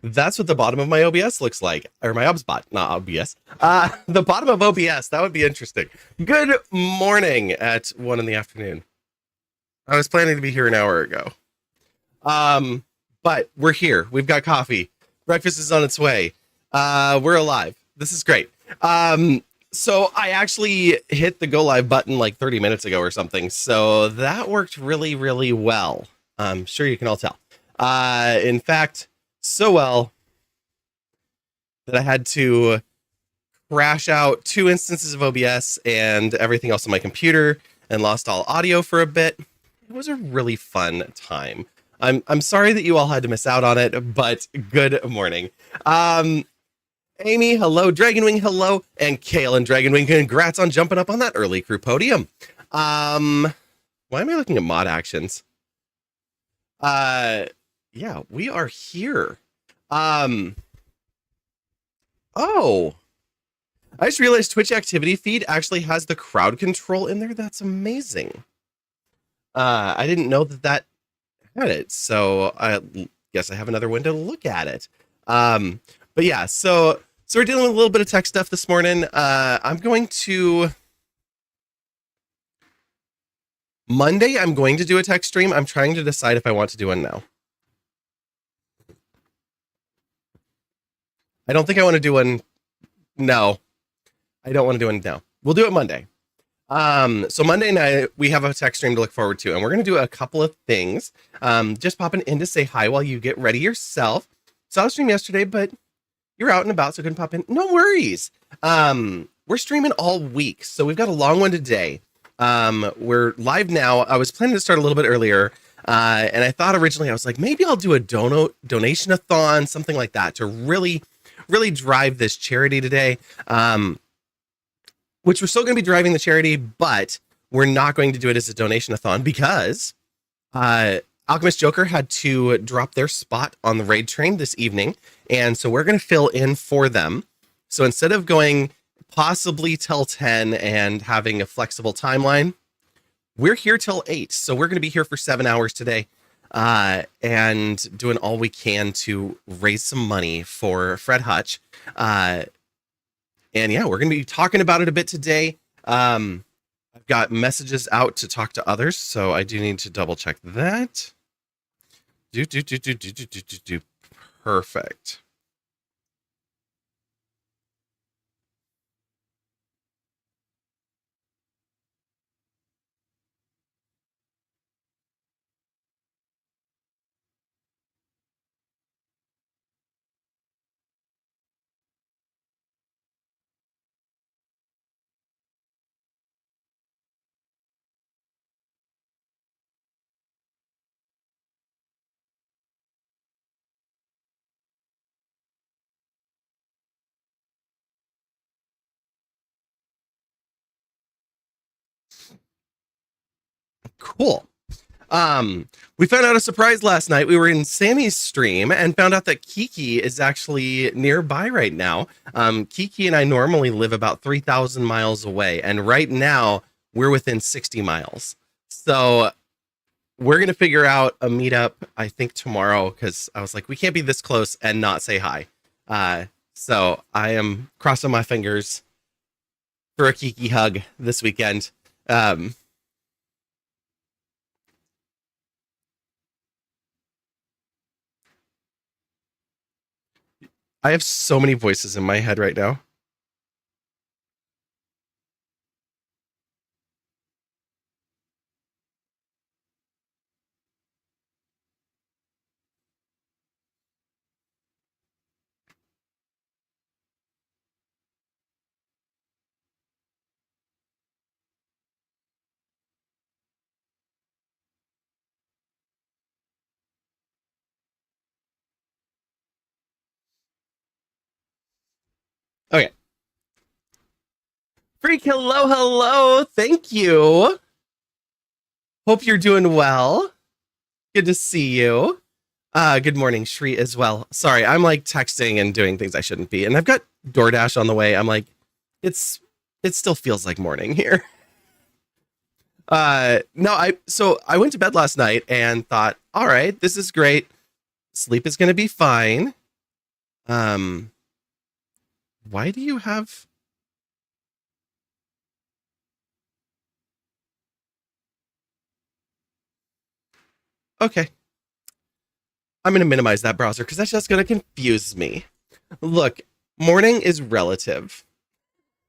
That's what the bottom of my OBS looks like, or my OBS, not OBS. The bottom of OBS. That would be interesting. Good morning at 1 in the afternoon. I was planning to be here an hour ago. But we're here. We've got coffee. Breakfast is on its way. We're alive. This is great. So I actually hit the go live button like 30 minutes ago or something. So that worked really, really well. I'm sure you can all tell. In fact, so well that I had to crash out 2 instances of OBS and everything else on my computer and lost all audio for a bit. It was a really fun time. I'm sorry that you all had to miss out on it, but good morning. Amy, hello. Dragonwing, hello. And Kale and Dragonwing, congrats on jumping up on that early crew podium. Why am I looking at mod actions? Yeah, we are here. Oh, I just realized Twitch activity feed actually has the crowd control in there. That's amazing. I didn't know that had it, so I guess I have another window to look at it. But yeah, so we're dealing with a little bit of tech stuff this morning. I'm going to Monday. I'm going to do a tech stream. I'm trying to decide if I want to do one now. I don't think I want to do one. No, I don't want to do one now. We'll do it Monday. So Monday night we have a tech stream to look forward to, and we're going to do a couple of things. Just popping in to say hi while you get ready yourself. Saw the stream yesterday, but you're out and about, so couldn't pop in. No worries. We're streaming all week, so we've got a long one today. We're live now. I was planning to start a little bit earlier, and I thought originally I was like, maybe I'll do a donation-a-thon, something like that, to really drive this charity today. Which we're still going to be driving the charity, but we're not going to do it as a donation-a-thon because Alchemist Joker had to drop their spot on the raid train this evening, and so we're going to fill in for them. So instead of going possibly till 10 and having a flexible timeline, we're here till 8. So we're going to be here for 7 hours today and doing all we can to raise some money for Fred Hutch. And yeah, we're going to be talking about it a bit today. I've got messages out to talk to others, so I do need to double check that. Perfect. Cool. We found out a surprise last night. We were in Sammy's stream and found out that Kiki is actually nearby right now. Kiki and I normally live about 3,000 miles away, and right now we're within 60 miles. So we're going to figure out a meetup, I think tomorrow, because I was like, we can't be this close and not say hi. So I am crossing my fingers for a Kiki hug this weekend. I have so many voices in my head right now. Okay. Freak, hello. Thank you. Hope you're doing well. Good to see you. Good morning, Shri, as well. Sorry, I'm like texting and doing things I shouldn't be. And I've got DoorDash on the way. I'm like, it still feels like morning here. No, I went to bed last night and thought, all right, this is great. Sleep is going to be fine. Um, why do you have... Okay. I'm going to minimize that browser because that's just going to confuse me. Look, morning is relative.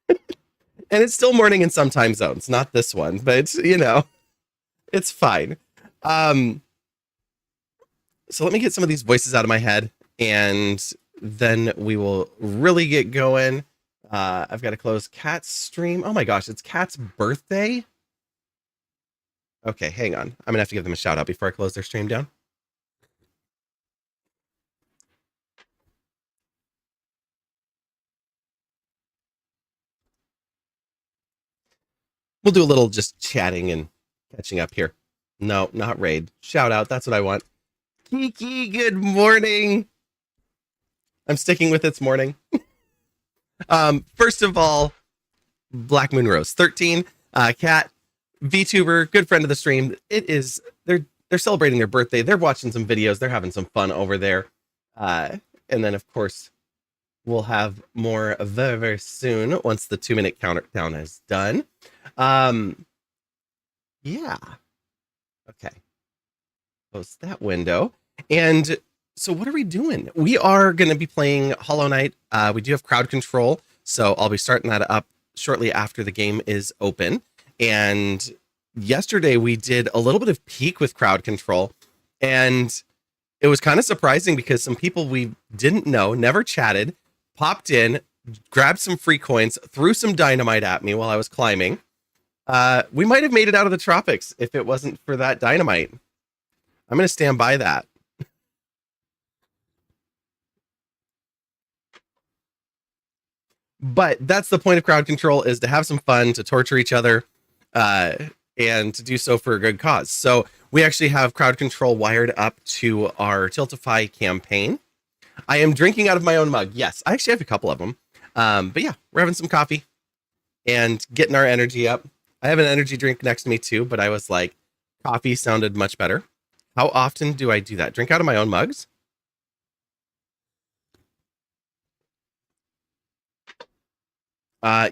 And it's still morning in some time zones, not this one, but it's fine. Um, so let me get some of these voices out of my head, and then we will really get going. I've got to close Kat's stream. Oh my gosh, it's Kat's birthday. Okay, hang on. I'm gonna have to give them a shout out before I close their stream down. We'll do a little just chatting and catching up here. No, not raid. Shout out. That's what I want. Kiki, good morning. I'm sticking with it's morning. First of all, Black Moon Rose 13, Kat, VTuber, good friend of the stream. They're celebrating their birthday. They're watching some videos. They're having some fun over there. And then of course we'll have more very, very soon once the 2-minute countdown is done. Yeah. Okay. Close that window. And so what are we doing? We are going to be playing Hollow Knight. We do have crowd control, so I'll be starting that up shortly after the game is open. And yesterday we did a little bit of peak with crowd control, and it was kind of surprising because some people we didn't know, never chatted, popped in, grabbed some free coins, threw some dynamite at me while I was climbing. We might have made it out of the tropics if it wasn't for that dynamite. I'm going to stand by that. But that's the point of crowd control, is to have some fun, to torture each other, and to do so for a good cause. So we actually have crowd control wired up to our Tiltify campaign. I am drinking out of my own mug. Yes, I actually have a couple of them. But yeah, we're having some coffee and getting our energy up. I have an energy drink next to me too, but I was like, coffee sounded much better. How often do I do that? Drink out of my own mugs?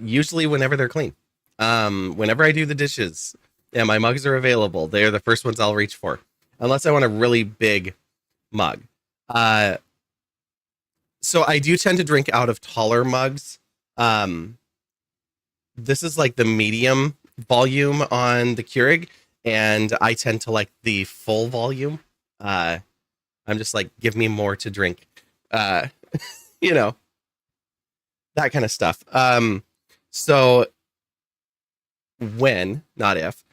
Usually whenever they're clean. Whenever I do the dishes and my mugs are available, they're the first ones I'll reach for, unless I want a really big mug. So I do tend to drink out of taller mugs. This is like the medium volume on the Keurig, and I tend to like the full volume. I'm just like, give me more to drink. You know, that kind of stuff. So when, not if,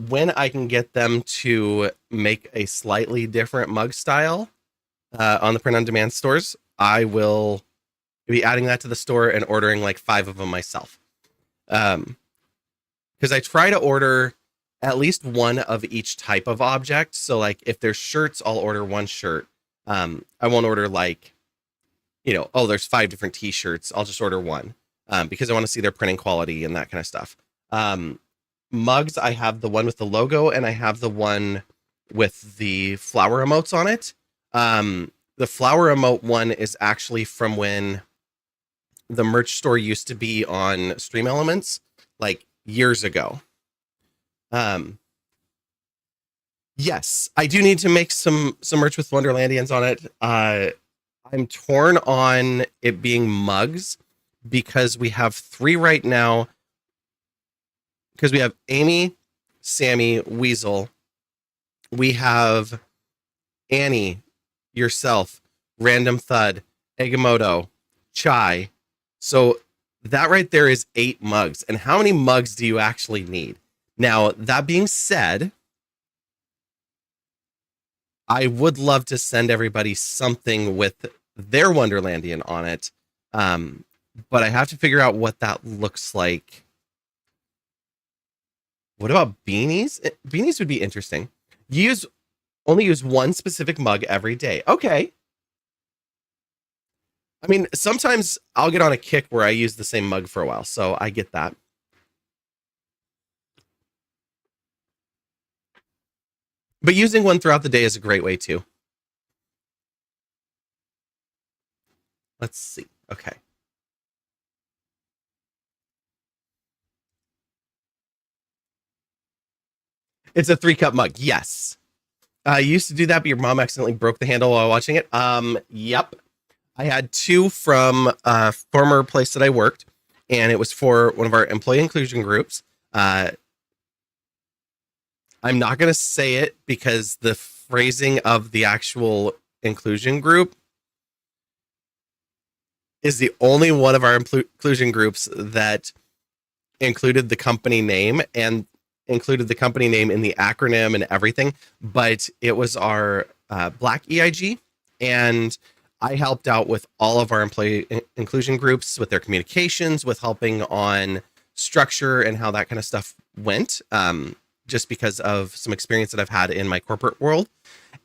when I can get them to make a slightly different mug style on the print on demand stores, I will be adding that to the store and ordering like 5 of them myself. Because I try to order at least one of each type of object. So like if there's shirts, I'll order 1 shirt. I won't order like, oh, there's 5 different t-shirts. I'll just order 1 because I want to see their printing quality and that kind of stuff. Mugs, I have the one with the logo and I have the one with the flower emotes on it. The flower emote one is actually from when the merch store used to be on Stream Elements, like years ago. Yes, I do need to make some merch with Wonderlandians on it. I'm torn on it being mugs because we have 3 right now. Because we have Amy, Sammy, Weasel. We have Annie, yourself, Random Thud, Egamoto, Chai. So that right there is 8 mugs. And how many mugs do you actually need? Now, that being said, I would love to send everybody something with their Wonderlandian on it. But I have to figure out what that looks like. What about beanies? Beanies would be interesting. Only use 1 specific mug every day. Okay. I mean, sometimes I'll get on a kick where I use the same mug for a while, so I get that. But using one throughout the day is a great way too. Let's see. Okay. It's a 3 cup mug. Yes. I used to do that, but your mom accidentally broke the handle while watching it. Yep. I had two from a former place that I worked, and it was for one of our employee inclusion groups. Uh, I'm not going to say it because the phrasing of the actual inclusion group is the only one of our inclusion groups that included the company name and included the company name in the acronym and everything. But it was our Black EIG, and I helped out with all of our employee inclusion groups with their communications, with helping on structure and how that kind of stuff went. Just because of some experience that I've had in my corporate world.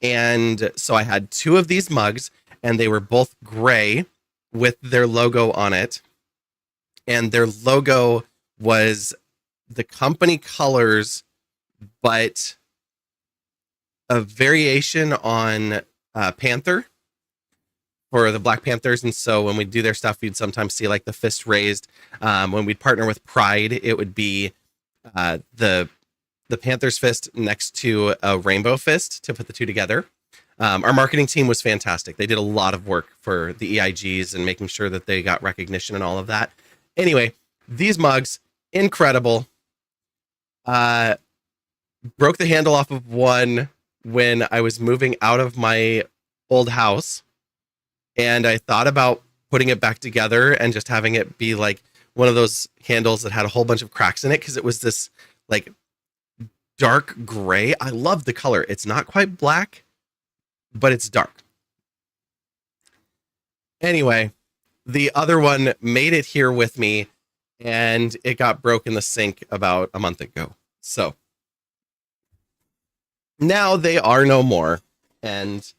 And so I had two of these mugs, and they were both gray with their logo on it. And their logo was the company colors, but a variation on Panther for the Black Panthers. And so when we do their stuff, you'd sometimes see like the fist raised. When we'd partner with Pride, it would be the Panther's fist next to a rainbow fist to put the two together. Our marketing team was fantastic. They did a lot of work for the EIGs and making sure that they got recognition and all of that. Anyway, these mugs, incredible. Broke the handle off of one when I was moving out of my old house, and I thought about putting it back together and just having it be like one of those handles that had a whole bunch of cracks in it, because it was this like dark gray. I love the color. It's not quite black, but it's dark. Anyway, the other one made it here with me, and it got broke in the sink about a month ago. So now they are no more, and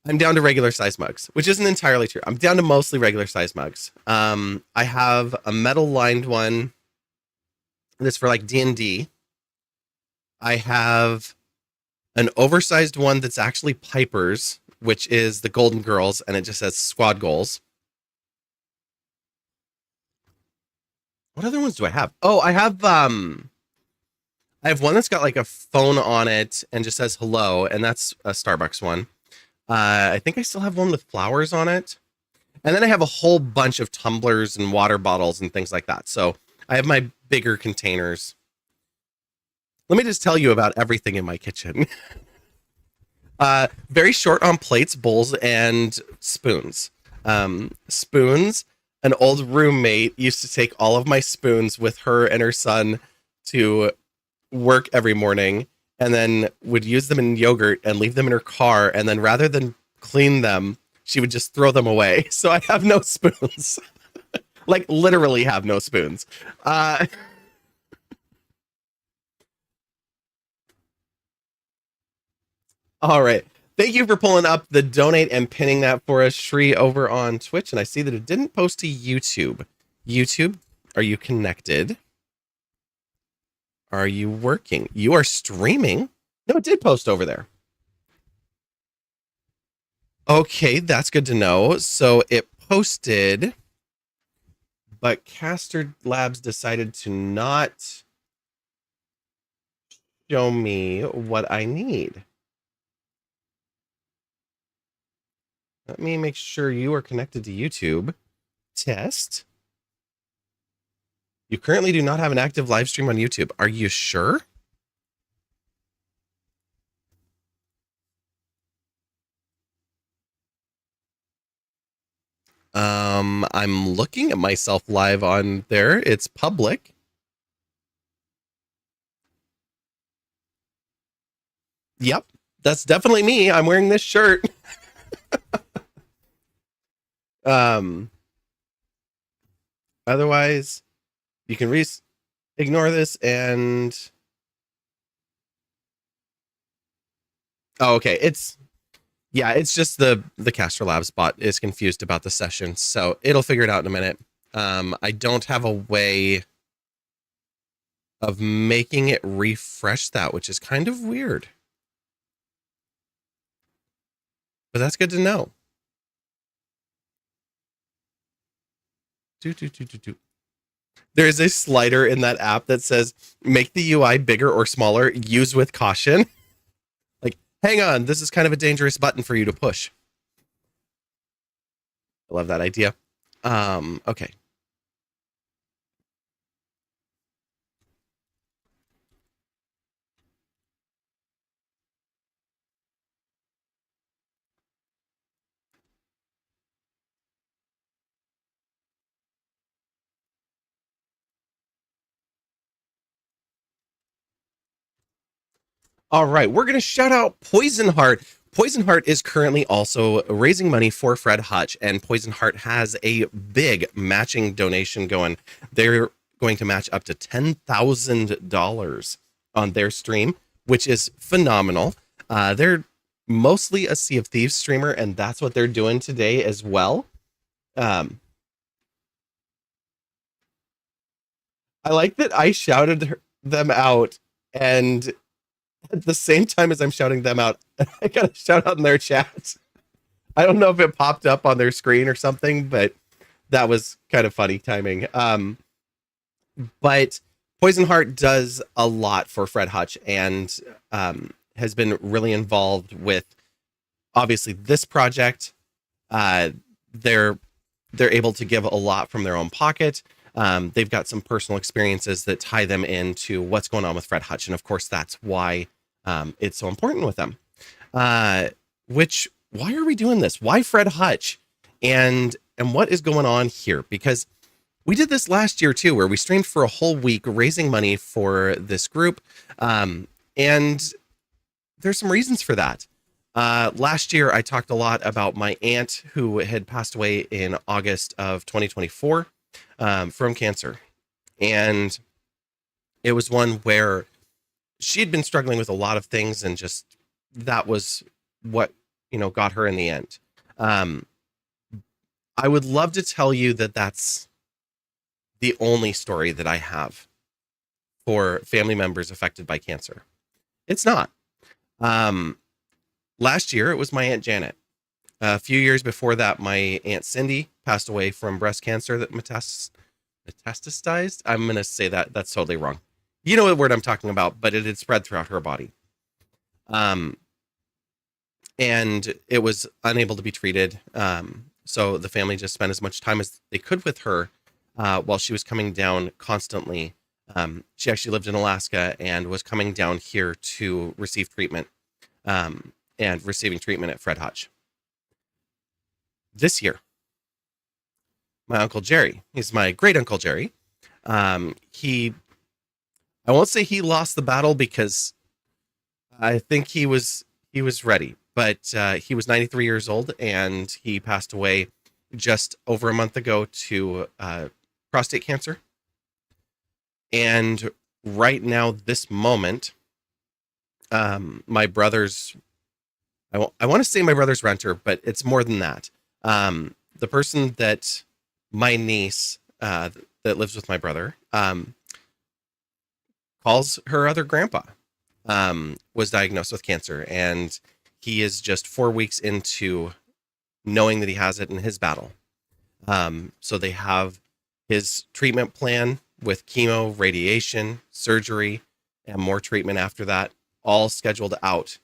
I'm down to regular size mugs, which isn't entirely true. I'm down to mostly regular size mugs. I have a metal lined one that's for like D&D. I have an oversized one that's actually Piper's, which is the Golden Girls, and it just says squad goals. What other ones do I have? Oh, I have one that's got like a phone on it and just says hello, and that's a Starbucks one. I think I still have one with flowers on it. And then I have a whole bunch of tumblers and water bottles and things like that. So I have my bigger containers. Let me just tell you about everything in my kitchen. Very short on plates, bowls, and spoons. Spoons, an old roommate used to take all of my spoons with her and her son to work every morning, and then would use them in yogurt and leave them in her car. And then rather than clean them, she would just throw them away. So I have no spoons. Like literally have no spoons. All right. Thank you for pulling up the donate and pinning that for us, Shri, over on Twitch. And I see that it didn't post to YouTube. YouTube, are you connected? Are you working? You are streaming? No, it did post over there. Okay, that's good to know. So it posted, but Caster Labs decided to not show me what I need. Let me make sure you are connected to YouTube. Test. You currently do not have an active live stream on YouTube. Are you sure? I'm looking at myself live on there. It's public. Yep, that's definitely me. I'm wearing this shirt. Otherwise, you can ignore this and okay, it's just the Castro Labs bot is confused about the session, so it'll figure it out in a minute. I don't have a way of making it refresh that, which is kind of weird. But that's good to know. There is a slider in that app that says make the UI bigger or smaller, use with caution. Like, hang on, this is kind of a dangerous button for you to push. I love that idea. Okay. All right, we're going to shout out Poison Heart. Poison Heart is currently also raising money for Fred Hutch, and Poison Heart has a big matching donation going. They're going to match up to $10,000 on their stream, which is phenomenal. They're mostly a Sea of Thieves streamer, and that's what they're doing today as well. I like that I shouted them out, and at the same time as I'm shouting them out, I got a shout out in their chat. I don't know if it popped up on their screen or something, but that was kind of funny timing. But Poison Heart does a lot for Fred Hutch and has been really involved with obviously this project. They're able to give a lot from their own pocket. They've got some personal experiences that tie them into what's going on with Fred Hutch, and of course that's why it's so important with them. Why are we doing this? Why Fred Hutch? And what is going on here? Because we did this last year too, where we streamed for a whole week raising money for this group. And there's some reasons for that. Last year, I talked a lot about my aunt who had passed away in August of 2024 from cancer. And it was one where she had been struggling with a lot of things, and just that was what, got her in the end. I would love to tell you that that's the only story that I have for family members affected by cancer. It's not. Last year, it was my Aunt Janet. A few years before that, my Aunt Cindy passed away from breast cancer that metastasized. I'm going to say that. That's totally wrong. You know the word I'm talking about, but it had spread throughout her body. And it was unable to be treated. So the family just spent as much time as they could with her while she was coming down constantly. She actually lived in Alaska and was coming down here to receive treatment and receiving treatment at Fred Hutch. This year, my Uncle Jerry, he's my great Uncle Jerry. I won't say he lost the battle because I think he was ready, but he was 93 years old and he passed away just over a month ago to prostate cancer. And right now, this moment, my brother's, I want to say my brother's renter, but it's more than that. The person that my niece that lives with my brother calls her other grandpa was diagnosed with cancer, and he is just 4 weeks into knowing that he has it in his battle. So they have his treatment plan with chemo, radiation, surgery, and more treatment after that, all scheduled out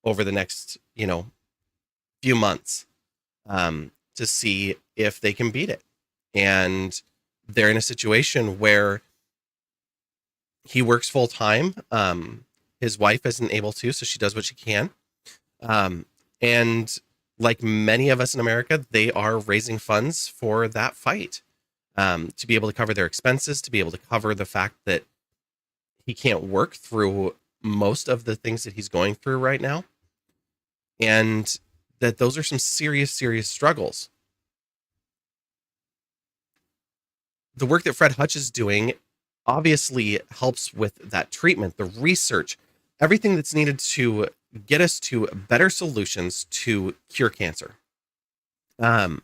over the next, few months to see if they can beat it. And they're in a situation where he works full time. His wife isn't able to, so she does what she can. And like many of us in America, they are raising funds for that fight, to be able to cover their expenses, to be able to cover the fact that he can't work through most of the things that he's going through right now. And that those are some serious, serious struggles. The work that Fred Hutch is doing obviously helps with that treatment, the research, everything that's needed to get us to better solutions to cure cancer. Not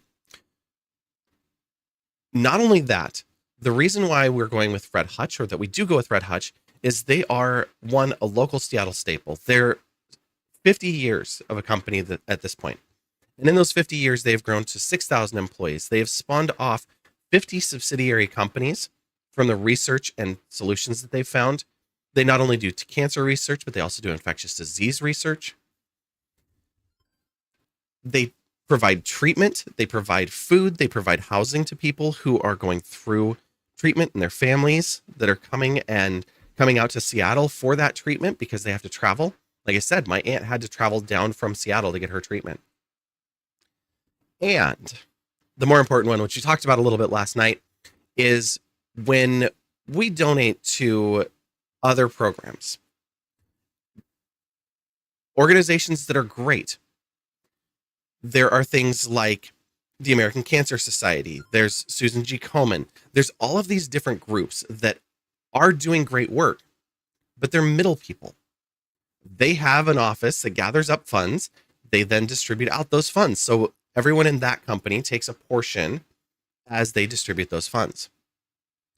only that, the reason why we're going with Fred Hutch, or that we do go with Fred Hutch, is they are, one, a local Seattle staple. They're 50 years of a company at this point. And in those 50 years, they've grown to 6,000 employees. They have spawned off 50 subsidiary companies from the research and solutions that they've found. They not only do cancer research, but they also do infectious disease research. They provide treatment, they provide food, they provide housing to people who are going through treatment and their families that are coming out to Seattle for that treatment because they have to travel. Like I said, my aunt had to travel down from Seattle to get her treatment. And the more important one, which you talked about a little bit last night, is when we donate to other programs, organizations that are great. There are things like the American Cancer Society. There's Susan G. Komen. There's all of these different groups that are doing great work, but they're middle people. They have an office that gathers up funds. They then distribute out those funds. So everyone in that company takes a portion as they distribute those funds.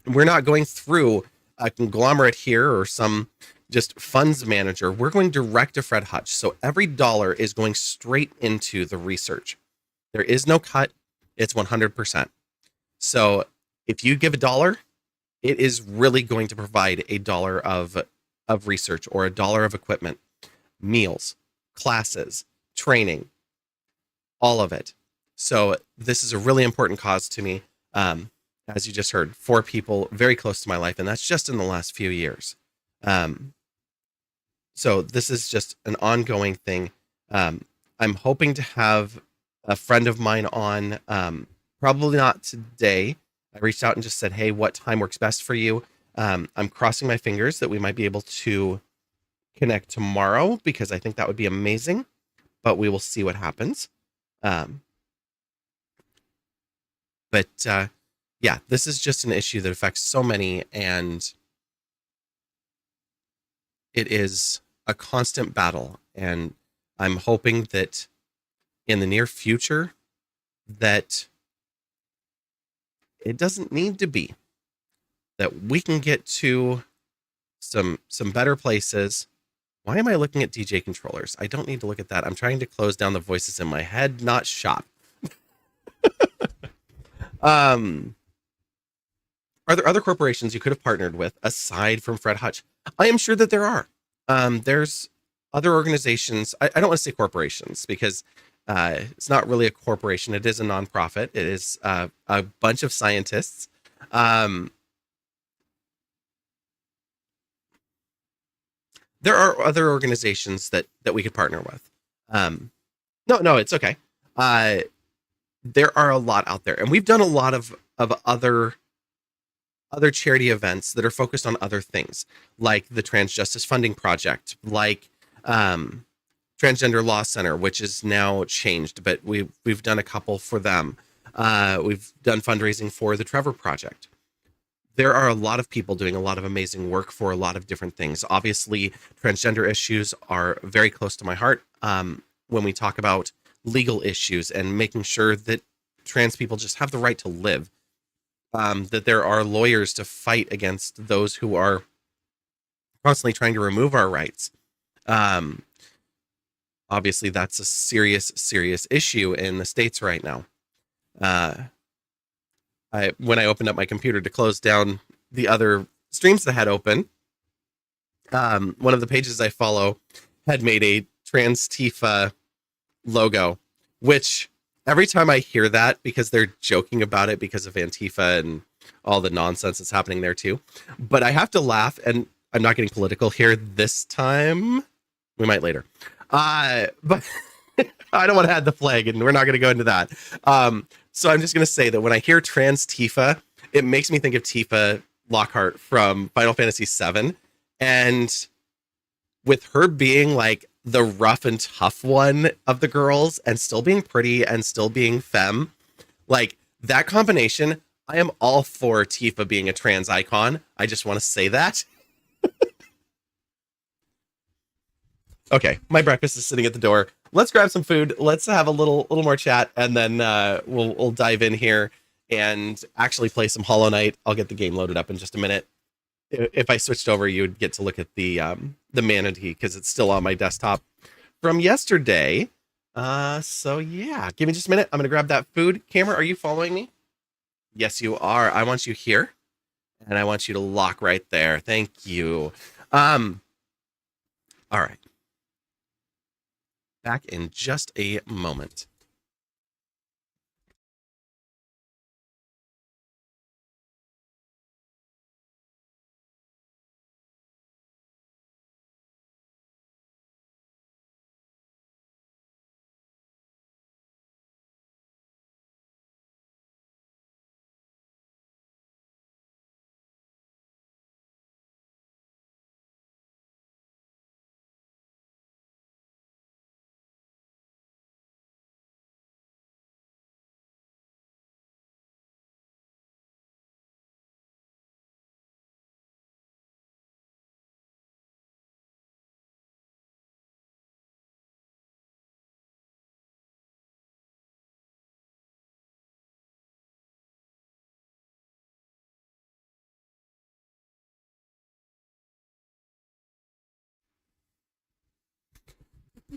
We're not going through a conglomerate here or some just funds manager. We're going direct to Fred Hutch. So every dollar is going straight into the research. There is no cut. It's 100%. So if you give $1, it is really going to provide $1 of research or $1 of equipment, meals, classes, training, all of it. So this is a really important cause to me. As you just heard, 4 people very close to my life, and that's just in the last few years. So this is just an ongoing thing. I'm hoping to have a friend of mine on, probably not today. I reached out and just said, hey, what time works best for you? I'm crossing my fingers that we might be able to connect tomorrow because I think that would be amazing, but we will see what happens. Yeah, this is just an issue that affects so many, and it is a constant battle. And I'm hoping that in the near future that it doesn't need to be, that we can get to some better places. Why am I looking at DJ controllers? I don't need to look at that. I'm trying to close down the voices in my head, not shop. Are there other corporations you could have partnered with aside from Fred Hutch? I am sure that there are. There's other organizations. I don't want to say corporations because it's not really a corporation. It is a nonprofit. It is a bunch of scientists. There are other organizations that we could partner with. No, it's okay. There are a lot out there, and we've done a lot of other charity events that are focused on other things, like the Trans Justice Funding Project, like Transgender Law Center, which is now changed, but we've done a couple for them. We've done fundraising for the Trevor Project. There are a lot of people doing a lot of amazing work for a lot of different things. Obviously, transgender issues are very close to my heart. When we talk about legal issues and making sure that trans people just have the right to live, that there are lawyers to fight against those who are constantly trying to remove our rights. Obviously, that's a serious issue in the States right now. When I opened up my computer to close down the other streams that had open, one of the pages I follow had made a trans Tifa logo, which every time I hear that, because they're joking about it because of Antifa and all the nonsense that's happening there too, but I have to laugh, and I'm not getting political here this time. We might later. But I don't want to add the flag, and we're not going to go into that. So I'm just going to say that when I hear trans Tifa, it makes me think of Tifa Lockhart from Final Fantasy VII. And with her being like the rough and tough one of the girls and still being pretty and still being femme, like that combination, I am all for Tifa being a trans icon. I just want to say that. Okay, my breakfast is sitting at the door. Let's grab some food. Let's have a little more chat, and then we'll dive in here and actually play some Hollow Knight. I'll get the game loaded up in just a minute. If I switched over, you would get to look at the manatee because it's still on my desktop from yesterday. So yeah, give me just a minute. I'm gonna grab that food. Camera, are you following me? Yes, you are. I want you here, and I want you to lock right there. Thank you. All right. Back in just a moment.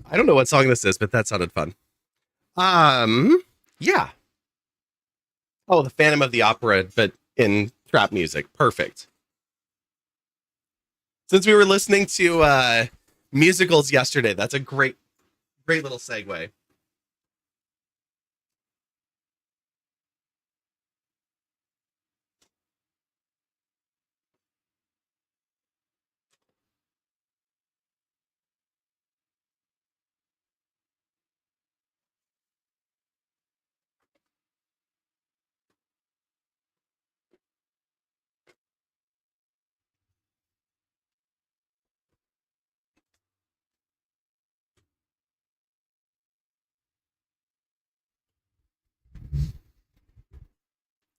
I don't know what song this is, but that sounded fun. Yeah. Oh, the Phantom of the Opera, but in trap music. Perfect. Since we were listening to musicals yesterday, that's a great little segue.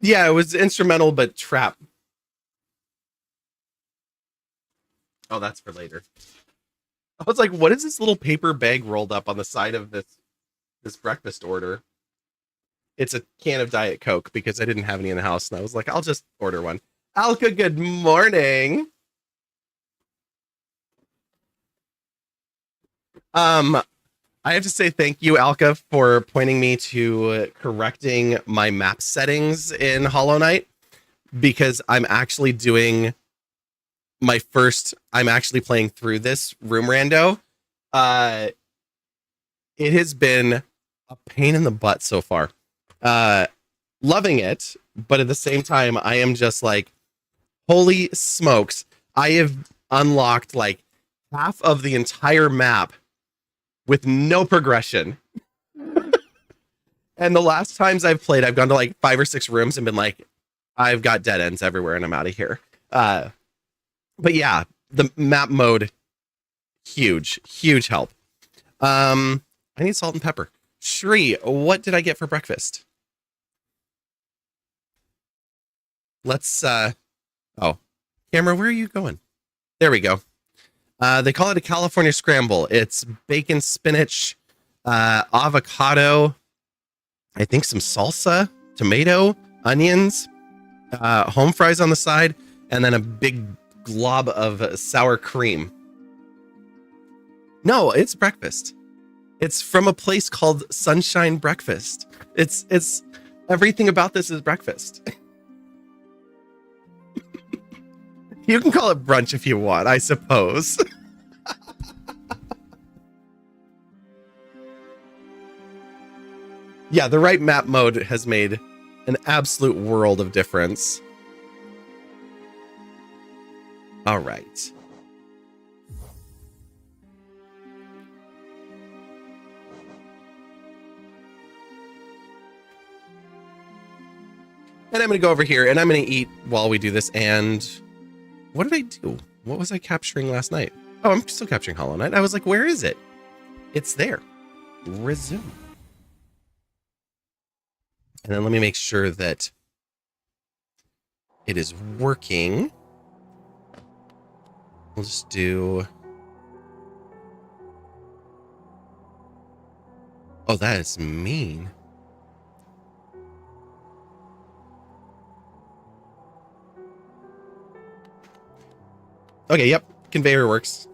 Yeah, it was instrumental, but trap. Oh, that's for later. I was like, what is this little paper bag rolled up on the side of this breakfast order? It's a can of Diet Coke because I didn't have any in the house, and I was like, I'll just order one. Alka, good morning. I have to say thank you, Alka, for pointing me to correcting my map settings in Hollow Knight, because I'm actually doing I'm actually playing through this room rando. It has been a pain in the butt so far. Loving it, but at the same time, I am just like, holy smokes. I have unlocked like half of the entire map with no progression. And the last times I've played, I've gone to like 5 or 6 rooms and been like, I've got dead ends everywhere and I'm out of here. But yeah, the map mode, huge help. I need salt and pepper. Shri, what did I get for breakfast? Let's oh, camera, where are you going? There we go. They call it a California scramble. It's bacon, spinach, avocado, I think some salsa, tomato, onions, home fries on the side, and then a big glob of sour cream. No, it's breakfast. It's from a place called Sunshine Breakfast. It's everything about this is breakfast. You can call it brunch if you want, I suppose. Yeah, the right map mode has made an absolute world of difference. All right. And I'm going to go over here and I'm going to eat while we do this. And what did I do? What was I capturing last night? Oh, I'm still capturing Hollow Knight. I was like, where is it? It's there. Resume. And then let me make sure that it is working. We'll just do... Oh, that is mean. Okay, yep. Conveyor works.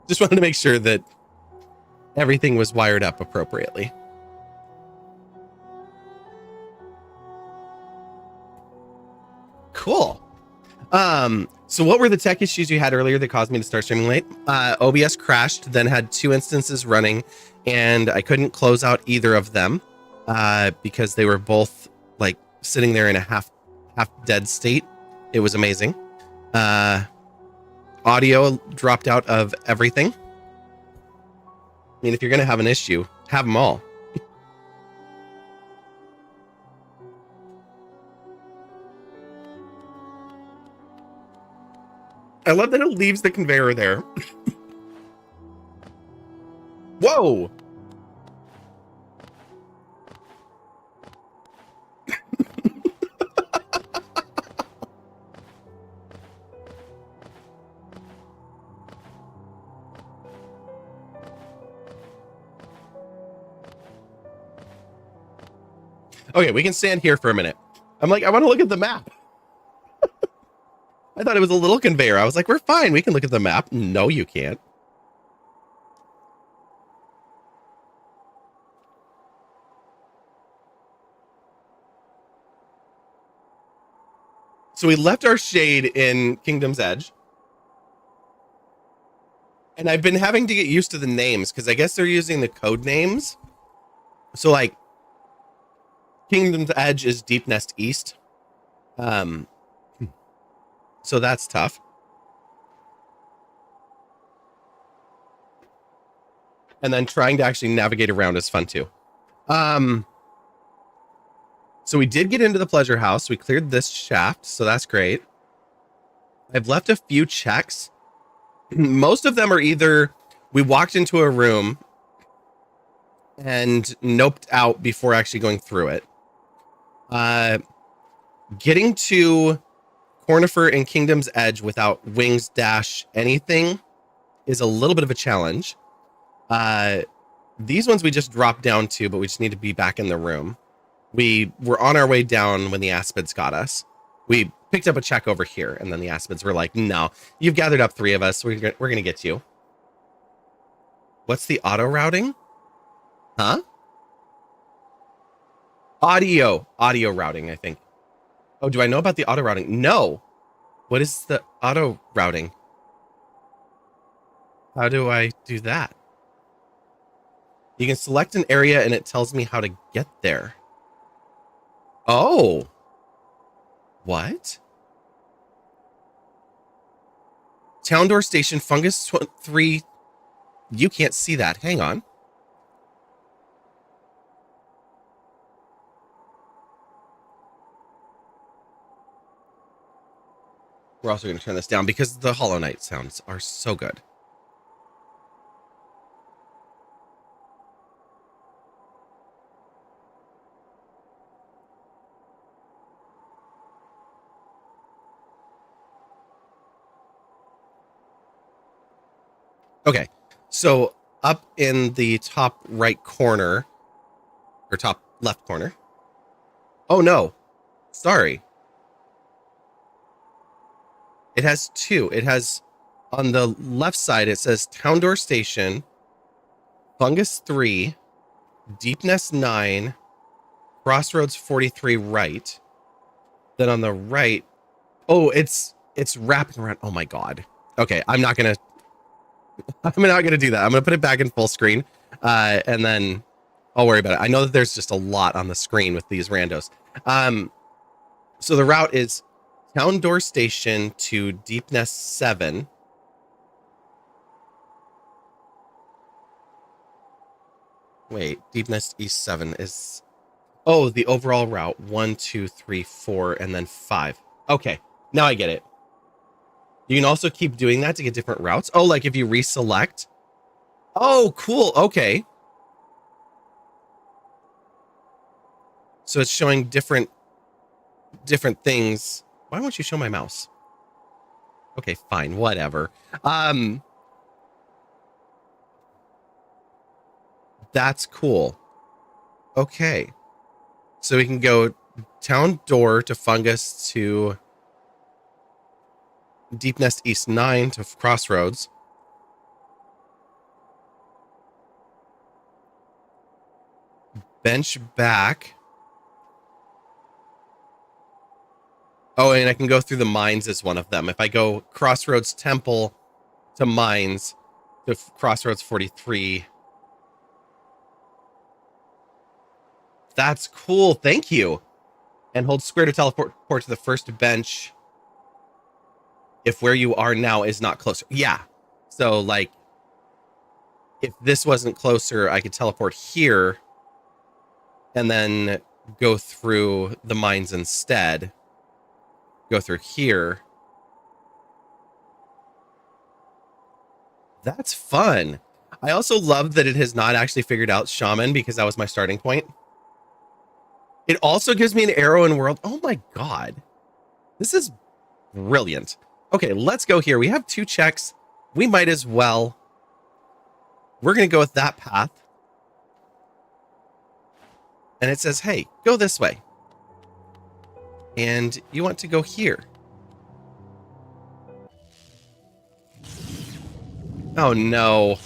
Just wanted to make sure that everything was wired up appropriately. cool. So what were the tech issues you had earlier that caused me to start streaming late? OBS crashed, then had 2 instances running, and I couldn't close out either of them because they were both like sitting there in a half dead state. It was amazing. Audio dropped out of everything. I mean, if you're gonna have an issue, have them all. I love that it leaves the conveyor there. Whoa! Okay, we can stand here for a minute. I'm like, I want to look at the map. I thought it was a little conveyor. I was like, we're fine. We can look at the map. No, you can't. So we left our shade in Kingdom's Edge. And I've been having to get used to the names because I guess they're using the code names. So like Kingdom's Edge is Deep Nest East. So that's tough. And then trying to actually navigate around is fun too. So we did get into the pleasure house. We cleared this shaft, so that's great. I've left a few checks. Most of them are either we walked into a room and noped out before actually going through it. Getting to Cornifer and Kingdom's Edge without wings dash anything is a little bit of a challenge. These ones we just dropped down to, but we just need to be back in the room. We were on our way down when the Aspids got us. We picked up a check over here, and then the Aspids were like, no, you've gathered up 3 of us. We're going to get you. What's the auto routing? Huh? Audio routing, I think. Oh, do I know about the auto routing? No. What is the auto routing? How do I do that? You can select an area and it tells me how to get there. Oh. What? Town Door Station, Fungus 3. You can't see that. Hang on. We're also going to turn this down because the Hollow Knight sounds are so good. Okay, so up in the top right corner, or top left corner. Oh no, sorry. It has 2. It has, on the left side, it says Town Door Station, Fungus 3, Deep Nest 9, Crossroads 43 right. Then on the right, oh, it's wrapping around. Oh my God. Okay, I'm not gonna do that. I'm gonna put it back in full screen, and then I'll worry about it. I know that there's just a lot on the screen with these randos. So the route is Town Door Station to Deep Nest 7. Wait, Deep Nest East 7 is... Oh, the overall route. 1, 2, 3, 4, and then 5. Okay, now I get it. You can also keep doing that to get different routes. Oh, like if you reselect. Oh, cool. Okay. So it's showing different things. Why won't you show my mouse? Okay, fine, whatever. That's cool. Okay. So we can go Town Door to Fungus to Deep Nest East 9 to Crossroads. Bench back. Oh, and I can go through the mines as one of them. If I go Crossroads Temple to mines to Crossroads 43. That's cool. Thank you. And hold square to teleport to the first bench if where you are now is not closer. Yeah. So, like, if this wasn't closer, I could teleport here and then go through the mines instead. Go through here. That's fun. I also love that it has not actually figured out Shaman because that was my starting point. It also gives me an arrow in world. Oh my God. This is brilliant. Okay, let's go here. We have 2 checks. We might as well. We're going to go with that path. And it says, hey, go this way. And you want to go here. Oh no.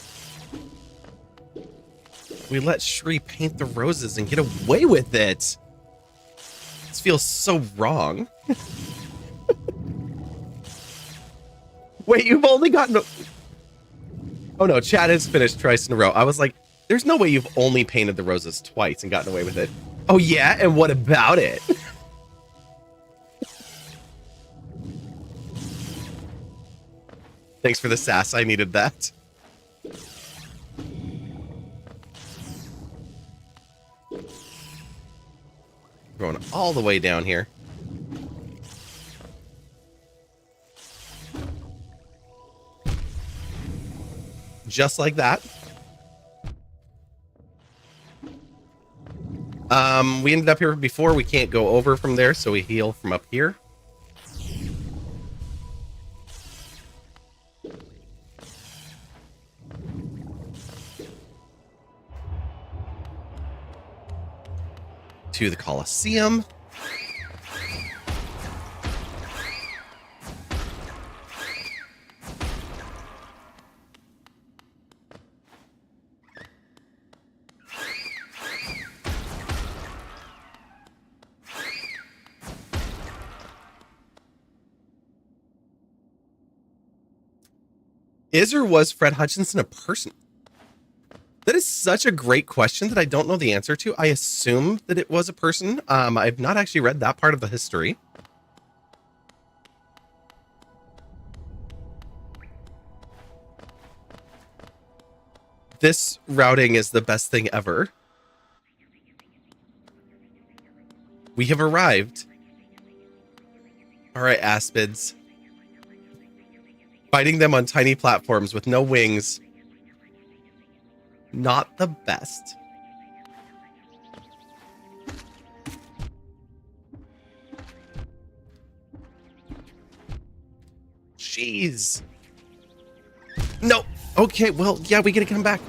We let Shri paint the roses and get away with it. This feels so wrong. Wait, you've only gotten... Oh no, Chad has finished twice in a row. I was like, there's no way you've only painted the roses twice and gotten away with it. Oh yeah, and what about it? Thanks for the sass, I needed that. Going all the way down here. Just like that. We ended up here before. We can't go over from there, so we heal from up here. To the Colosseum. Is or was Fred Hutchinson a person? That is such a great question that I don't know the answer to. I assume that it was a person. I've not actually read that part of the history. This routing is the best thing ever. We have arrived. All right, aspids. Fighting them on tiny platforms with no wings. Not the best. Jeez. No. Okay, well, yeah, we gotta come back.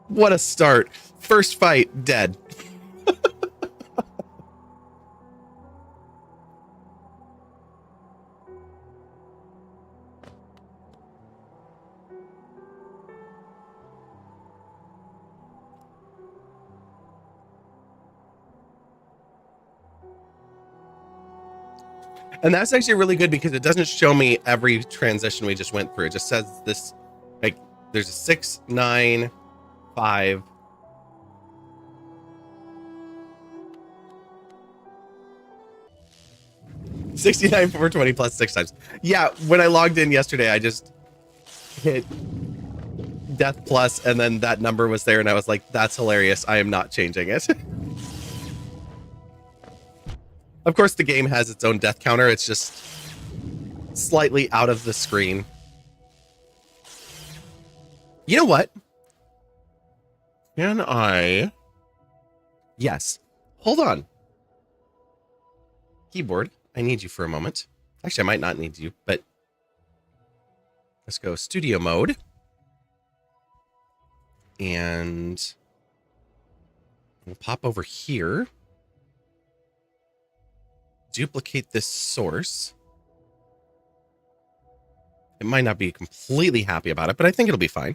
What a start. First fight, dead. And that's actually really good because it doesn't show me every transition we just went through. It just says this, like, there's a 6, 9, 5. $69 for 20 plus 6 times. Yeah, when I logged in yesterday, I just hit death plus, and then that number was there, and I was like, that's hilarious. I am not changing it. Of course, the game has its own death counter. It's just slightly out of the screen. You know what? Can I? Yes. Hold on. Keyboard, I need you for a moment. Actually, I might not need you, but let's go studio mode. And we'll pop over here. Duplicate this source. It might not be completely happy about it, but I think it'll be fine.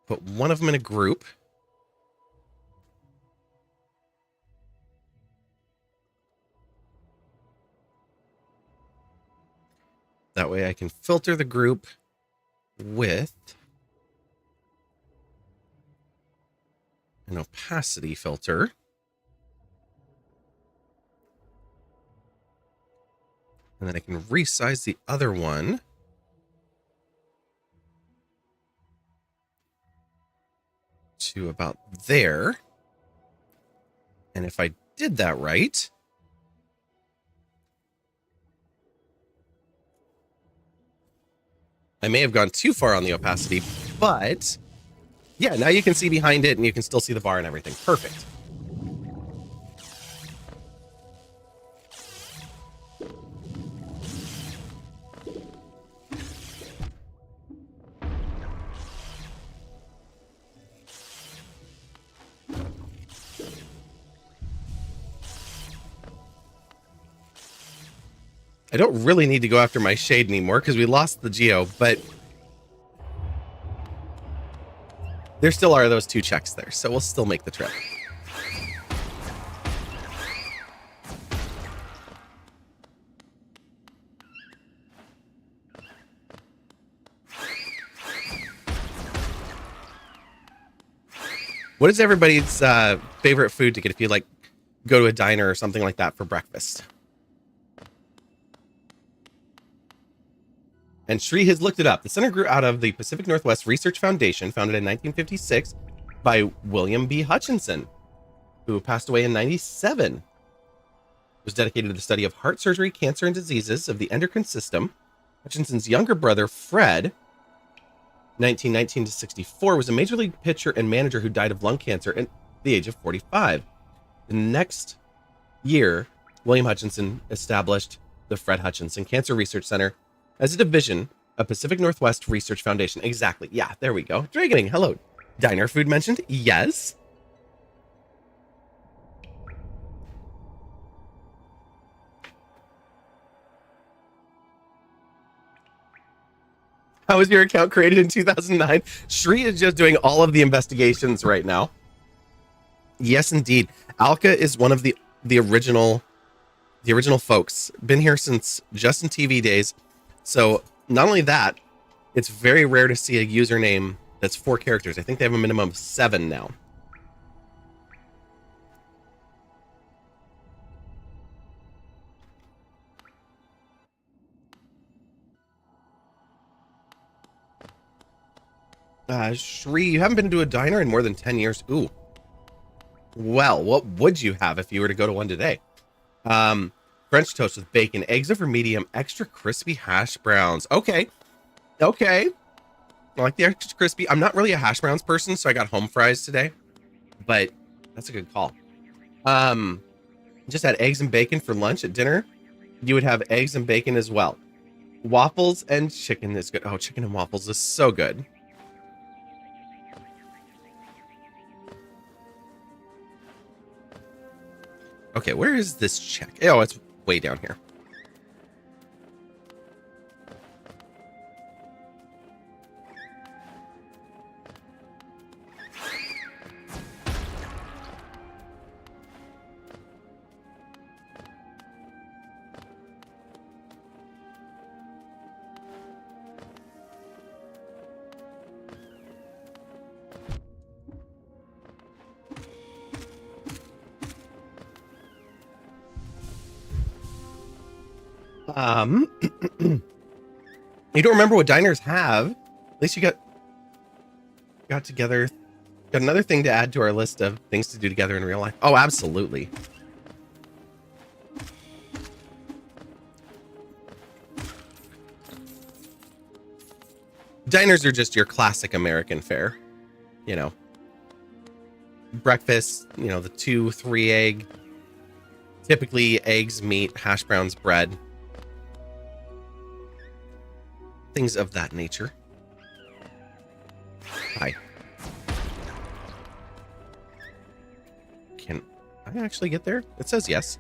put one of them in a group. That way I can filter the group with an opacity filter. And then I can resize the other one to about there. And if I did that right, I may have gone too far on the opacity, but yeah, now you can see behind it and you can still see the bar and everything. Perfect. I don't really need to go after my shade anymore because we lost the geo, but there still are those 2 checks there, so we'll still make the trip. What is everybody's favorite food to get if you like go to a diner or something like that for breakfast? And Shri has looked it up. The center grew out of the Pacific Northwest Research Foundation, founded in 1956 by William B. Hutchinson, who passed away in 97. It was dedicated to the study of heart surgery, cancer, and diseases of the endocrine system. Hutchinson's younger brother, Fred, 1919 to 64, was a major league pitcher and manager who died of lung cancer at the age of 45. The next year, William Hutchinson established the Fred Hutchinson Cancer Research Center as a division of Pacific Northwest Research Foundation. Exactly. Yeah, there we go. Dragoning, hello. Diner food mentioned? Yes. How was your account created in 2009? Shri is just doing all of the investigations right now. Yes, indeed. Alka is one of the original folks. Been here since Justin TV days. So not only that, it's very rare to see a username that's 4 characters. I think they have a minimum of 7 now. Shri, you haven't been to a diner in more than 10 years. Ooh. Well, what would you have if you were to go to one today? French toast with bacon, eggs over medium, extra crispy hash browns. Okay. Okay. I like the extra crispy. I'm not really a hash browns person, so I got home fries today. But that's a good call. Just had eggs and bacon for lunch at dinner. You would have eggs and bacon as well. Waffles and chicken is good. Oh, chicken and waffles is so good. Okay, where is this check? Oh, it's way down here. You don't remember what diners have? At least you got together. Got another thing to add to our list of things to do together in real life. Oh, absolutely. Diners are just your classic American fare. You know, breakfast, you know, the 2-3 egg, typically eggs, meat, hash browns, bread. Things of that nature. Hi. Can I actually get there? It says yes.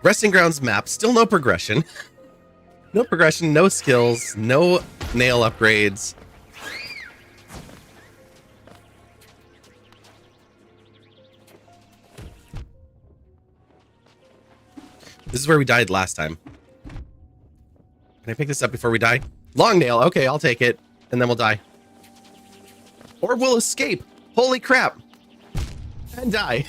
Resting grounds map. Still no progression. No progression, no skills, no nail upgrades. This is where we died last time. Can I pick this up before we die? Long nail. Okay, I'll take it. And then we'll die. Or we'll escape. Holy crap. And die.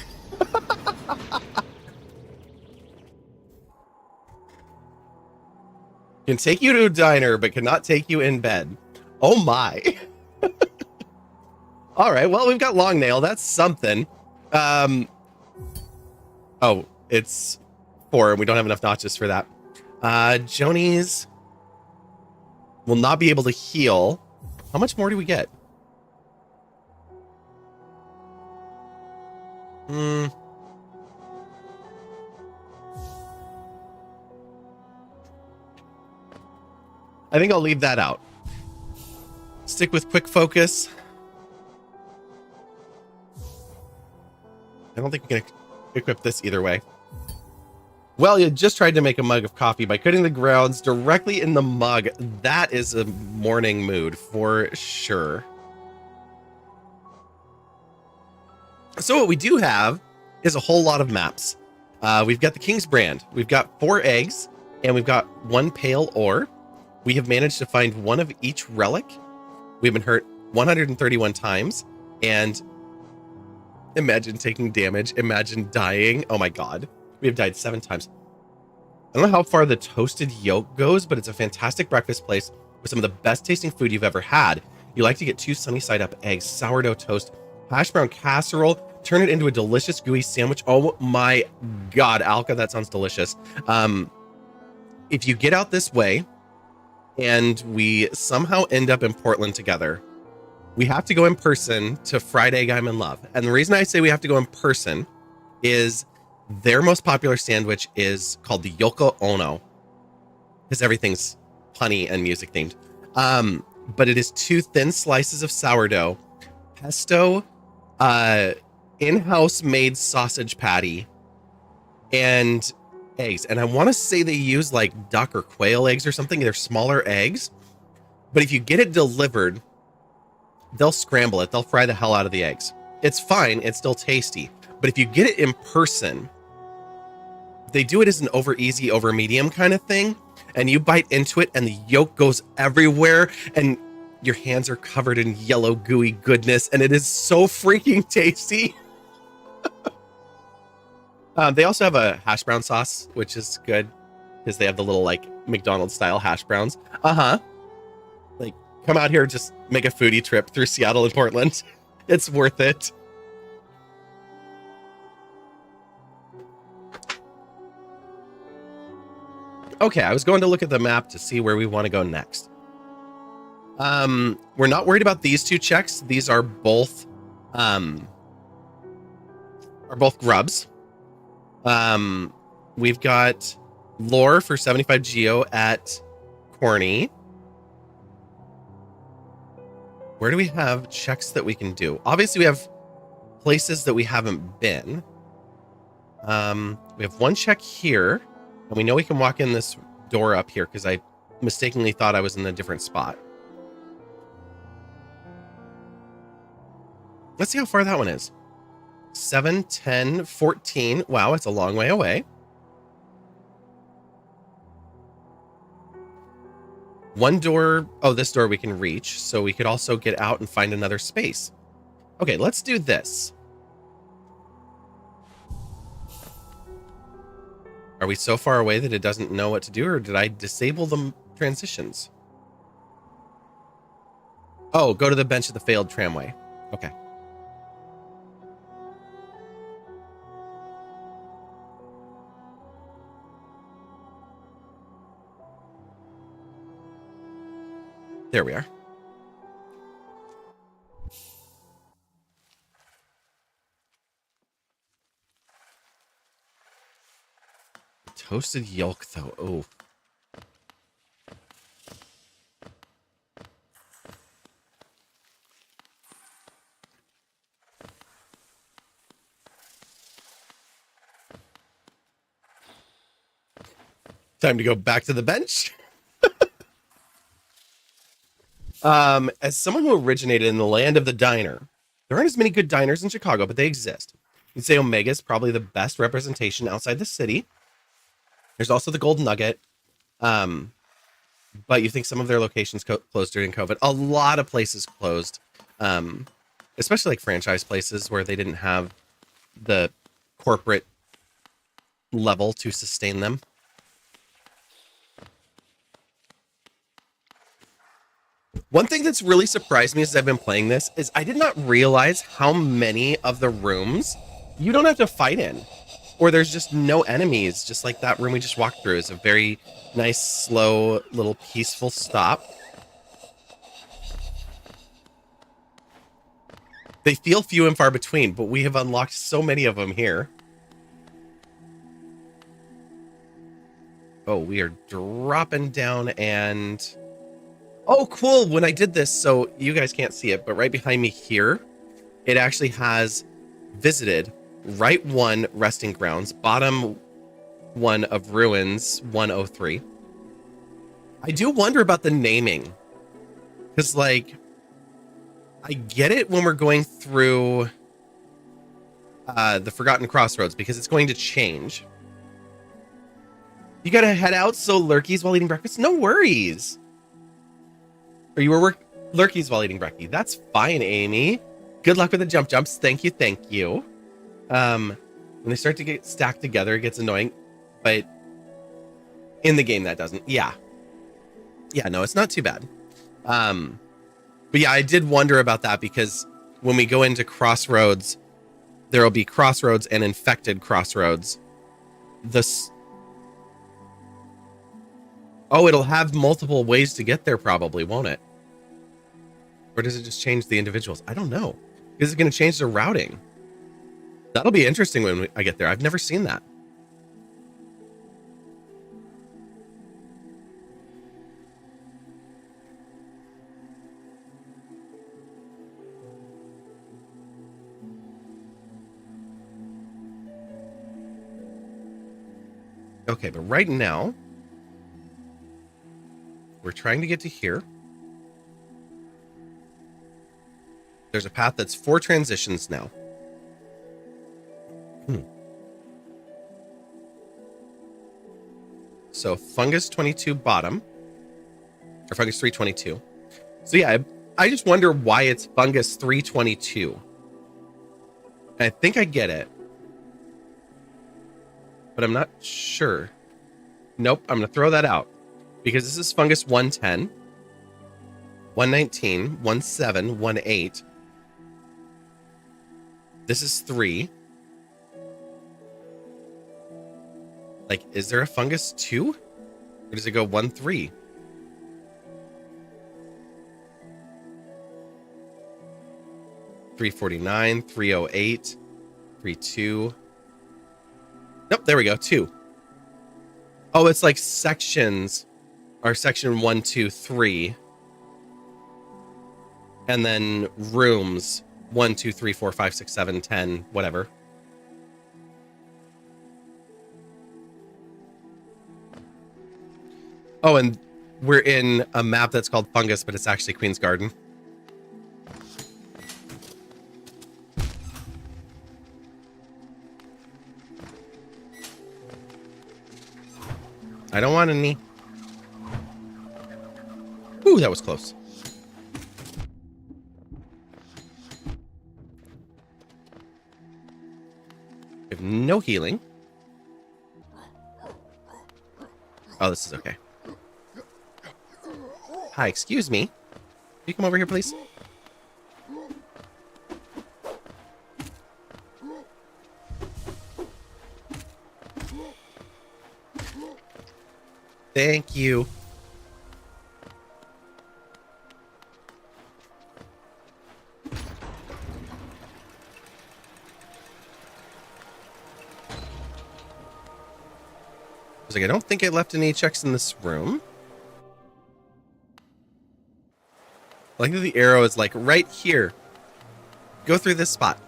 Can take you to a diner, but cannot take you in bed. Oh my. All right, well, we've got long nail. That's something. Oh, it's 4, and we don't have enough notches for that. Jonies will not be able to heal. How much more do we get? I think I'll leave that out. Stick with quick focus. I don't think we can equip this either way. Well, you just tried to make a mug of coffee by cutting the grounds directly in the mug. That is a morning mood for sure. So what we do have is a whole lot of maps. We've got the King's Brand. We've got 4 eggs, and we've got 1 pale ore. We have managed to find 1 of each relic. We've been hurt 131 times, and imagine taking damage. Imagine dying. Oh my God. We have died 7 times. I don't know how far the toasted yolk goes, but it's a fantastic breakfast place with some of the best tasting food you've ever had. You like to get 2 sunny side up eggs, sourdough toast, hash brown casserole, turn it into a delicious gooey sandwich. Oh my God, Alka, that sounds delicious. If you get out this way and we somehow end up in Portland together, we have to go in person to Fried Egg I'm in Love. And the reason I say we have to go in person is their most popular sandwich is called the Yoko Ono, because everything's honey and music themed. But it is 2 thin slices of sourdough, pesto, in-house made sausage patty, and eggs. And I want to say they use like duck or quail eggs or something. They're smaller eggs. But if you get it delivered, they'll scramble it. They'll fry the hell out of the eggs. It's fine. It's still tasty. But if you get it in person, they do it as an over easy, over medium kind of thing. And you bite into it and the yolk goes everywhere and your hands are covered in yellow gooey goodness. And it is so freaking tasty. They also have a hash brown sauce, which is good because they have the little like McDonald's style hash browns. Like come out here, just make a foodie trip through Seattle and Portland. It's worth it. Okay, I was going to look at the map to see where we want to go next. We're not worried about these 2 checks. These are both grubs. We've got lore for 75 geo at Corny. Where do we have checks that we can do? Obviously, we have places that we haven't been. We have 1 check here. And we know we can walk in this door up here because I mistakenly thought I was in a different spot. Let's see how far that one is. 7, 10, 14. Wow, it's a long way away. 1 door. Oh, this door we can reach. So we could also get out and find another space. Okay, let's do this. Are we so far away that it doesn't know what to do, or did I disable the transitions? Oh, go to the bench of the failed tramway. Okay. There we are. Toasted yolk, though. Oh. Time to go back to the bench. As someone who originated in the land of the diner, there aren't as many good diners in Chicago, but they exist. You'd say Omega is probably the best representation outside the city. There's also the Gold Nugget. But you think some of their locations closed during COVID. A lot of places closed, especially like franchise places where they didn't have the corporate level to sustain them. One thing that's really surprised me as I've been playing this is I did not realize how many of the rooms you don't have to fight in, or there's just no enemies. Just like that room we just walked through is a very nice, slow, little peaceful stop. They feel few and far between, but we have unlocked so many of them here. Oh, we are dropping down and... Oh, cool. When I did this, so you guys can't see it, but right behind me here, it actually has visited right one resting grounds, bottom one of ruins 103. I do wonder about the naming, because like I get it when we're going through the Forgotten Crossroads because it's going to change. You gotta head out, so lurkies while eating breakfast? No worries. Or you were lurkies while eating brekkie. That's fine, Amy. Good luck with the jumps. Thank you. When they start to get stacked together, it gets annoying. But in the game, that doesn't. Yeah, no, it's not too bad. But yeah, I did wonder about that because when we go into Crossroads, there will be Crossroads and Infected Crossroads. Oh, it'll have multiple ways to get there probably, won't it? Or does it just change the individuals? I don't know. Is it going to change the routing? That'll be interesting when I get there. I've never seen that. Okay, but right now, we're trying to get to here. There's a path that's 4 transitions now. So Fungus 22 bottom, or Fungus 322. So yeah, I just wonder why it's Fungus 322. I think I get it, but I'm not sure. Nope, I'm going to throw that out because this is Fungus 110, 119, 17, 18. This is 3. Like, is there a Fungus 2? Or does it go 1, 3? $349, $308, $32. Nope, there we go, 2. Oh, it's like sections are section 1, 2, 3. And then rooms 1, 2, 3, 4, 5, 6, 7, 10, whatever. Oh, and we're in a map that's called Fungus, but it's actually Queen's Garden. I don't want any. Ooh, that was close. We have no healing. Oh, this is okay. Hi, excuse me. Can you come over here, please? Thank you. I was like, I don't think I left any checks in this room. I think the arrow is like right here. Go through this spot.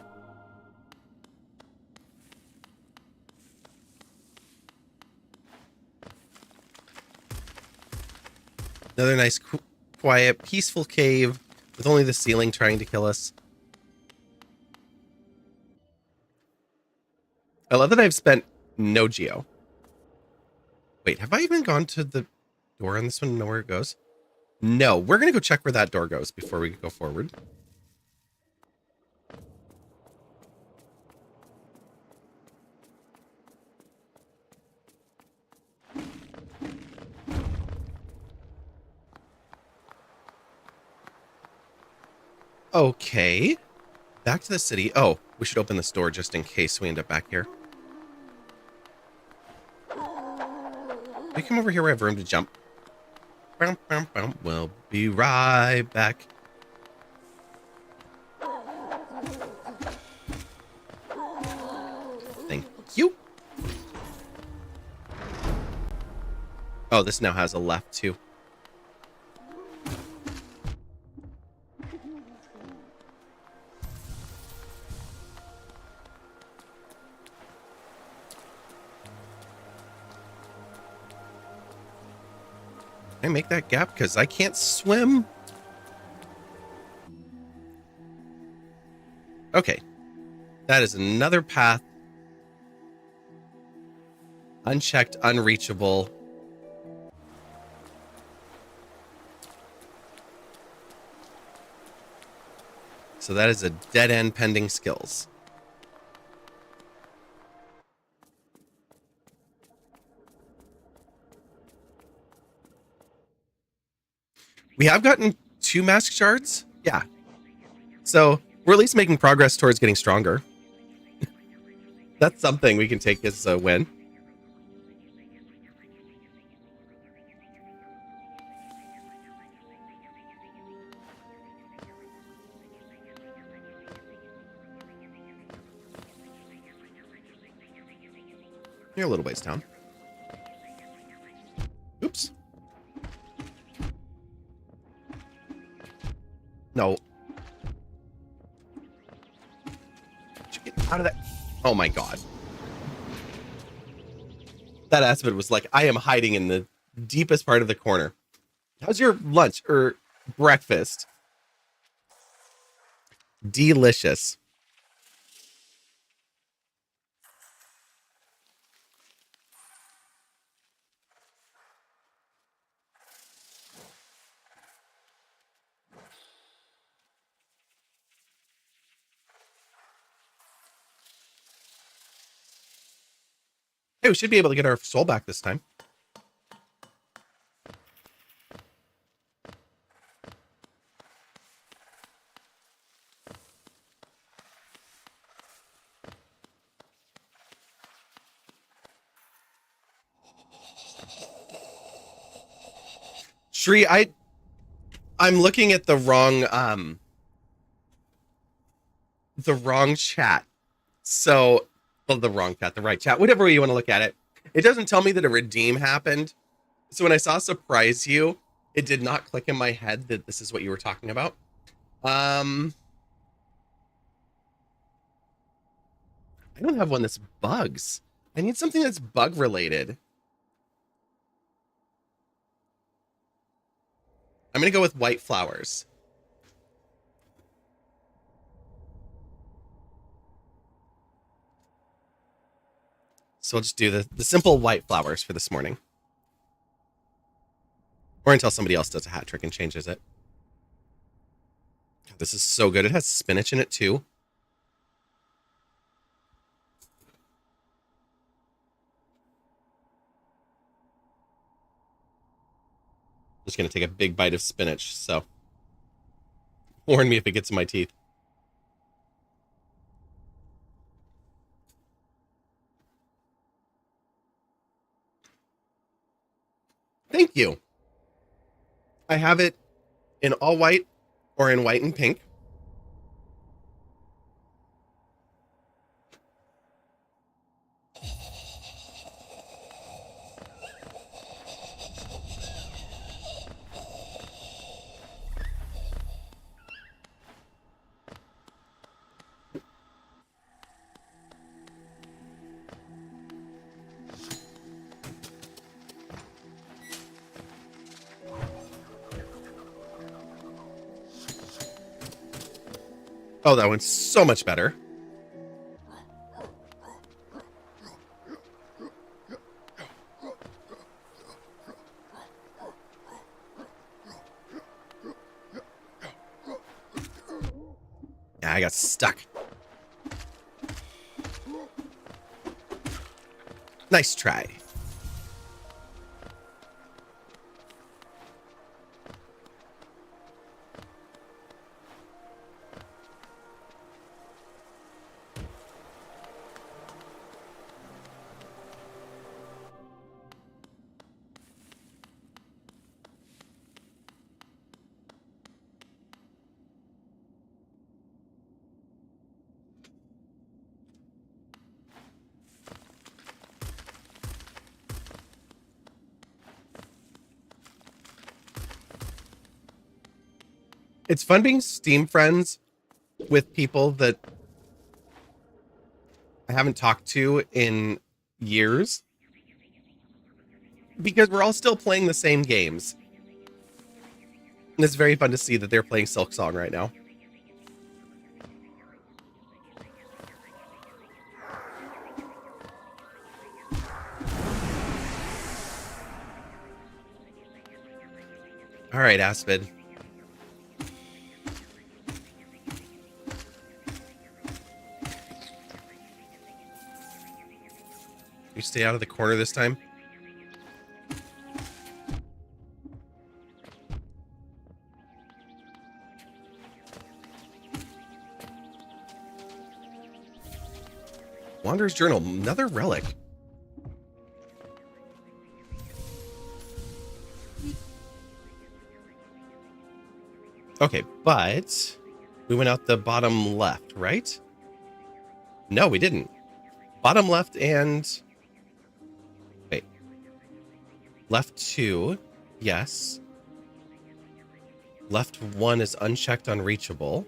Another nice quiet, peaceful cave with only the ceiling trying to kill us. I love that I've spent no geo. Wait, have I even gone to the door on this one to know where it goes? No, we're going to go check where that door goes before we go forward. Okay. Back to the city. Oh, we should open this door just in case we end up back here. We come over here where I have room to jump. We'll be right back. Thank you. Oh, this now has a left too. Can I make that gap? Because I can't swim. Okay. That is another path. Unchecked, unreachable. So that is a dead end pending skills. We have gotten 2 mask shards. Yeah. So we're at least making progress towards getting stronger. That's something we can take as a win. You're a little ways down. Oops. No. Get out of that. Oh my god. That aspid was like, I am hiding in the deepest part of the corner. How's your lunch or breakfast? Delicious. Hey, we should be able to get our soul back this time. Shri, I'm looking at the wrong chat. So, well, the wrong chat, the right chat, whatever way you want to look at it. It doesn't tell me that a redeem happened. So when I saw surprise you, it did not click in my head that this is what you were talking about. I don't have one that's bugs. I need something that's bug related. I'm going to go with white flowers. So we'll just do the simple white flowers for this morning. Or until somebody else does a hat trick and changes it. God, this is so good. It has spinach in it too. Just going to take a big bite of spinach, so warn me if it gets in my teeth. Thank you. I have it in all white or in white and pink. Oh, that one's so much better. Yeah, I got stuck. Nice try. It's fun being Steam friends with people that I haven't talked to in years, because we're all still playing the same games. And it's very fun to see that they're playing Silk Song right now. All right, Aspid. You stay out of the corner this time. Wanderer's Journal, another relic. Okay, but we went out the bottom left, right? No, we didn't. Bottom left and... Wait. Left 2, yes. Left 1 is unchecked, unreachable.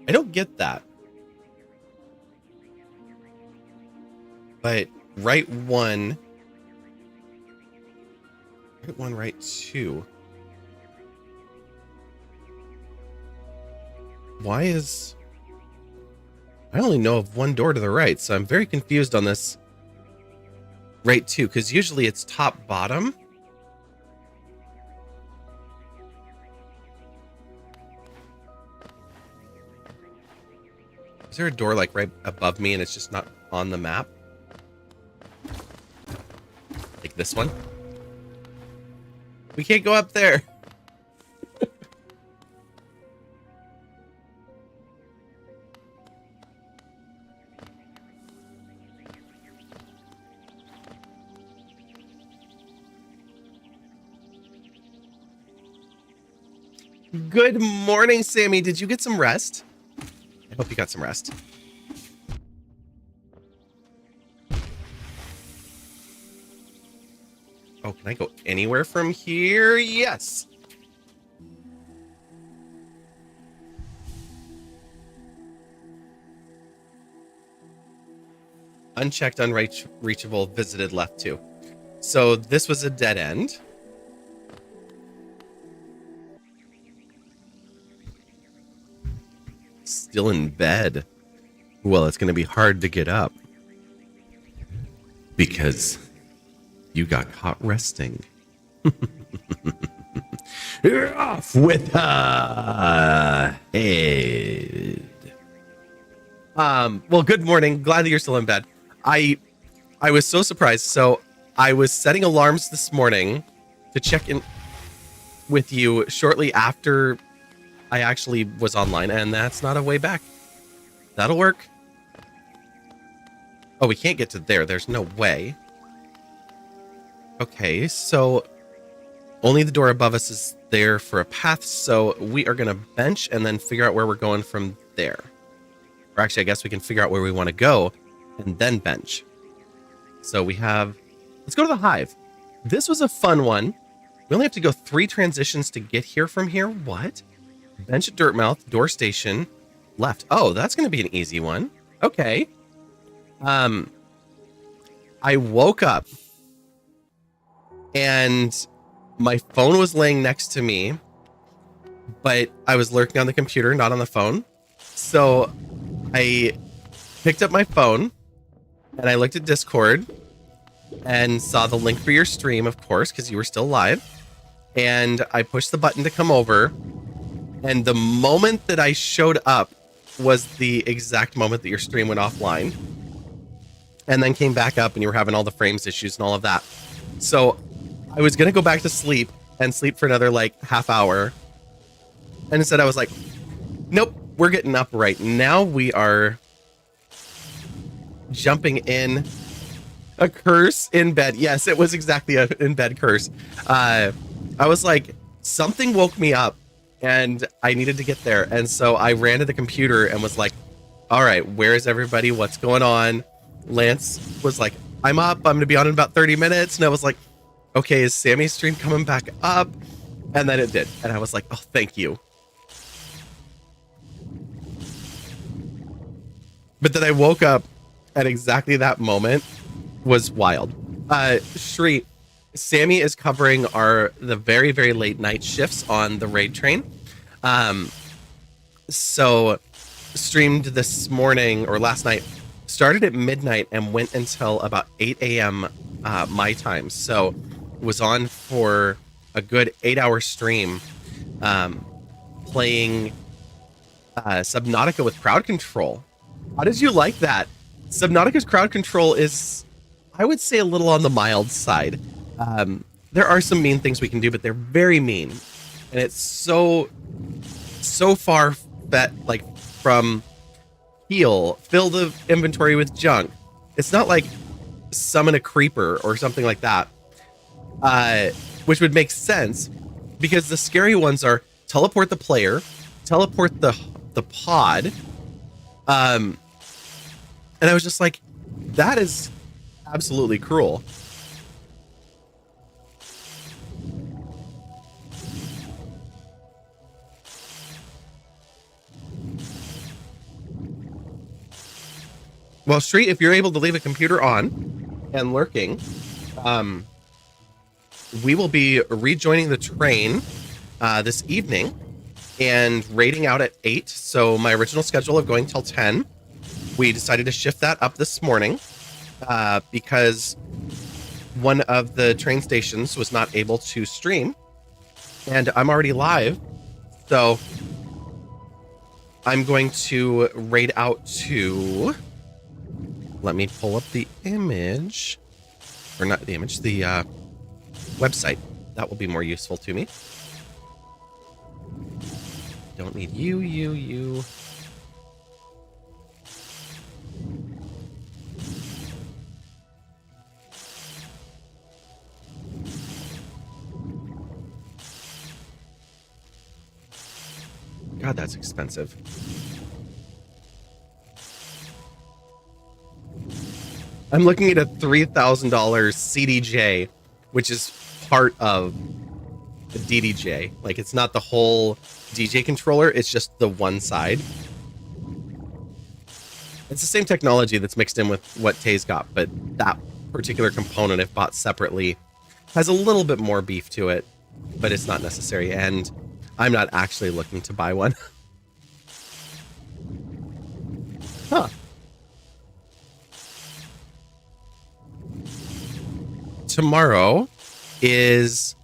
I don't get that. But right 1... Right 1, right 2... Why is... I only know of one door to the right, so I'm very confused on this right 2, because usually it's top bottom. Is there a door like right above me and it's just not on the map? Like this one? We can't go up there. Good morning, Sammy. Did you get some rest? I hope you got some rest. Oh, can I go anywhere from here? Yes. Unchecked, unreachable, visited left 2. So this was a dead end. Still in bed. Well, it's going to be hard to get up. Because you got caught resting. You're off with a head. Well, good morning. Glad that you're still in bed. I was so surprised. So I was setting alarms this morning to check in with you shortly after I actually was online, and that's not a way back. That'll work. Oh, we can't get to there. There's no way. Okay, so only the door above us is there for a path, so we are going to bench and then figure out where we're going from there. Or actually, I guess we can figure out where we want to go and then bench. So we have... Let's go to the Hive. This was a fun one. We only have to go 3 transitions to get here from here. What? Bench at Dirtmouth, door station, left. Oh, that's going to be an easy one. Okay. I woke up and my phone was laying next to me but I was lurking on the computer, not on the phone. So I picked up my phone and I looked at Discord and saw the link for your stream, of course, because you were still live. And I pushed the button to come over. And the moment that I showed up was the exact moment that your stream went offline. And then came back up and you were having all the frames issues and all of that. So I was going to go back to sleep and sleep for another like half hour. And instead I was like, nope, we're getting up right now. We are jumping in. A curse in bed. Yes, it was exactly a in bed curse. I was like, something woke me up and I needed to get there. And so I ran to the computer and was like, all right, where is everybody? What's going on? Lance was like, I'm up. I'm going to be on in about 30 minutes. And I was like, okay, is Sammy's stream coming back up? And then it did. And I was like, oh, thank you. But then I woke up at exactly that moment. Was wild. Shri, Sammy is covering the very, very late night shifts on the raid train. So streamed this morning or last night, started at midnight and went until about 8 a.m. My time. So was on for a good 8-hour stream, playing Subnautica with crowd control. How did you like that? Subnautica's crowd control is, I would say, a little on the mild side. There are some mean things we can do, but they're very mean. And it's so far from heal, fill the inventory with junk. It's not like summon a creeper or something like that, which would make sense because the scary ones are teleport the player, teleport the pod. And I was just like, that is absolutely cruel. Well, Street, if you're able to leave a computer on and lurking, we will be rejoining the train this evening and raiding out at 8. So my original schedule of going till 10, we decided to shift that up this morning because one of the train stations was not able to stream, and I'm already live. So I'm going to raid out to... Let me pull up the image, or not the image, the website. That will be more useful to me. Don't need you. God, that's expensive. I'm looking at a $3,000 CDJ, which is part of the DDJ. Like, it's not the whole DJ controller, it's just the one side. It's the same technology that's mixed in with what Tay's got, but that particular component, if bought separately, has a little bit more beef to it, but it's not necessary, and I'm not actually looking to buy one. Huh. Tomorrow is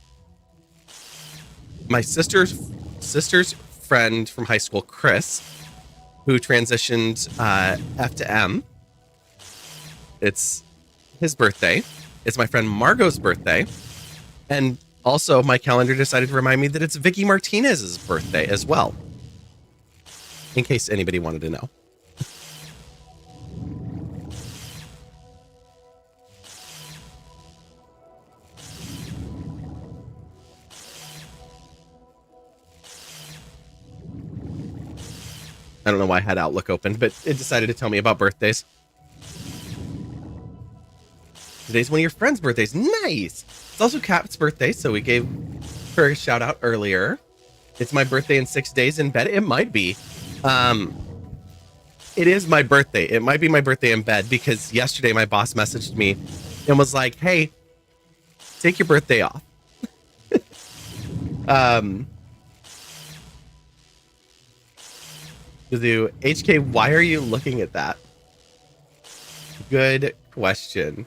my sister's friend from high school, Chris, who transitioned F to M. It's his birthday. It's my friend Margot's birthday. And also my calendar decided to remind me that it's Vicky Martinez's birthday as well. In case anybody wanted to know. I don't know why I had Outlook open, but it decided to tell me about birthdays. Today's one of your friends' birthdays. Nice! It's also Kat's birthday, so we gave her a shout out earlier. It's my birthday in 6 days in bed. It might be. It is my birthday. It might be my birthday in bed because yesterday my boss messaged me and was like, hey, take your birthday off. HK, why are you looking at that? Good question.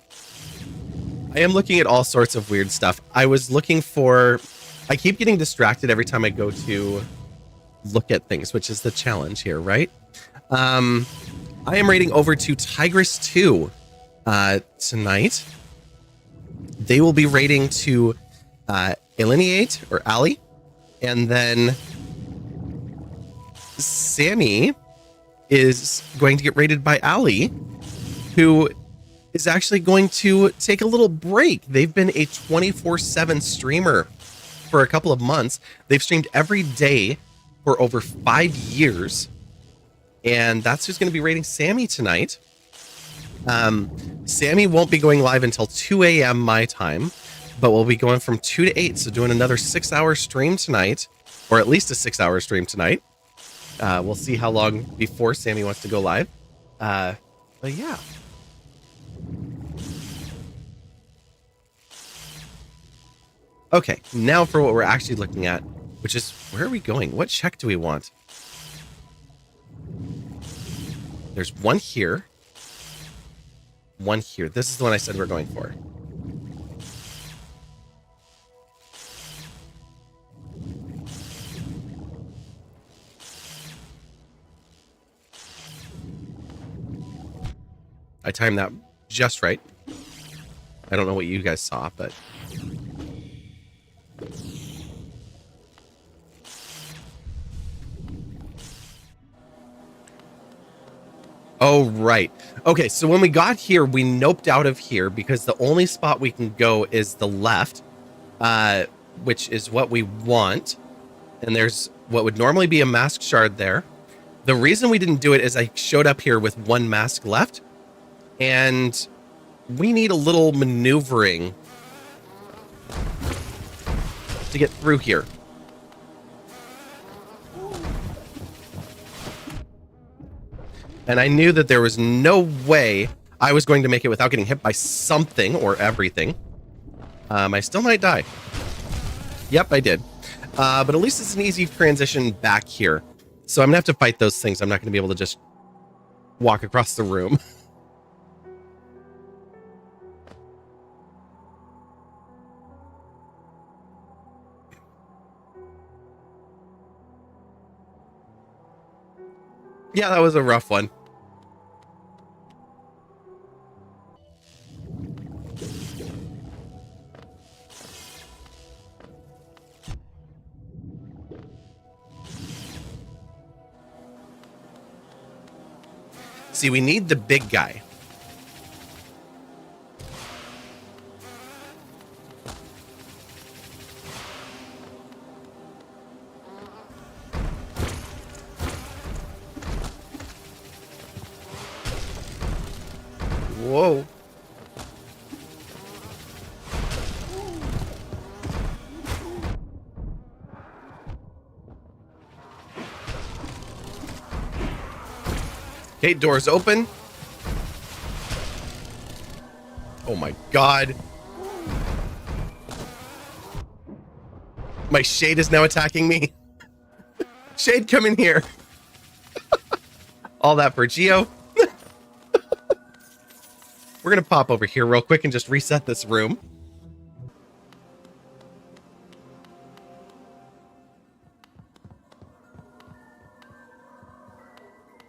I am looking at all sorts of weird stuff. I was looking for... I keep getting distracted every time I go to look at things, which is the challenge here, right? I am raiding over to Tigress 2 tonight. They will be raiding to Alienate or Ali. And then Sammy is going to get raided by Ali, who is actually going to take a little break. They've been a 24/7 streamer for a couple of months. They've streamed every day for over 5 years. And that's who's going to be raiding Sammy tonight. Sammy won't be going live until 2 a.m. my time, but we'll be going from 2 to 8. So doing another 6-hour stream tonight, or at least a 6-hour stream tonight. We'll see how long before Sammy wants to go live. But yeah. Okay, now for what we're actually looking at, which is, where are we going? What check do we want? There's one here. One here. This is the one I said we're going for. I timed that just right. I don't know what you guys saw, but... Oh, right. Okay, so when we got here, we noped out of here because the only spot we can go is the left, which is what we want. And there's what would normally be a mask shard there. The reason we didn't do it is I showed up here with one mask left, and we need a little maneuvering to get through here. And I knew that there was no way I was going to make it without getting hit by something or everything. I still might die. Yep, I did. But at least it's an easy transition back here. So I'm going to have to fight those things. I'm not going to be able to just walk across the room. Yeah, that was a rough one. See, we need the big guy. Whoa. Okay, doors open. Oh my God. My shade is now attacking me. Shade, come in here. All that for Geo. We're going to pop over here real quick and just reset this room.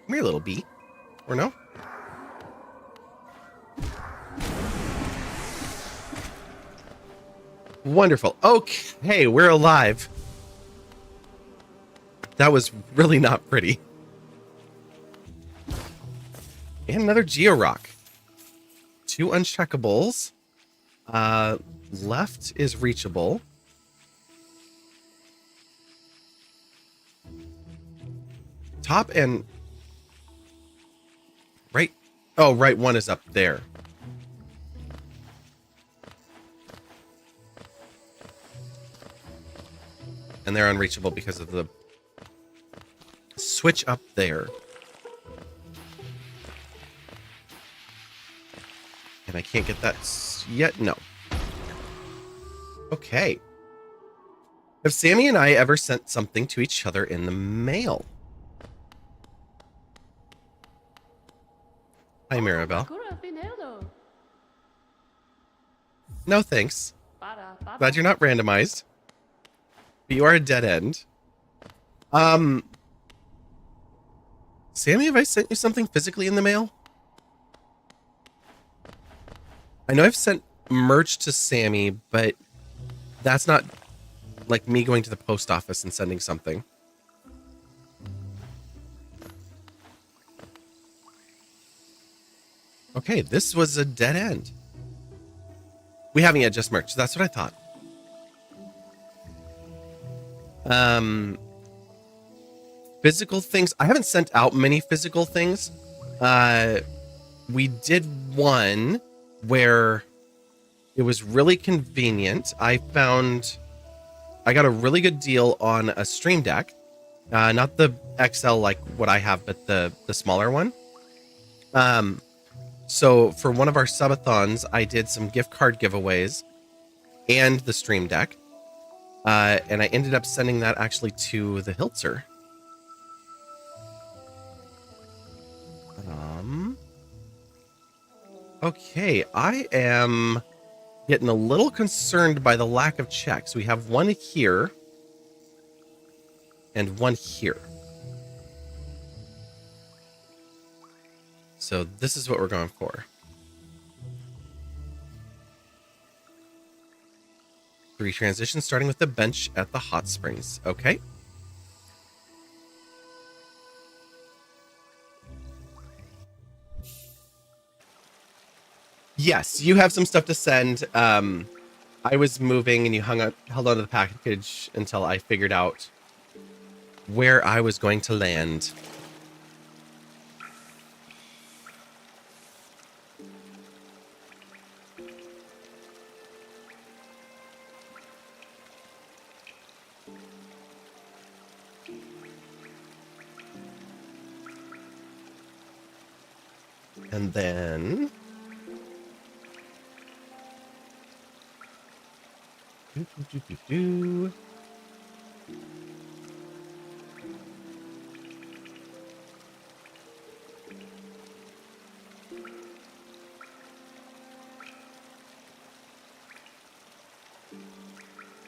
Come here, little bee. Or no? Wonderful. Okay, we're alive. That was really not pretty. And another Geo Rock. 2 uncheckables. Left is reachable. Top and right. Oh, right one is up there. And they're unreachable because of the switch up there. And I can't get that yet. No. Okay. Have Sammy and I ever sent something to each other in the mail? Hi, Mirabelle. No, thanks. Glad you're not randomized. But you are a dead end. Sammy, have I sent you something physically in the mail? I know I've sent merch to Sammy, but that's not like me going to the post office and sending something. Okay, this was a dead end. We haven't yet just merch. That's what I thought. Physical things. I haven't sent out many physical things. We did one where it was really convenient. I got a really good deal on a Stream Deck. Not the XL like what I have, but the smaller one. So for one of our subathons, I did some gift card giveaways and the Stream Deck. And I ended up sending that actually to the Hiltzer. Okay, I am getting a little concerned by the lack of checks. We have one here and one here. So this is what we're going for. 3 transitions starting with the bench at the hot springs. Okay. Yes, you have some stuff to send. I was moving and you held on to the package until I figured out where I was going to land. And then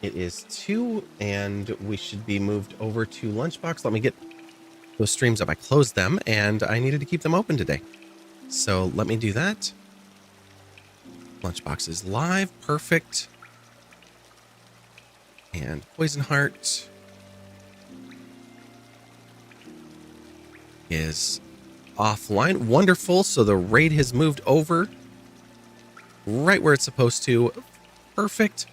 it is 2 and we should be moved over to Lunchbox. Let me get those streams up. I closed them and I needed to keep them open today. So let me do that. Lunchbox is live. Perfect. And Poison Heart is offline. Wonderful. So the raid has moved over right where it's supposed to. Perfect.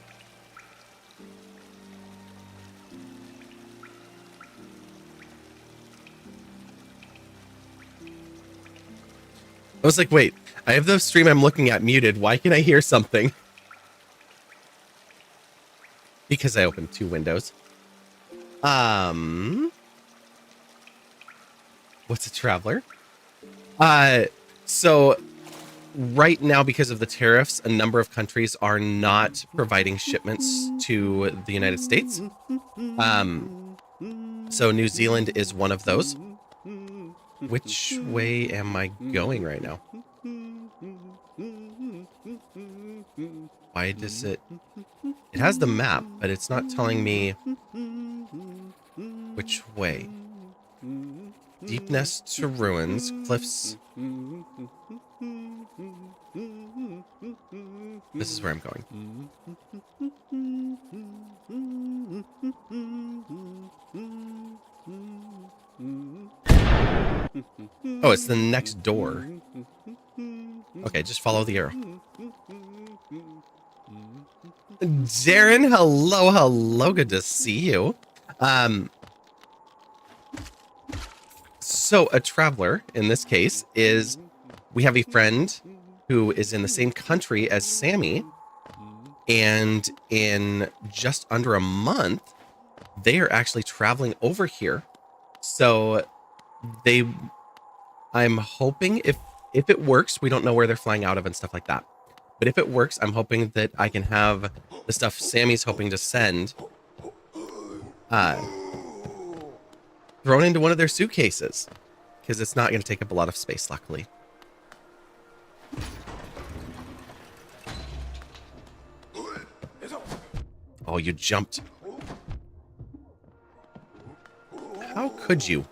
I was like, wait, I have the stream I'm looking at muted. Why can I hear something? Because I opened 2 windows. What's a traveler? So right now, because of the tariffs, a number of countries are not providing shipments to the United States. So New Zealand is one of those. Which way am I going right now? Why does it... It has the map, but it's not telling me which way. Deep Nest to Ruins, Cliffs. This is where I'm going. Oh, it's the next door. Okay, just follow the arrow. Darren, hello. Good to see you. So a traveler, in this case, is... We have a friend who is in the same country as Sammy. And in just under a month, they are actually traveling over here. So I'm hoping if it works, we don't know where they're flying out of and stuff like that. But if it works, I'm hoping that I can have the stuff Sammy's hoping to send thrown into one of their suitcases, because it's not going to take up a lot of space, luckily. Oh, you jumped. How could you?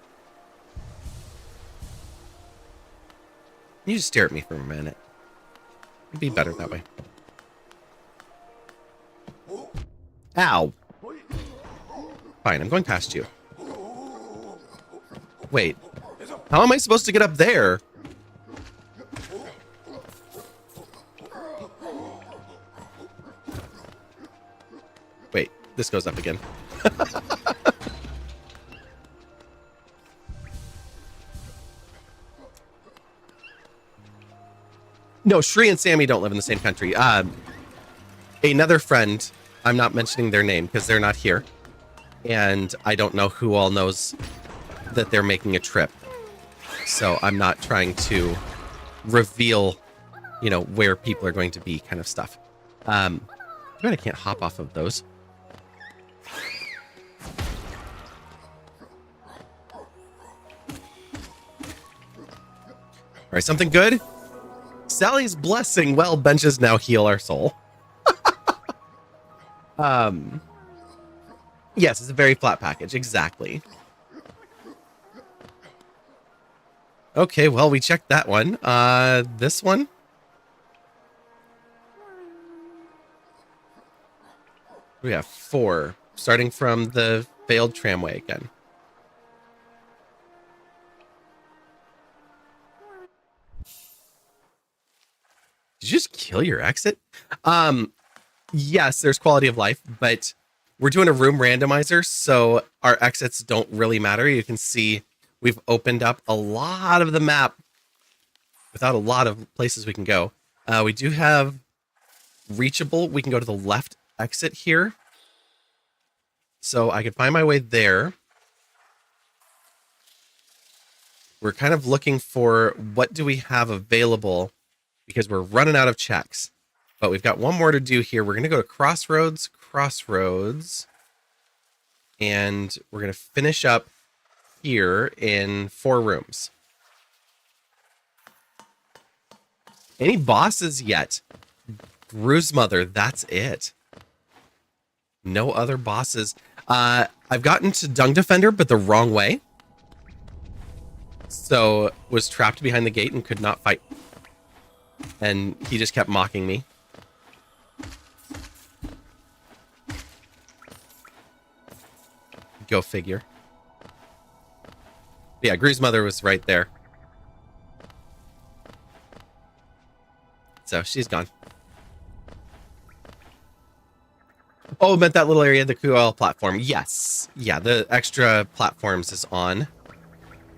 You just stare at me for a minute. It'd be better that way. Ow. Fine, I'm going past you. Wait. How am I supposed to get up there? Wait, this goes up again. No, Shri and Sammy don't live in the same country. Another friend, I'm not mentioning their name because they're not here. And I don't know who all knows that they're making a trip. So I'm not trying to reveal, you know, where people are going to be kind of stuff. I can't hop off of those. All right, something good. Sally's blessing. Well, benches now heal our soul. Yes, it's a very flat package. Exactly. Okay, well, we checked that one. This one. We have 4, starting from the failed tramway again. Did you just kill your exit? Yes, there's quality of life, but we're doing a room randomizer, so our exits don't really matter. You can see we've opened up a lot of the map without a lot of places we can go. We do have reachable. We can go to the left exit here. So I could find my way there. We're kind of looking for what do we have available because we're running out of checks. But we've got one more to do here. We're going to go to Crossroads, and we're going to finish up here in 4 rooms. Any bosses yet? Gru's mother, that's it. No other bosses. I've gotten to Dung Defender, but the wrong way. So was trapped behind the gate and could not fight. And he just kept mocking me. Go figure. Yeah, Gru's mother was right there. So she's gone. Oh, meant that little area, the QL platform. Yes. Yeah, the extra platforms is on,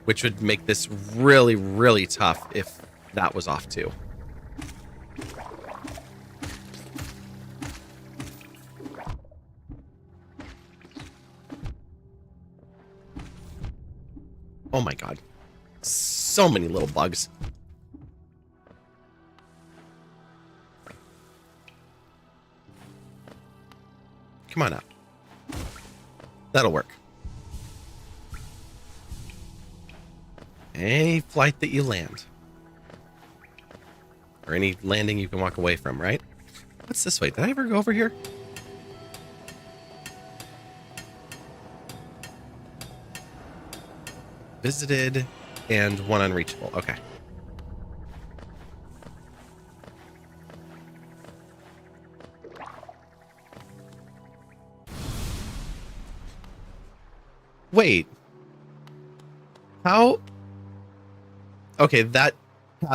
which would make this really, really tough if that was off too. Oh my god. So many little bugs. Come on up. That'll work. Any flight that you land. Or any landing you can walk away from, right? What's this way? Did I ever go over here? Visited and 1 unreachable. Okay. Wait. How? Okay, that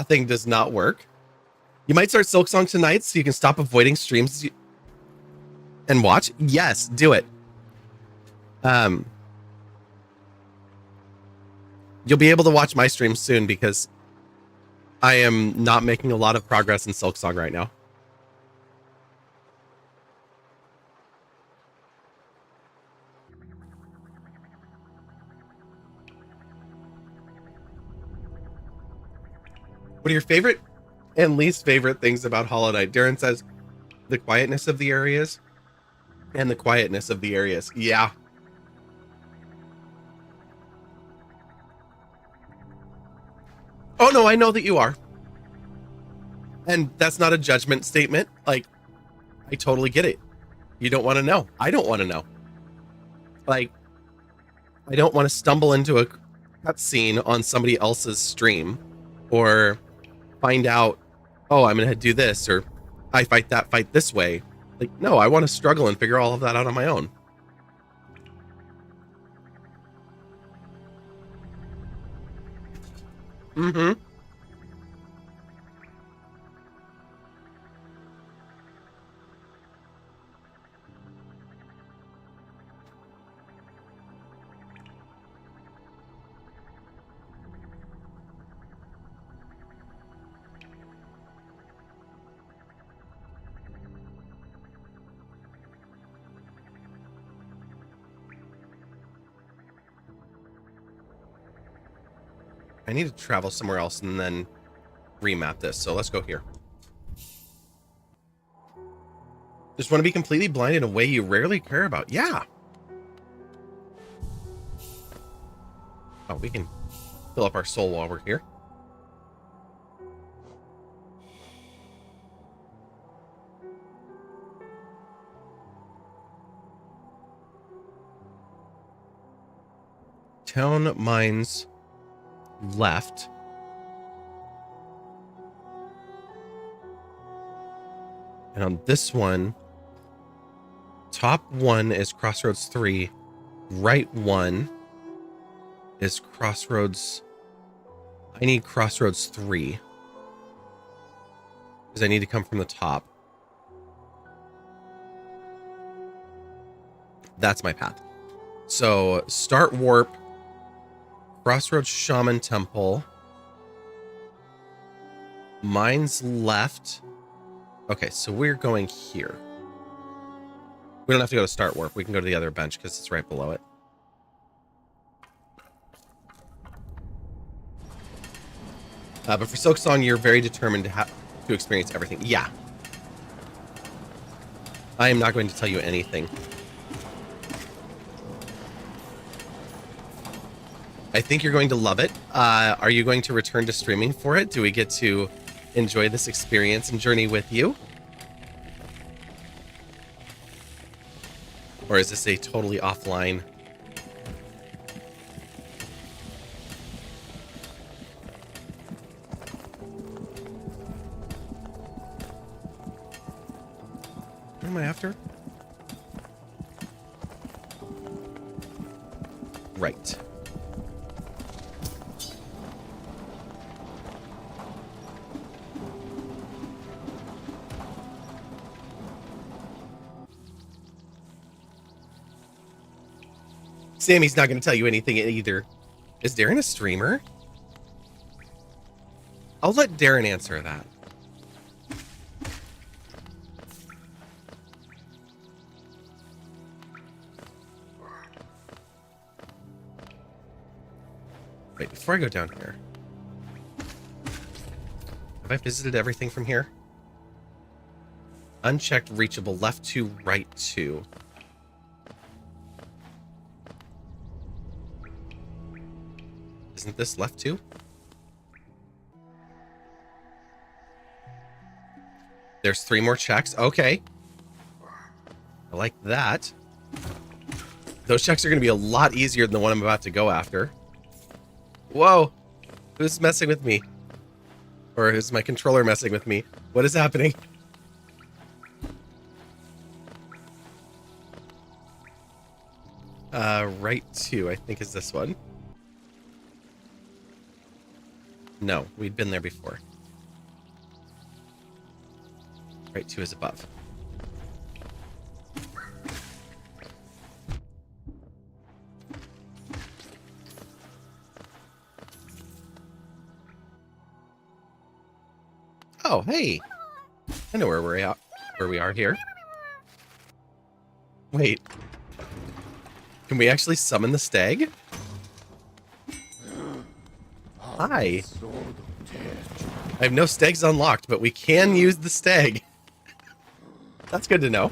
thing does not work. You might start Silksong tonight so you can stop avoiding streams and watch. Yes, do it. You'll be able to watch my stream soon because I am not making a lot of progress in Silksong right now. What are your favorite and least favorite things about Hollow Knight? Darren says the quietness of the areas and the quietness of the areas. Yeah. Oh no, I know that you are. And that's not a judgment statement. Like, I totally get it. You don't want to know. I don't want to know. Like, I don't want to stumble into a cutscene on somebody else's stream or find out, oh, I'm going to do this, or I fight that fight this way. Like, no, I want to struggle and figure all of that out on my own. Mm-hmm. I need to travel somewhere else and then remap this. So let's go here. Just want to be completely blind in a way you rarely care about. Yeah. Oh, we can fill up our soul while we're here. Town mines left. And on this one, top one is Crossroads 3. Right one is Crossroads. I need Crossroads 3. Because I need to come from the top. That's my path. So, start warp. Crossroads Shaman Temple. Mines left. Okay, so we're going here. We don't have to go to start warp. We can go to the other bench because it's right below it. But for Silksong, you're very determined to experience everything. Yeah. I am not going to tell you anything. I think you're going to love it. Are you going to return to streaming for it? Do we get to enjoy this experience and journey with you? Or is this a totally offline? What am I after? Right. Sammy's not going to tell you anything either. Is Darren a streamer? I'll let Darren answer that. Wait, before I go down here. Have I visited everything from here? Unchecked, reachable, left 2, right 2. Isn't this left 2? There's 3 more checks. Okay. I like that. Those checks are going to be a lot easier than the one I'm about to go after. Whoa. Who's messing with me? Or is my controller messing with me? What is happening? Right 2, I think is this one. No, we'd been there before. Right 2 is above. Oh, hey. I know where we're at, where we are here. Wait. Can we actually summon the stag? Hi. I have no stags unlocked, but we can use the stag. That's good to know.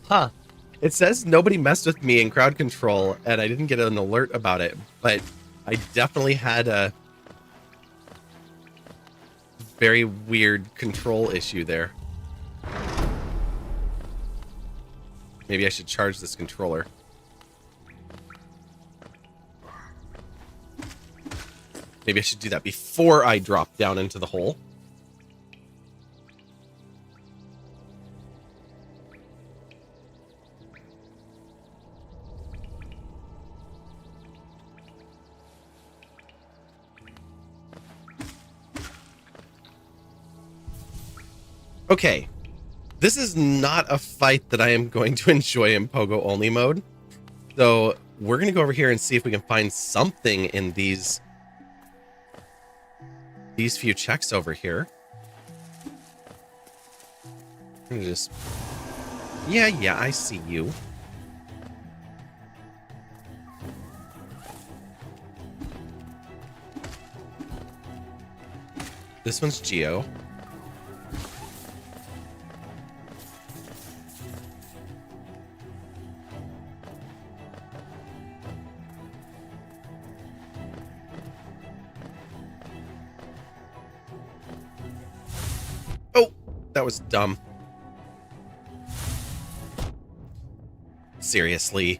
Huh. It says nobody messed with me in crowd control, and I didn't get an alert about it, but I definitely had a very weird control issue there. Maybe I should charge this controller. Maybe I should do that before I drop down into the hole. Okay, this is not a fight that I am going to enjoy in Pogo only mode. So we're going to go over here and see if we can find something in these few checks over here. I'm gonna just... Yeah, I see you. This one's Geo. Oh, that was dumb. Seriously.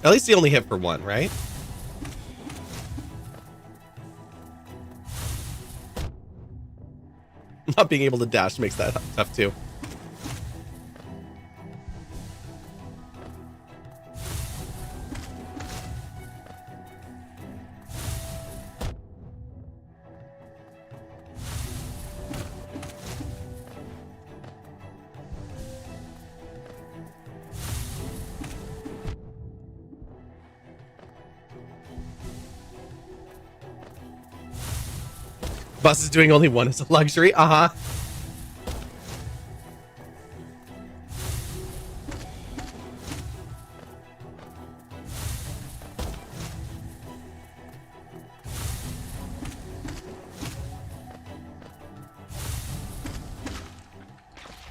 At least he only hit for one, right? Not being able to dash makes that tough too. Bus is doing only one as a luxury. Uh-huh.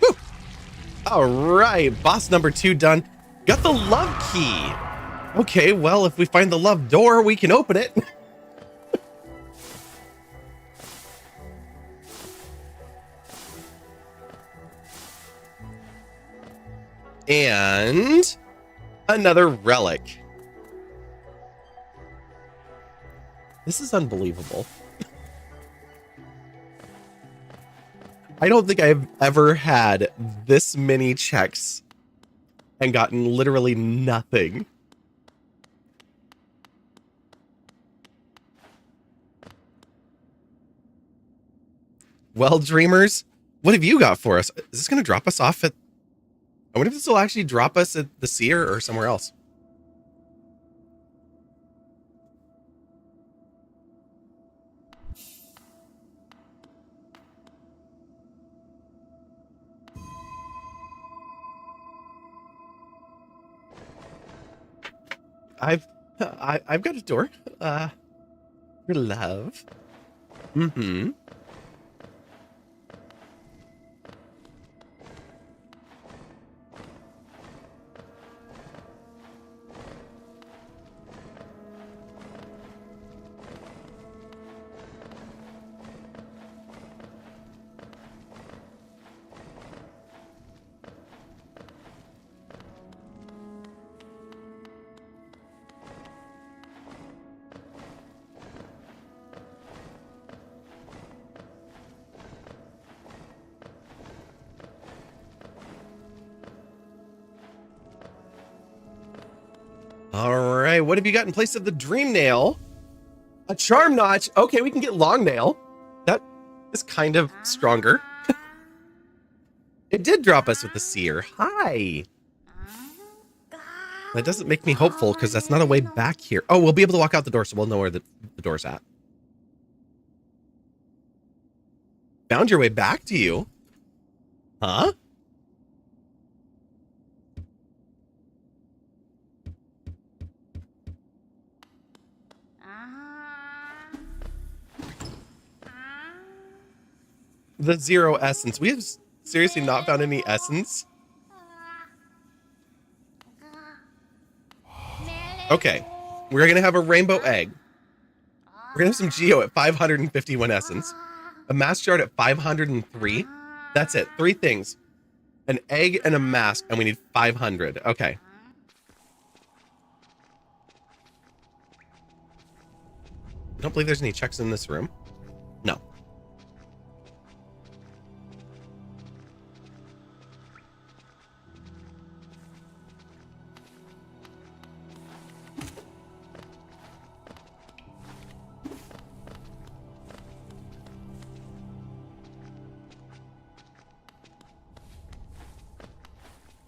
Whew. All right, boss number 2 done. Got the love key. Okay, well, if we find the love door, we can open it. And another relic. This is unbelievable. I don't think I've ever had this many checks and gotten literally nothing. Well, dreamers, what have you got for us? Is this going to drop us off at... I wonder if this will actually drop us at the Seer or somewhere else. I've got a door. For love. Mm-hmm. All right, what have you got in place of the dream nail? A charm notch. Okay, we can get long nail. That is kind of stronger. It did drop us with the Seer. Hi. That doesn't make me hopeful because that's not a way back here. Oh, we'll be able to walk out the door, so we'll know where the door's at. Found your way back to you? Huh? The 0 essence. We have seriously not found any essence. Okay. We're going to have a rainbow egg. We're going to have some Geo at 551 essence. A mask shard at 503. That's it. 3 things. An egg and a mask, and we need 500. Okay. I don't believe there's any checks in this room. No.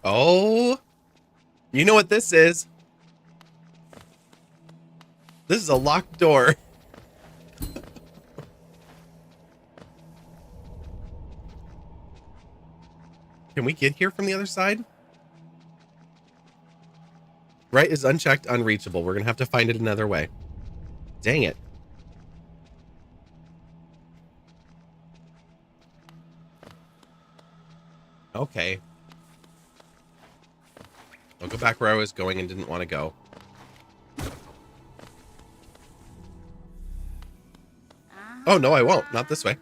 Oh, you know what this is? This is a locked door. Can we get here from the other side? Right is unchecked, unreachable. We're going to have to find it another way. Dang it. Okay. I'll go back where I was going and didn't want to go. Oh, no, I won't. Not this way.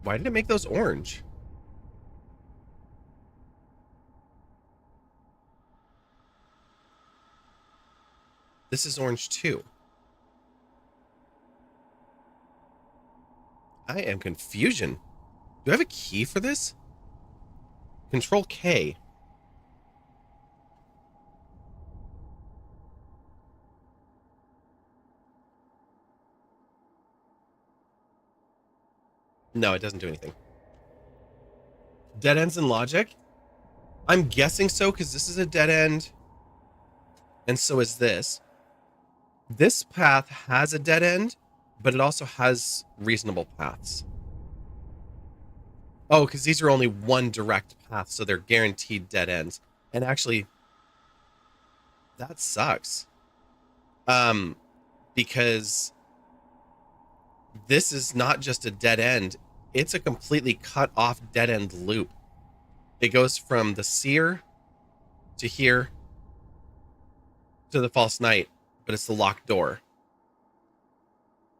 Why did it make those orange? This is orange too. I am confusion. Do I have a key for this? Control K. No, it doesn't do anything. Dead ends in logic? I'm guessing so, because this is a dead end. And so is this. This path has a dead end, but it also has reasonable paths. Oh, because these are only one direct path, so they're guaranteed dead ends. And actually, that sucks. Because this is not just a dead end, it's a completely cut off dead end loop. It goes from the seer to here to the false knight, but it's the locked door.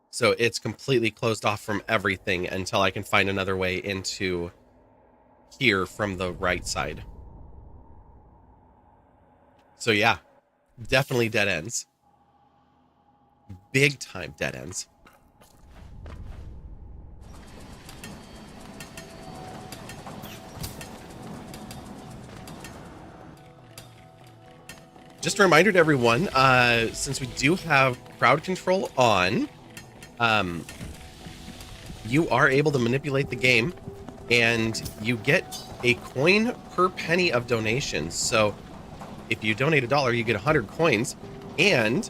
So it's completely closed off from everything until I can find another way into here from the right side. So yeah, definitely dead ends. Big time dead ends. Just a reminder to everyone, since we do have crowd control on, you are able to manipulate the game, and you get a coin per penny of donations. So if you donate $1, you get 100 coins, and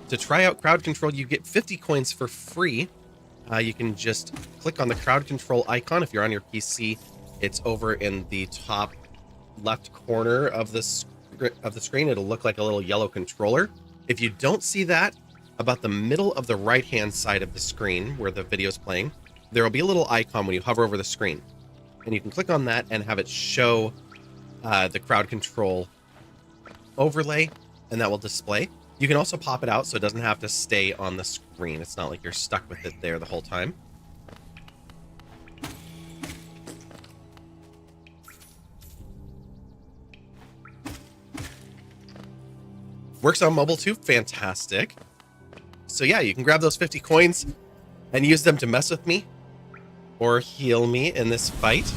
to try out crowd control, you get 50 coins for free. You can just click on the crowd control icon if you're on your PC. It's over in the top left corner of the screen. It'll look like a little yellow controller. If you don't see that, about the middle of the right hand side of the screen where the video is playing, there will be a little icon when you hover over the screen, and you can click on that and have it show the crowd control overlay, and that will display. You can also pop it out so it doesn't have to stay on the screen. It's not like you're stuck with it there the whole time. Works on mobile too. Fantastic. So yeah, you can grab those 50 coins and use them to mess with me or heal me in this fight.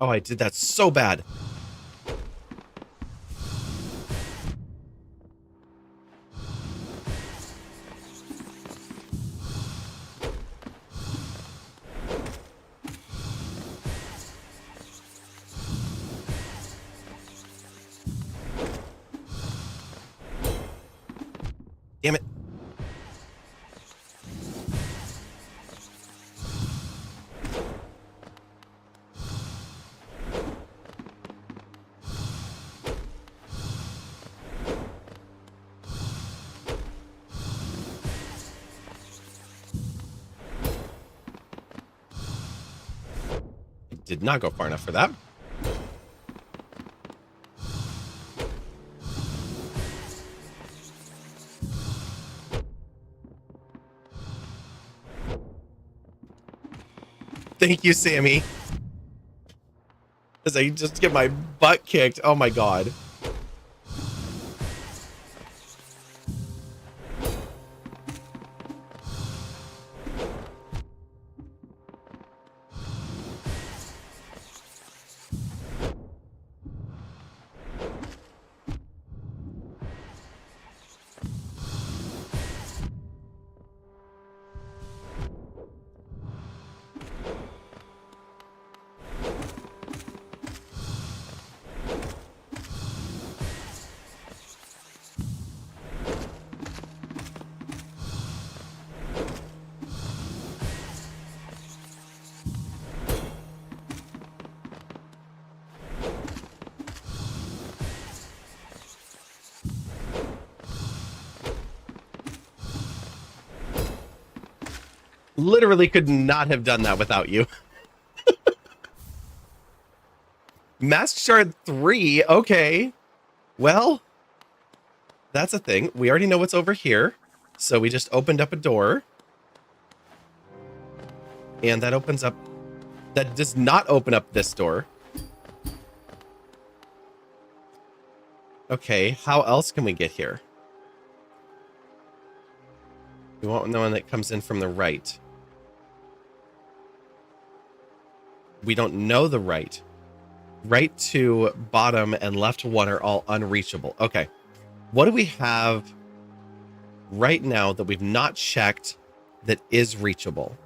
Oh, I did that so bad. Damn it. Did not go far enough for that. Thank you, Sammy. As I just get my butt kicked. Oh my god. Literally could not have done that without you. Mask Shard 3. Okay. Well, that's a thing. We already know what's over here. So we just opened up a door. And that opens up... That does not open up this door. Okay, how else can we get here? We want the one that comes in from the right. We don't know the right. Right to bottom and left one are all unreachable. Okay. What do we have right now that we've not checked that is reachable?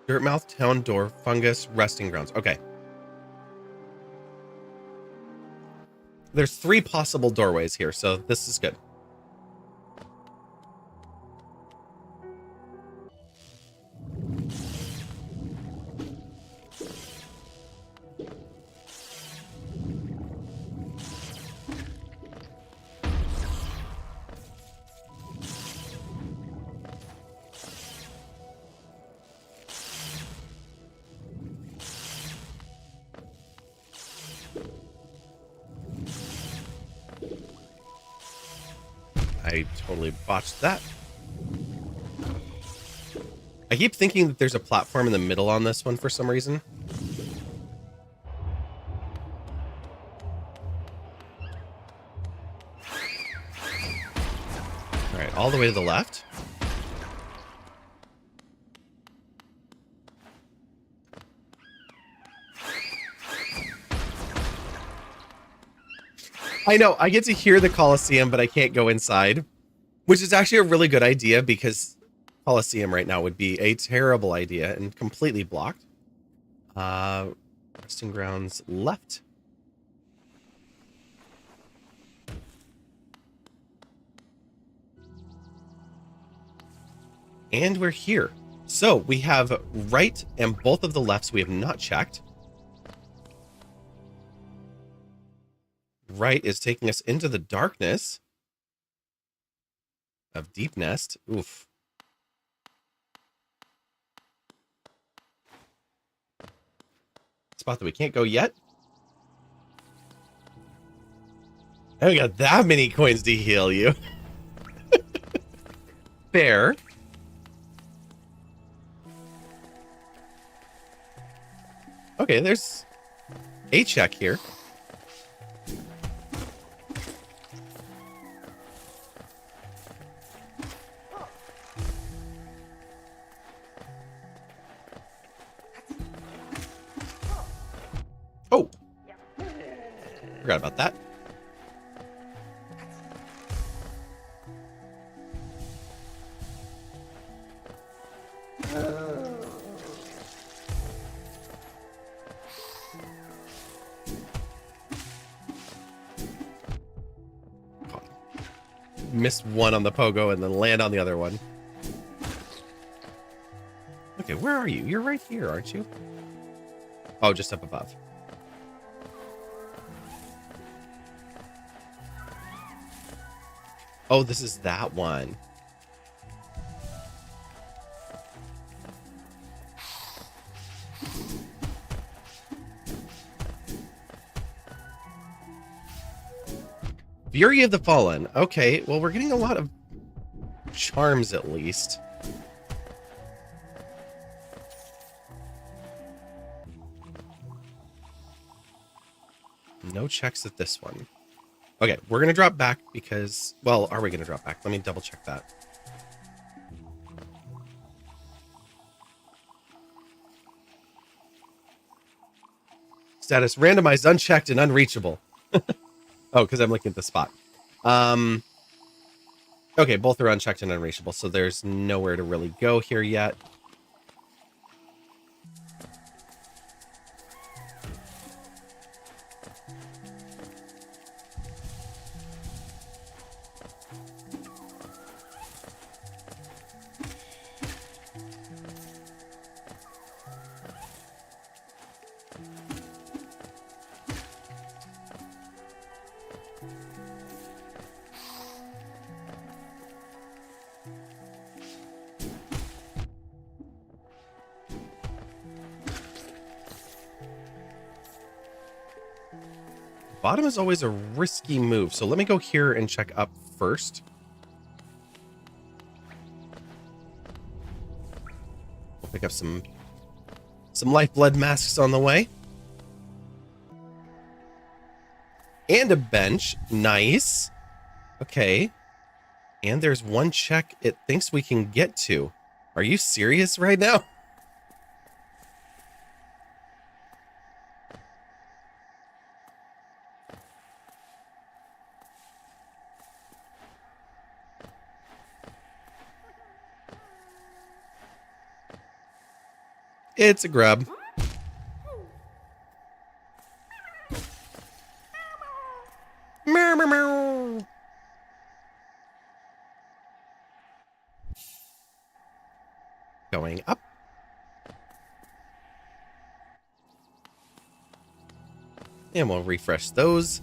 Dirtmouth, Town Door, Fungus, Resting Grounds. Okay. There's 3 possible doorways here, so this is good. I totally botched that. I keep thinking that there's a platform in the middle on this one for some reason. All right, all the way to the left. I know, I get to hear the Coliseum, but I can't go inside, which is actually a really good idea because Coliseum right now would be a terrible idea and completely blocked. Resting Grounds left. And we're here. So we have right and both of the lefts we have not checked. Right is taking us into the darkness of Deep Nest. Oof. Spot that we can't go yet. I haven't got that many coins to heal you. Fair. Okay, there's a check here. Oh, forgot about that. Missed one on the pogo and then land on the other one. Okay, where are you? You're right here, aren't you? Oh, just up above. Oh, this is that one. Fury of the Fallen. Okay, well, we're getting a lot of charms at least. No checks at this one. Okay, we're going to drop back because... Well, are we going to drop back? Let me double check that. Status randomized, unchecked, and unreachable. Oh, because I'm looking at the spot. Okay, both are unchecked and unreachable, so there's nowhere to really go here yet. Bottom is always a risky move, so let me go here and check up first. We'll pick up some lifeblood masks on the way. And a bench. Nice. Okay. And there's one check it thinks we can get to. Are you serious right now? It's a grub. Meow, meow, meow. Going up. And we'll refresh those.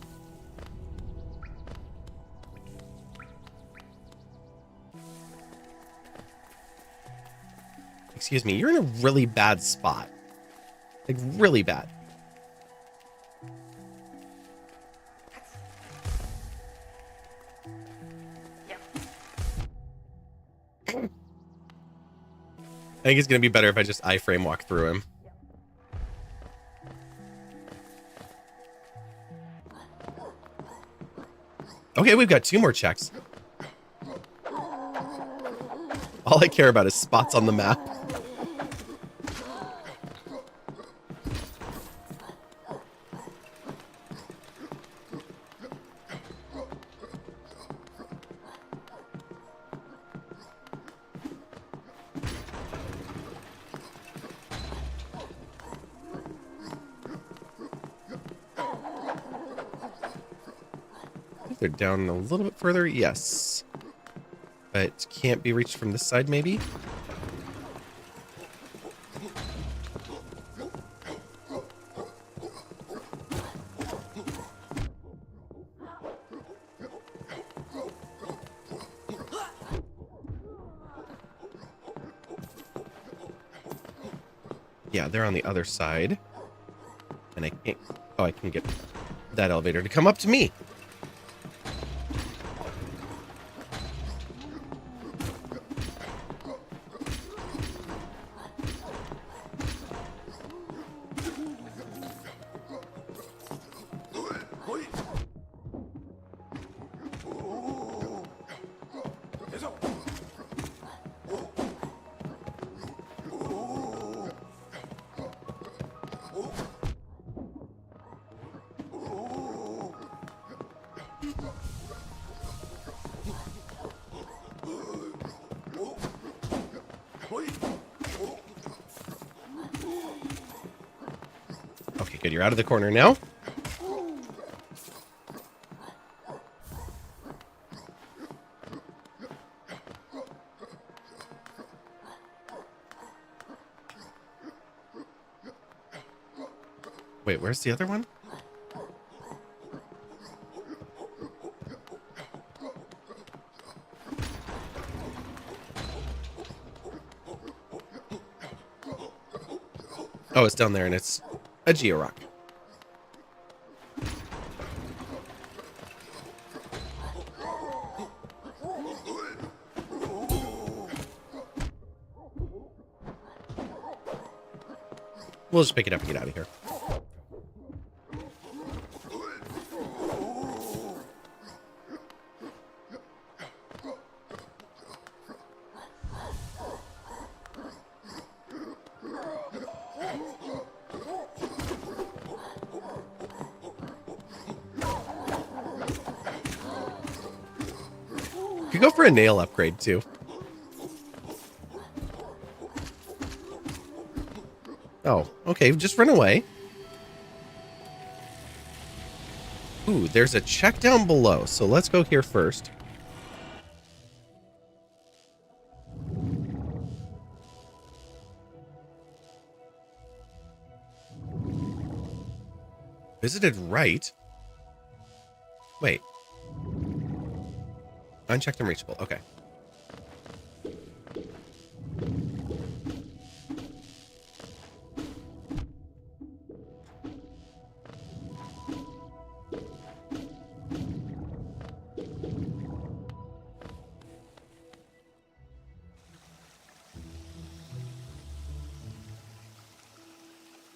Excuse me, you're in a really bad spot. Like, really bad. I think it's going to be better if I just iframe walk through him. Okay, we've got 2 more checks. All I care about is spots on the map. They're down a little bit further. Yes. But can't be reached from this side, maybe? Yeah, they're on the other side. And I can't... Oh, I can get that elevator to come up to me. Okay, good. You're out of the corner now. Wait, where's the other one? Oh, it's down there, and it's a georock. We'll just pick it up and get out of here. Could go for a nail upgrade too. Oh, okay, just run away. Ooh, there's a check down below, so let's go here first. Visited right. Wait. Unchecked and reachable. Okay.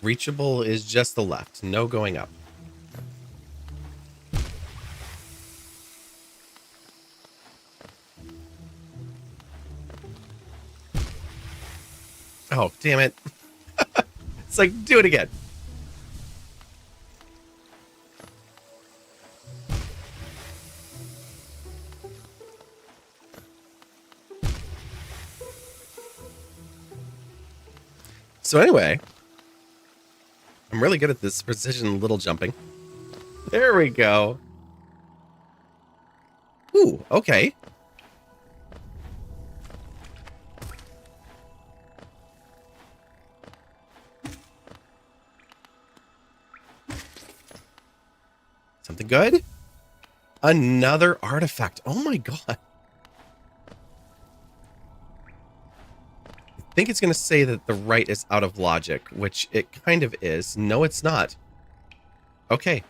Reachable is just the left. No going up. Oh, damn it. It's like, do it again. So anyway, I'm really good at this precision little jumping. There we go. Ooh, okay. Something good? Another artifact. Oh my god. I think it's going to say that the right is out of logic, which it kind of is. No, it's not. Okay.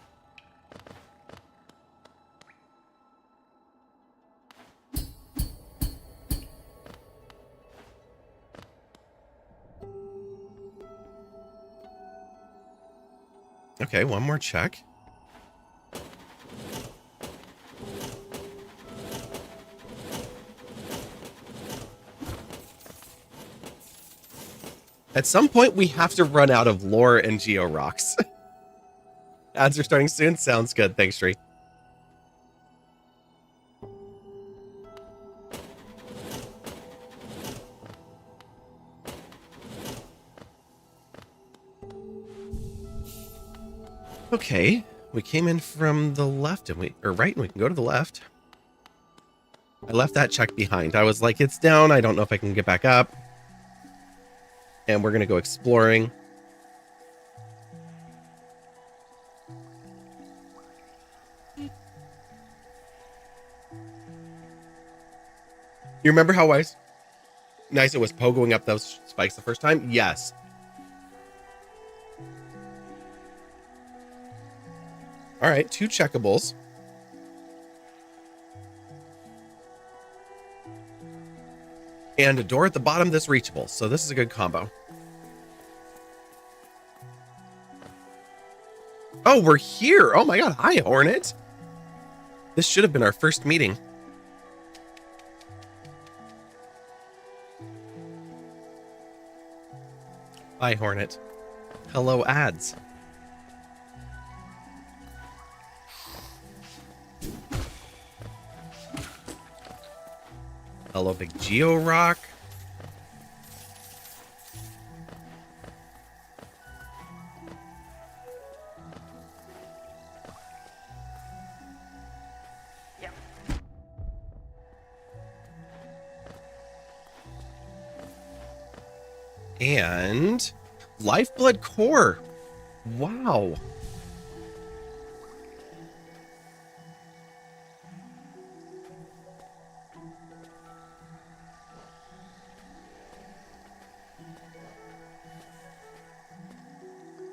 Okay, one more check. At some point, we have to run out of lore and geo rocks. Ads are starting soon. Sounds good. Thanks, Tree. Okay, we came in from the left, and right, and we can go to the left. I left that check behind. I was like, it's down. I don't know if I can get back up. And we're going to go exploring. You remember how nice it was pogoing up those spikes the first time? Yes. All right, 2 checkables. And a door at the bottom that's reachable. So this is a good combo. Oh, we're here. Oh my god. Hi, Hornet. This should have been our first meeting. Hi, Hornet. Hello, ads. Hello, big Geo Rock. Yep. And Lifeblood Core. Wow.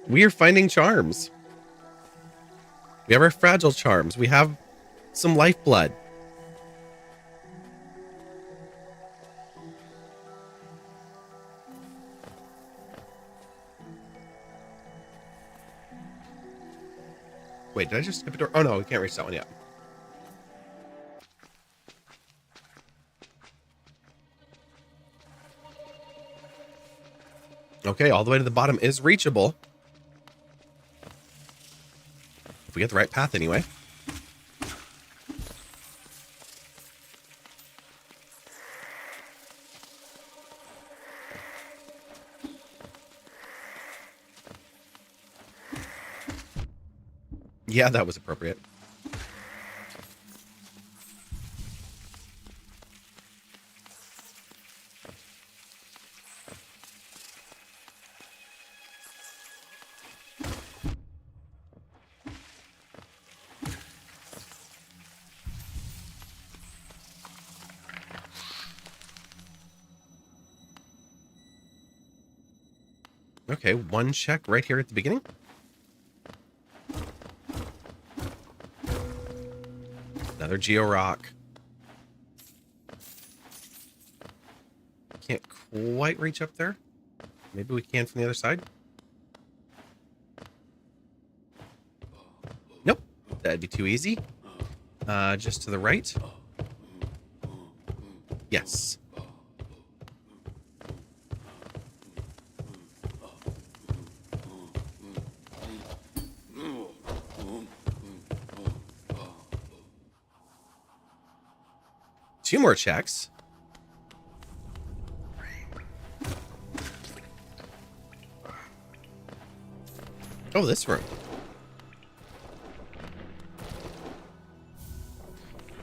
We are finding charms. We have our fragile charms. We have some lifeblood. Wait, did I just skip a door? Oh no, we can't reach that one yet. Okay, all the way to the bottom is reachable. If we get the right path anyway. Yeah, that was appropriate. Okay, one check right here at the beginning. Another Geo Rock. Can't quite reach up there. Maybe we can from the other side. Nope, that'd be too easy. Just to the right. Yes. Two more checks. Oh, this room.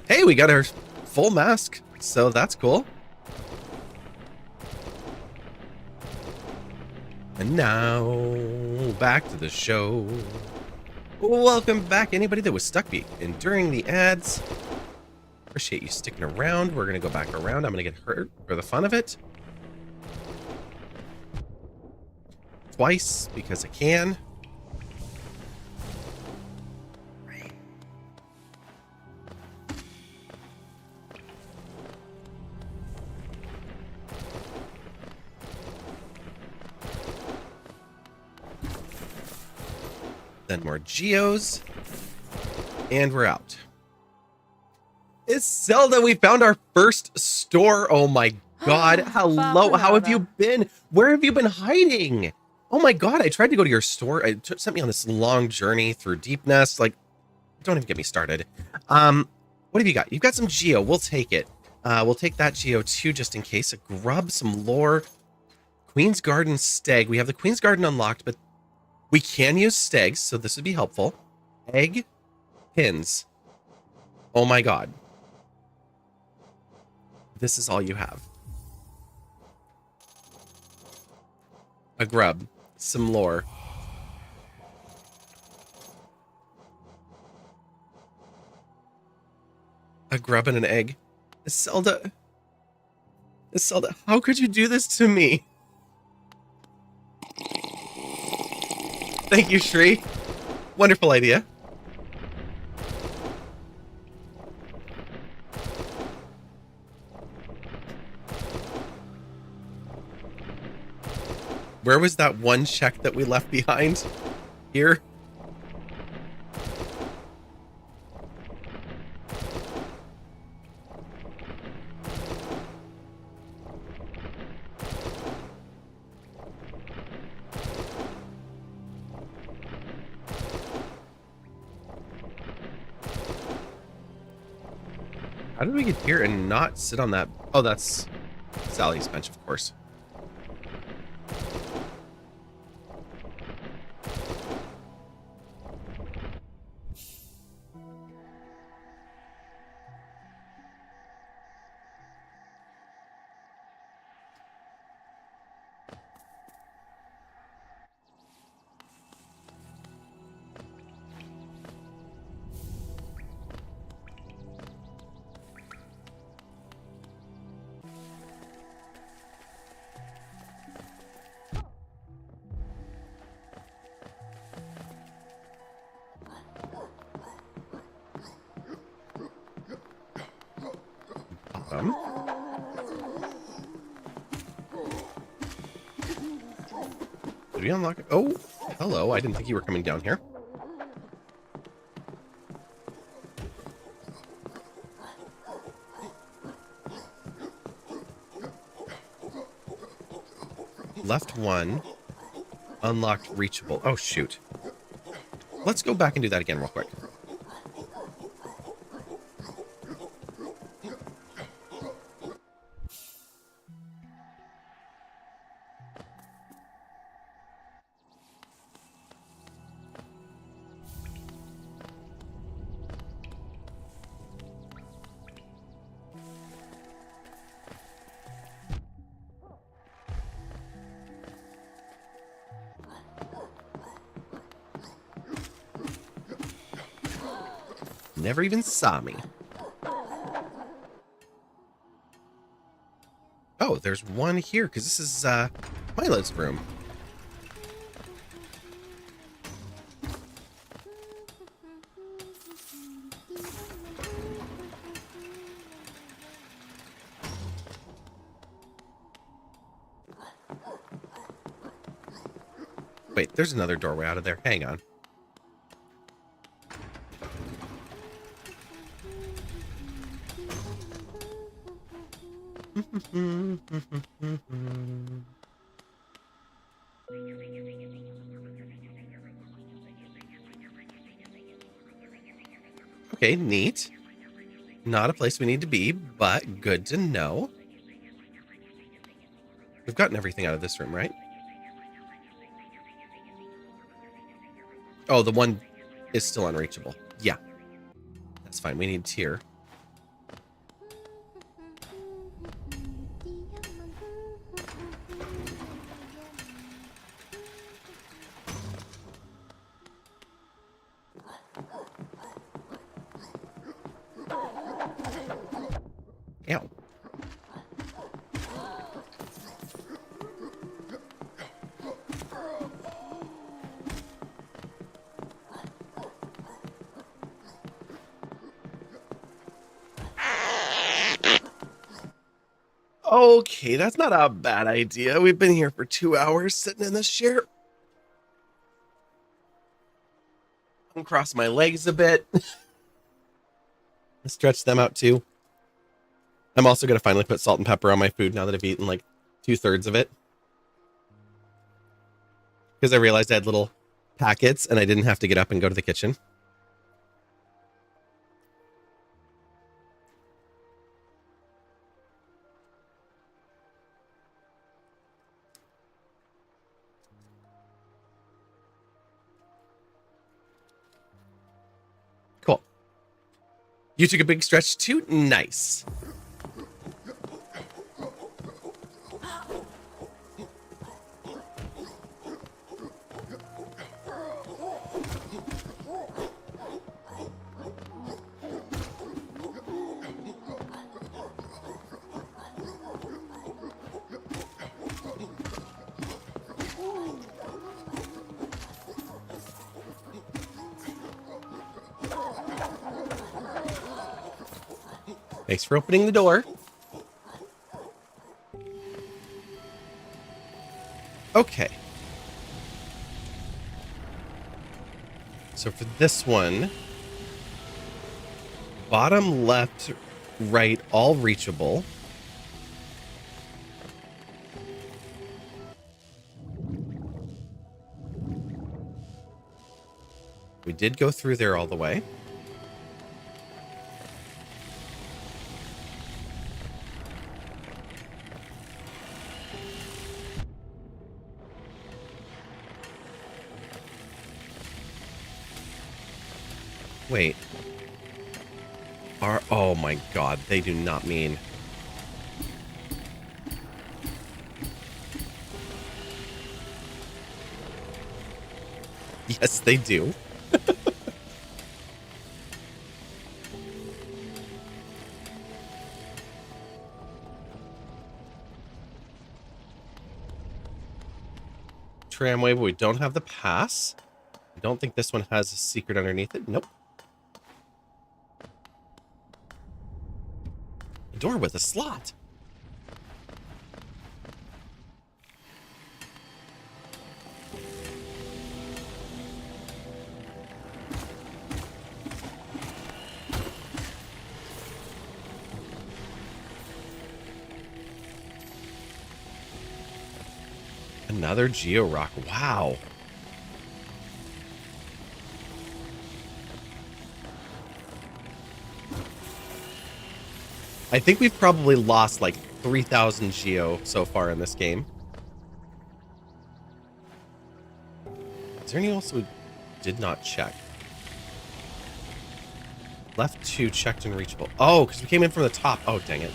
Hey, we got our full mask, so that's cool. And now, back to the show. Welcome back, anybody that was stuck during the ads. Appreciate you sticking around. We're going to go back around. I'm going to get hurt for the fun of it. Twice, because I can. Then more geos. And we're out. It's Zelda. We found our first store. Oh my god. Hello. How have you been? Where have you been hiding? Oh my god. I tried to go to your store. It sent me on this long journey through Deep Nest. Like, don't even get me started. What have you got? You've got some geo. We'll take it. We'll take that geo too, just in case. A grub, some lore. Queen's Garden steg. We have the Queen's Garden unlocked, but we can use stegs, so this would be helpful. Egg, pins. Oh my god. This is all you have. A grub, some lore. A grub and an egg. Zelda, how could you do this to me? Thank you, Shri. Wonderful idea. Where was that one check that we left behind? Here? How did we get here and not sit on that? Oh, that's Sally's bench, of course. Did we unlock it? Oh, hello. I didn't think you were coming down here. Left one. Unlocked reachable. Oh, shoot. Let's go back and do that again real quick. Never even saw me. Oh, there's one here, because this is Milo's room. Wait, there's another doorway out of there. Hang on. Okay, neat. Not a place we need to be, but good to know. We've gotten everything out of this room, right? Oh, the one is still unreachable. Yeah. That's fine. We need tier. Ow. Okay, that's not a bad idea. We've been here for 2 hours sitting in this chair. Uncross my legs a bit. Stretch them out too. I'm also going to finally put salt and pepper on my food now that I've eaten like 2/3 of it. Because I realized I had little packets and I didn't have to get up and go to the kitchen. Cool. You took a big stretch too? Nice. Thanks for opening the door. Okay. So for this one, bottom, left, right, all reachable. We did go through there all the way. Wait. Oh my god, they do not mean... Yes, they do. Tramway, but we don't have the pass. I don't think this one has a secret underneath it. Nope. A door with a slot. Another Geo Rock. Wow. I think we've probably lost like 3,000 Geo so far in this game. Is there anything else we did not check? Left 2 checked and reachable. Oh, because we came in from the top. Oh, dang it.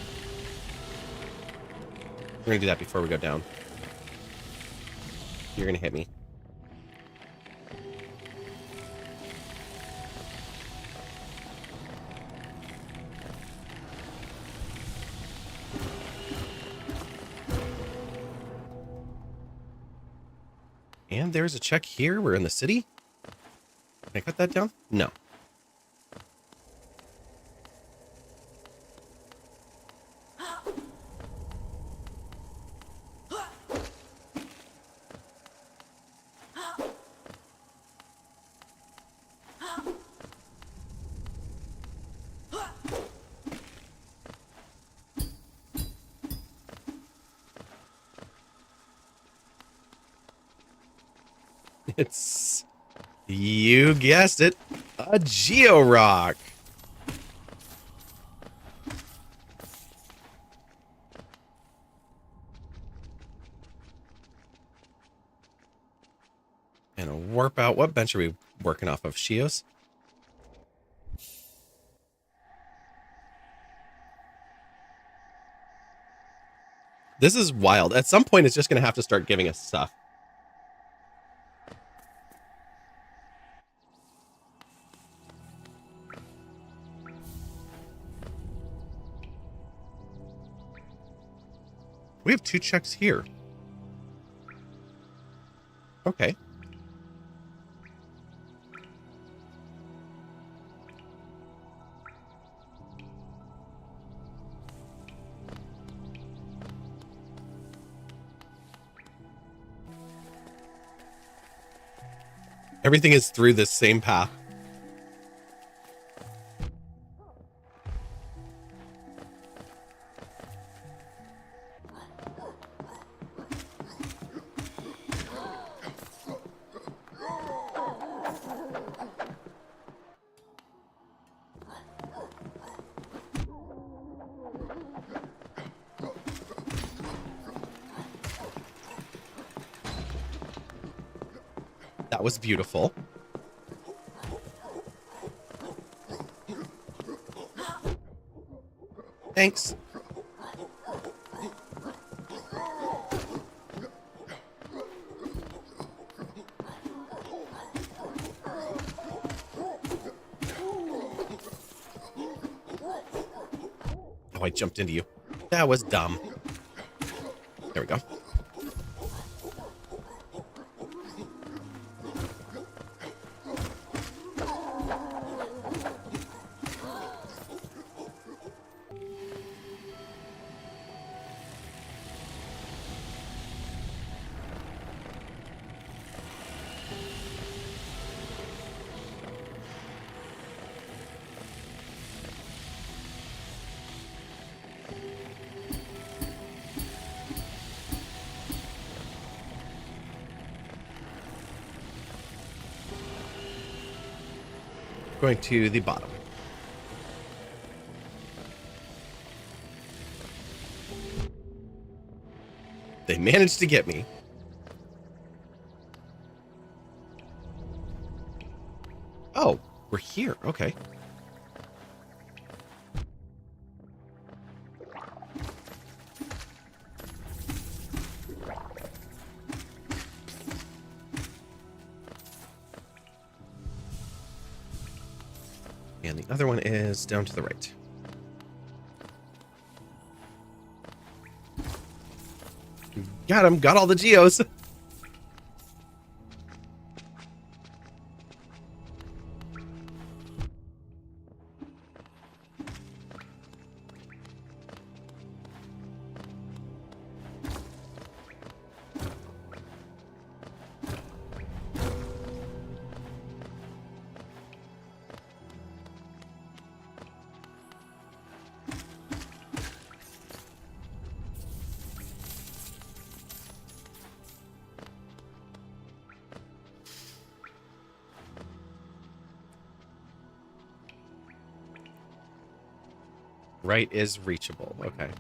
We're going to do that before we go down. You're going to hit me. And there's a check here. We're in the city. Can I cut that down? No. It's, you guessed it, a Geo Rock. And a warp out. What bench are we working off of? Shios? This is wild. At some point, it's just going to have to start giving us stuff. We have 2 checks here. Okay. Everything is through this same path. That was beautiful. Thanks. Oh, I jumped into you. That was dumb. There we go. Going to the bottom. They managed to get me. Oh, We're here. Okay. And the other one is down to the right. Got him. Got all the geos. Right is reachable. Okay.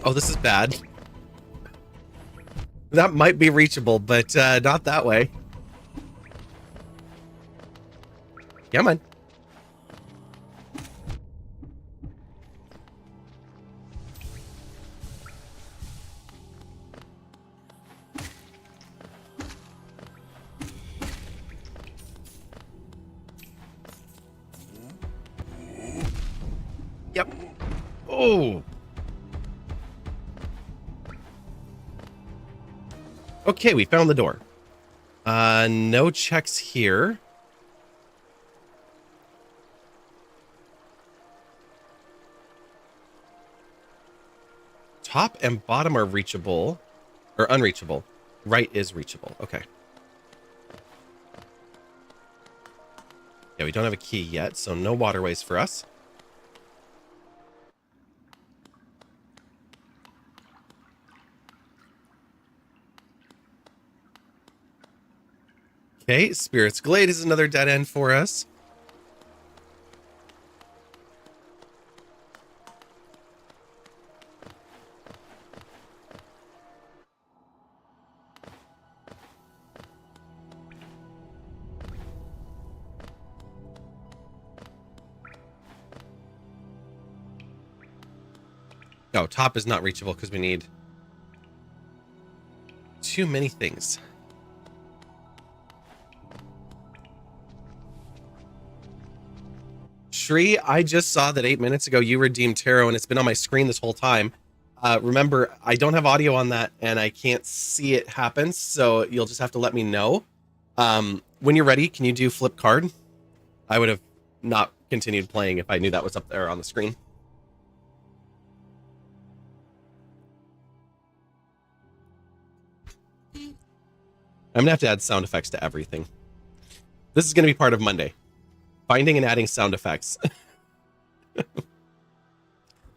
Oh, this is bad. That might be reachable, but not that way. Come on. Yep. Oh. Okay, we found the door. No checks here. Top and bottom are reachable. Or unreachable. Right is reachable. Okay. Yeah, we don't have a key yet, so no waterways for us. Okay, Spirit's Glade is another dead end for us. No, top is not reachable because we need too many things. Shri, I just saw that 8 minutes ago you redeemed tarot, and it's been on my screen this whole time. Remember, I don't have audio on that, and I can't see it happen, so you'll just have to let me know. When you're ready, can you do flip card? I would have not continued playing if I knew that was up there on the screen. I'm gonna have to add sound effects to everything. This is gonna be part of Monday. Finding and adding sound effects.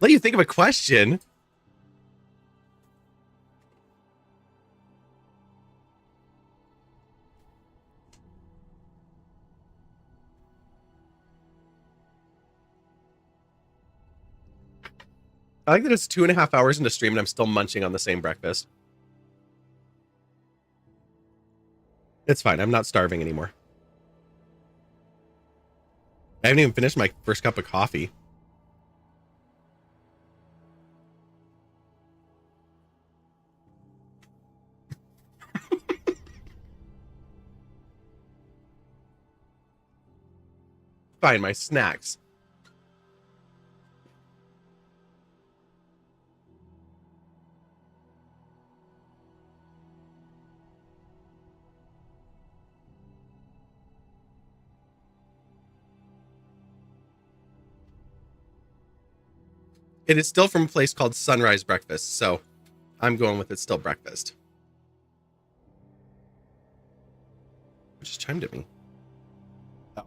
Let you think of a question. I like that it's 2.5 hours into stream and I'm still munching on the same breakfast. It's fine. I'm not starving anymore. I haven't even finished my first cup of coffee. Fine, my snacks. It is still from a place called Sunrise Breakfast, so I'm going with it's still breakfast. It just chimed at me. Oh.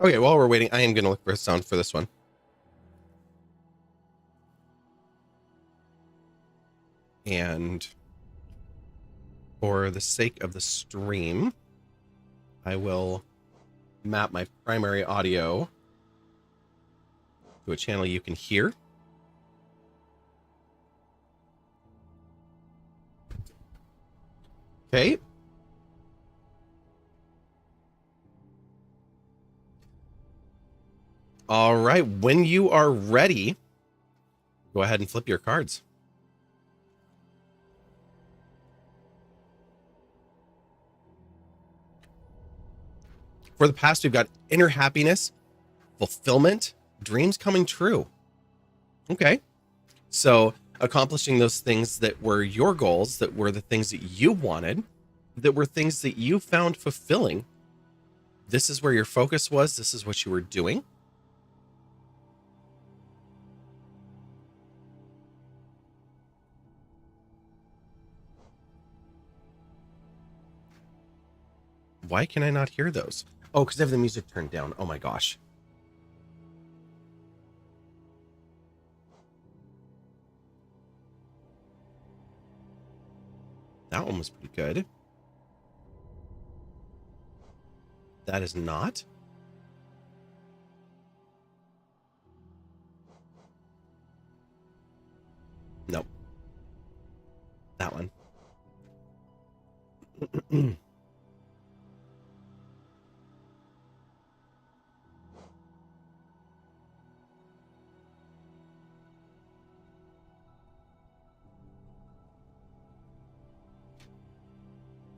Okay, while we're waiting, I am going to look for a sound for this one. And for the sake of the stream, I will map my primary audio to a channel you can hear. Okay. All right. When you are ready, go ahead and flip your cards. For the past, we've got inner happiness, fulfillment, dreams coming true. Okay. So accomplishing those things that were your goals, that were the things that you wanted, that were things that you found fulfilling. This is where your focus was. This is what you were doing. Why can I not hear those? Oh, because I have the music turned down. Oh my gosh. That one was pretty good. That is not. Nope. That one.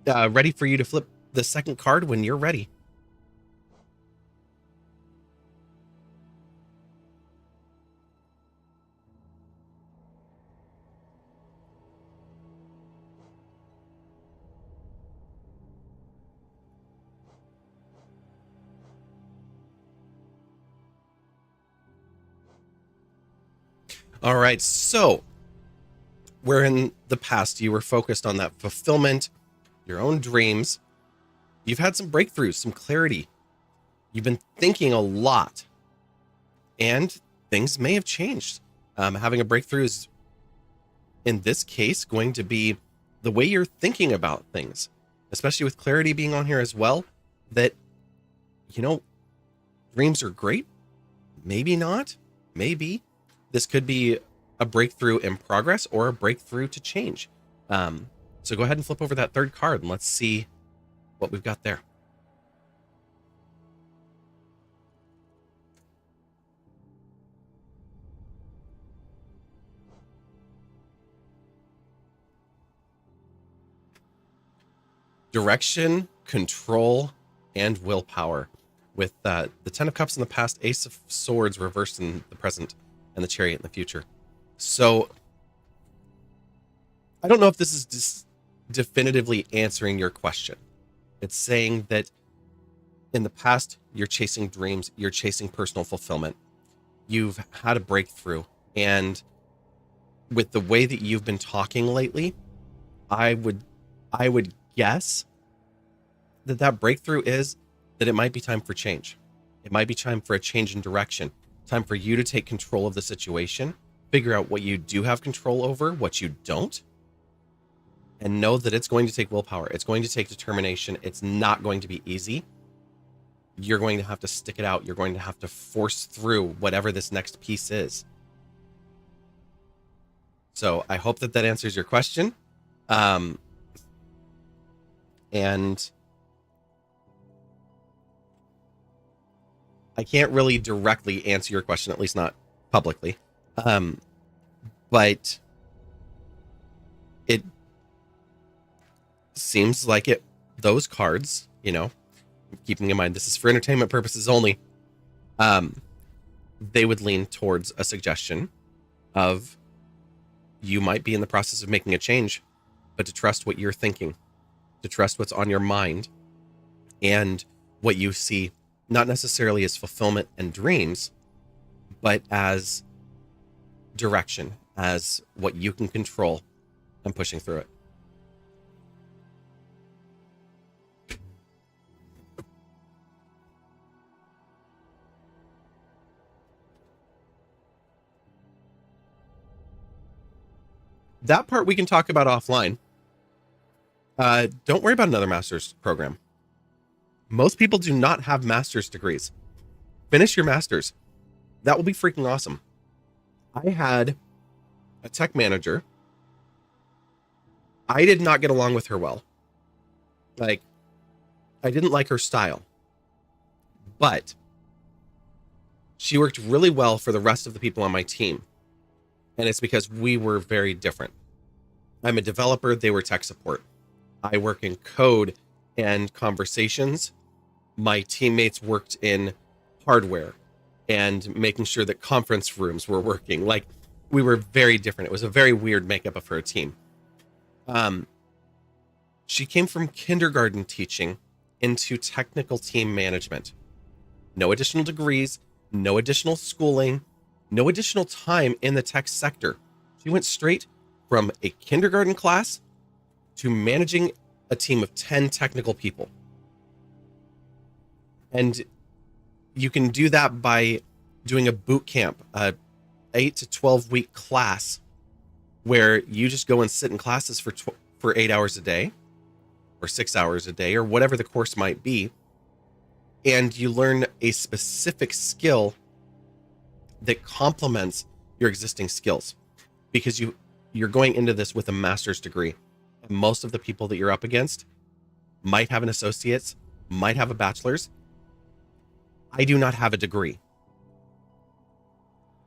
Ready for you to flip the second card when you're ready. All right, so where in the past you were focused on that fulfillment, your own dreams, you've had some breakthroughs, some clarity. You've been thinking a lot, and things may have changed. Having a breakthrough is, in this case, going to be the way you're thinking about things, especially with clarity being on here as well, that, you know, dreams are great. Maybe not. Maybe. This could be a breakthrough in progress or a breakthrough to change. So go ahead and flip over that third card and let's see what we've got there. Direction, control, and willpower. With the Ten of Cups in the past, Ace of Swords reversed in the present, and the Chariot in the future. So I don't know if this is just definitively answering your question. It's saying that in the past, you're chasing dreams, you're chasing personal fulfillment. You've had a breakthrough. And with the way that you've been talking lately, I would guess that that breakthrough is that it might be time for change. It might be time for a change in direction. Time for you to take control of the situation, figure out what you do have control over, what you don't, and know that it's going to take willpower. It's going to take determination. It's not going to be easy. You're going to have to stick it out. You're going to have to force through whatever this next piece is. So I hope that that answers your question. And I can't really directly answer your question, at least not publicly. But it seems like those cards, you know, keeping in mind this is for entertainment purposes only, they would lean towards a suggestion of you might be in the process of making a change, but to trust what you're thinking, to trust what's on your mind, and what you see not necessarily as fulfillment and dreams, but as direction, as what you can control, and pushing through it. That part we can talk about offline. Don't worry about another master's program. Most people do not have master's degrees. Finish your master's. That will be freaking awesome. I had a tech manager. I did not get along with her well. Like, I didn't like her style. But she worked really well for the rest of the people on my team. And it's because we were very different. I'm a developer, they were tech support. I work in code and conversations. My teammates worked in hardware and making sure that conference rooms were working. Like, we were very different. It was a very weird makeup of her team. She came from kindergarten teaching into technical team management. No additional degrees, no additional schooling, no additional time in the tech sector. She went straight from a kindergarten class to managing a team of 10 technical people. And you can do that by doing a boot camp, a 8 to 12 week class where you just go and sit in classes for 8 hours a day or 6 hours a day or whatever the course might be. And you learn a specific skill that complements your existing skills, because you're going into this with a master's degree. And most of the people that you're up against might have an associate's, might have a bachelor's. I do not have a degree.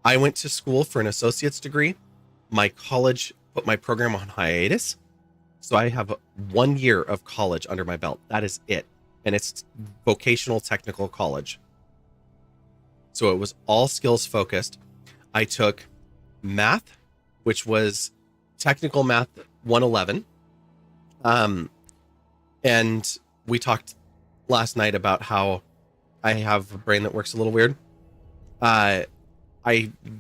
I went to school for an associate's degree. My college put my program on hiatus. So I have 1 year of college under my belt. That is it. And it's vocational technical college. So it was all skills focused. I took math, which was technical math 111. And we talked last night about how I have a brain that works a little weird. I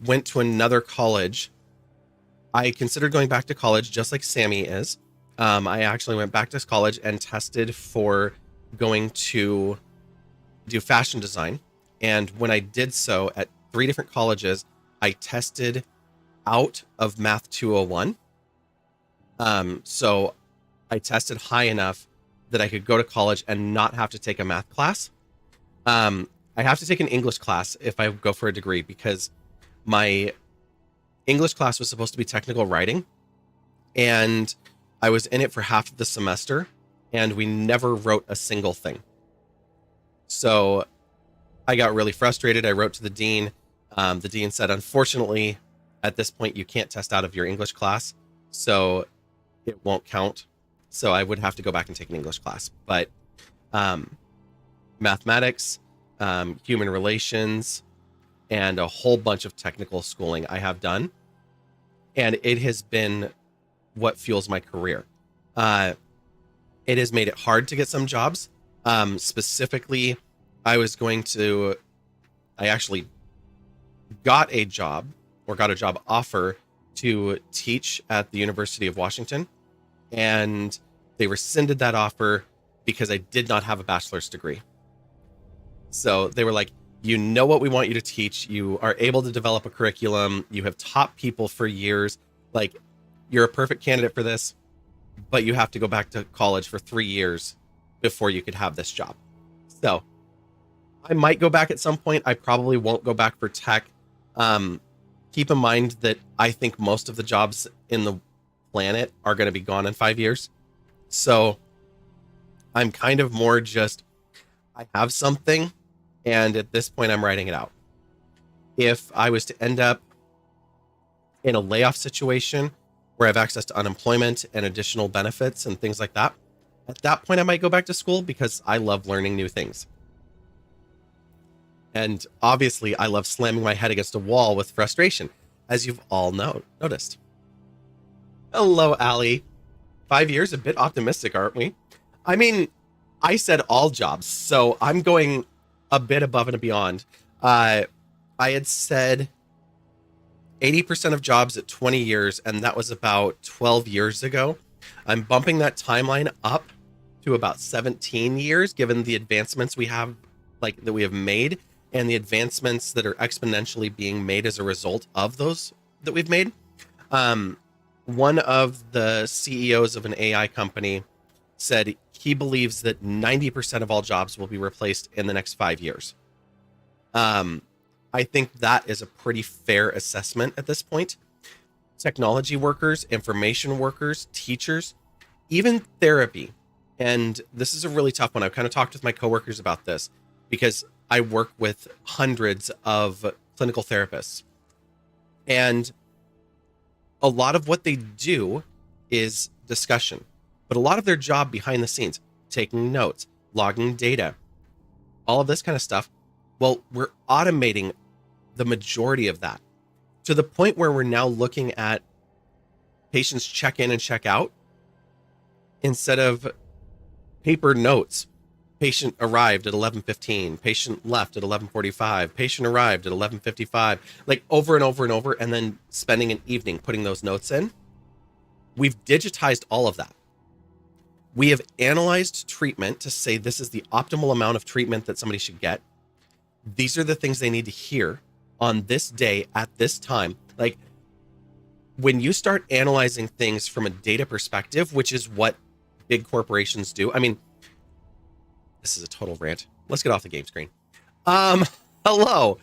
went to another college. I considered going back to college just like Sammy is. I actually went back to college and tested for going to do fashion design. And when I did so at 3 different colleges, I tested out of Math 201. So I tested high enough that I could go to college and not have to take a math class. I have to take an English class if I go for a degree, because my English class was supposed to be technical writing. And I was in it for half of the semester, and we never wrote a single thing. So I got really frustrated. I wrote to the dean. The dean said, unfortunately, at this point, you can't test out of your English class, so it won't count. So I would have to go back and take an English class. But mathematics, human relations, and a whole bunch of technical schooling I have done. And it has been what fuels my career. It has made it hard to get some jobs. Specifically, I actually got a job offer to teach at the University of Washington. And they rescinded that offer because I did not have a bachelor's degree. So they were like, you know what we want you to teach. You are able to develop a curriculum. You have taught people for years. Like, you're a perfect candidate for this, but you have to go back to college for 3 years before you could have this job. So I might go back at some point. I probably won't go back for tech. Keep in mind that I think most of the jobs in the planet are going to be gone in 5 years. So I'm kind of more just, I have something, and at this point I'm writing it out. If I was to end up in a layoff situation where I have access to unemployment and additional benefits and things like that, at that point I might go back to school, because I love learning new things. And obviously I love slamming my head against a wall with frustration, as you've all noticed. Hello, Allie. 5 years, a bit optimistic, aren't we? I mean, I said all jobs, so I'm going a bit above and beyond. I had said 80% of jobs at 20 years, and that was about 12 years ago. I'm bumping that timeline up to about 17 years, given the advancements we have made, and the advancements that are exponentially being made as a result of those that we've made. one of the CEOs of an AI company said he believes that 90% of all jobs will be replaced in the next 5 years. I think that is a pretty fair assessment at this point. Technology workers, information workers, teachers, even therapy. And this is a really tough one. I've kind of talked with my coworkers about this because I work with hundreds of clinical therapists. And a lot of what they do is discussion, but a lot of their job behind the scenes, taking notes, logging data, all of this kind of stuff. Well, we're automating the majority of that to the point where we're now looking at patients check in and check out instead of paper notes. Patient arrived at 11:15, patient left at 11:45, patient arrived at 11:55, like over and over and over, and then spending an evening putting those notes in. We've digitized all of that. We have analyzed treatment to say this is the optimal amount of treatment that somebody should get. These are the things they need to hear on this day at this time. Like when you start analyzing things from a data perspective, which is what big corporations do. I mean, this is a total rant. Let's get off the game screen. Hello.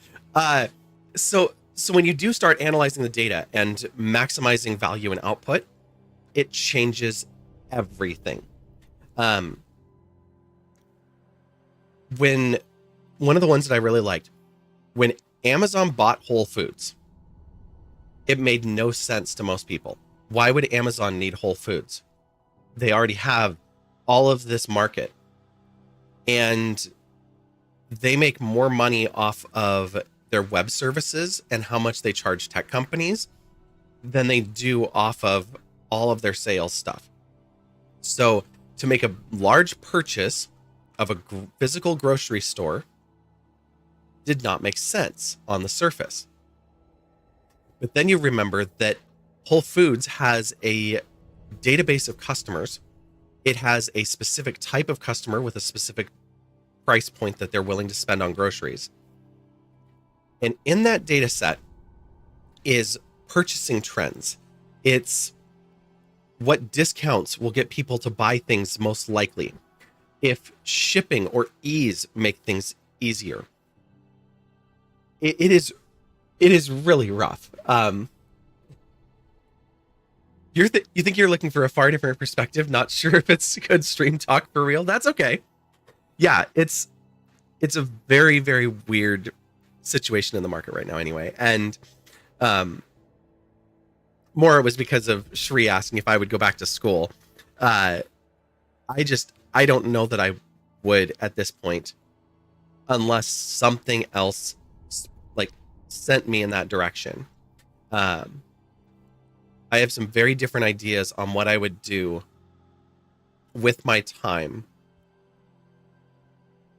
So when you do start analyzing the data and maximizing value and output, it changes everything. When one of the ones that I really liked, when Amazon bought Whole Foods, it made no sense to most people. Why would Amazon need Whole Foods? They already have all of this market, and they make more money off of their web services and how much they charge tech companies than they do off of all of their sales stuff. So to make a large purchase of a physical grocery store did not make sense on the surface. But then you remember that Whole Foods has a database of customers. It has a specific type of customer with a specific price point that they're willing to spend on groceries. And in that data set is purchasing trends. It's what discounts will get people to buy things most likely. If shipping or ease make things easier. It is really rough. You think you're looking for a far different perspective, not sure if it's good stream talk for real. That's okay. Yeah, it's a very, very weird situation in the market right now anyway. And more it was because of Shri asking if I would go back to school. I don't know that I would at this point unless something else like sent me in that direction. I have some very different ideas on what I would do with my time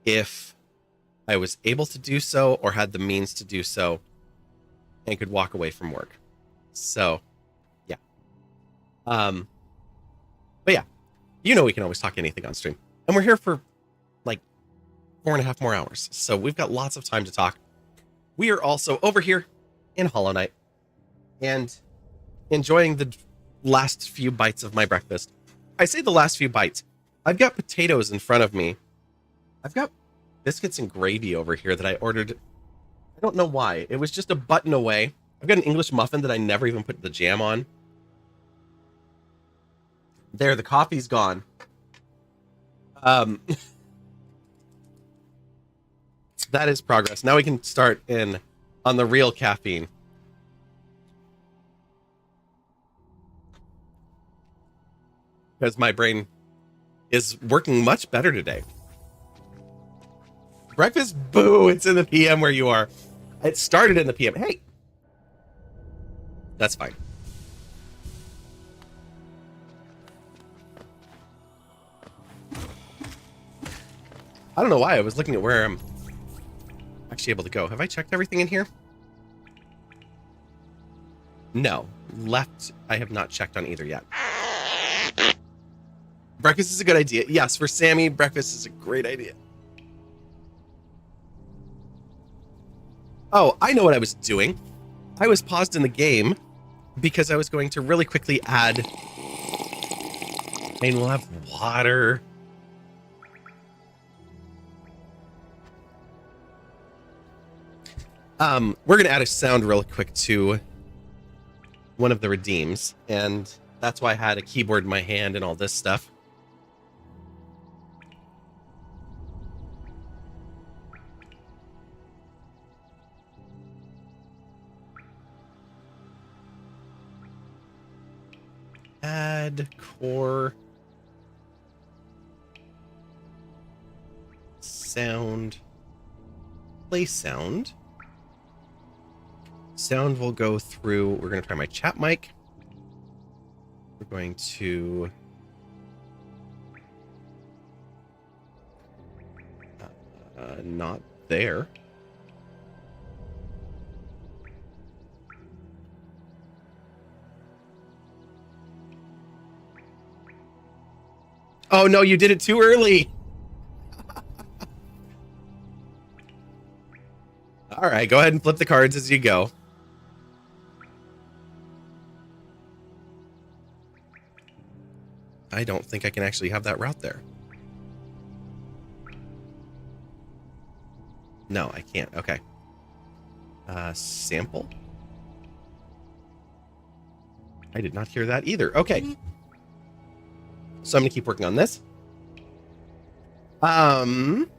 if I was able to do so or had the means to do so and could walk away from work. So, yeah. But yeah, we can always talk anything on stream. And we're here for like 4.5 more hours. So we've got lots of time to talk. We are also over here in Hollow Knight and enjoying the last few bites of my breakfast. I say the last few bites. I've got potatoes in front of me. I've got biscuits and gravy over here that I ordered. I don't know why. It was just a button away. I've got an English muffin that I never even put the jam on. There, the coffee's gone. That is progress. Now we can start in on the real caffeine. Because my brain is working much better today. Breakfast? Boo! It's in the PM where you are. It started in the PM. Hey! That's fine. I don't know why I was looking at where I'm actually able to go. Have I checked everything in here? No. Left, I have not checked on either yet. Breakfast is a good idea. Yes, for Sammy, breakfast is a great idea. Oh, I know what I was doing. I was paused in the game because I was going to really quickly add. And we'll have water. We're gonna add a sound real quick to one of the redeems, and that's why I had a keyboard in my hand and all this stuff. Add core sound, play sound. Sound will go through. We're going to try my chat mic. We're going to not there. Oh no, you did it too early. All right, go ahead and flip the cards as you go. I don't think I can actually have that route there. No, I can't. Okay. Sample. I did not hear that either. Okay. So I'm going to keep working on this. Last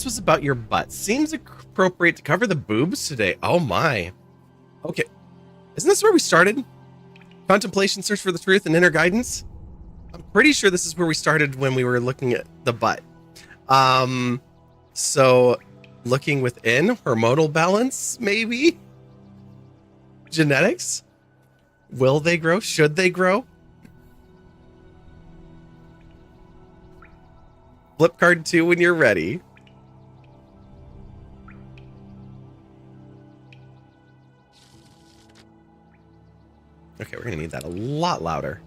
was about your butt. Seems appropriate to cover the boobs today. Oh my. Okay. Isn't this where we started? Contemplation, search for the truth, and inner guidance? I'm pretty sure this is where we started when we were looking at the butt. So looking within, hormonal balance, maybe? Genetics? Will they grow? Should they grow? Flip card 2 when you're ready. Okay, we're gonna need that a lot louder.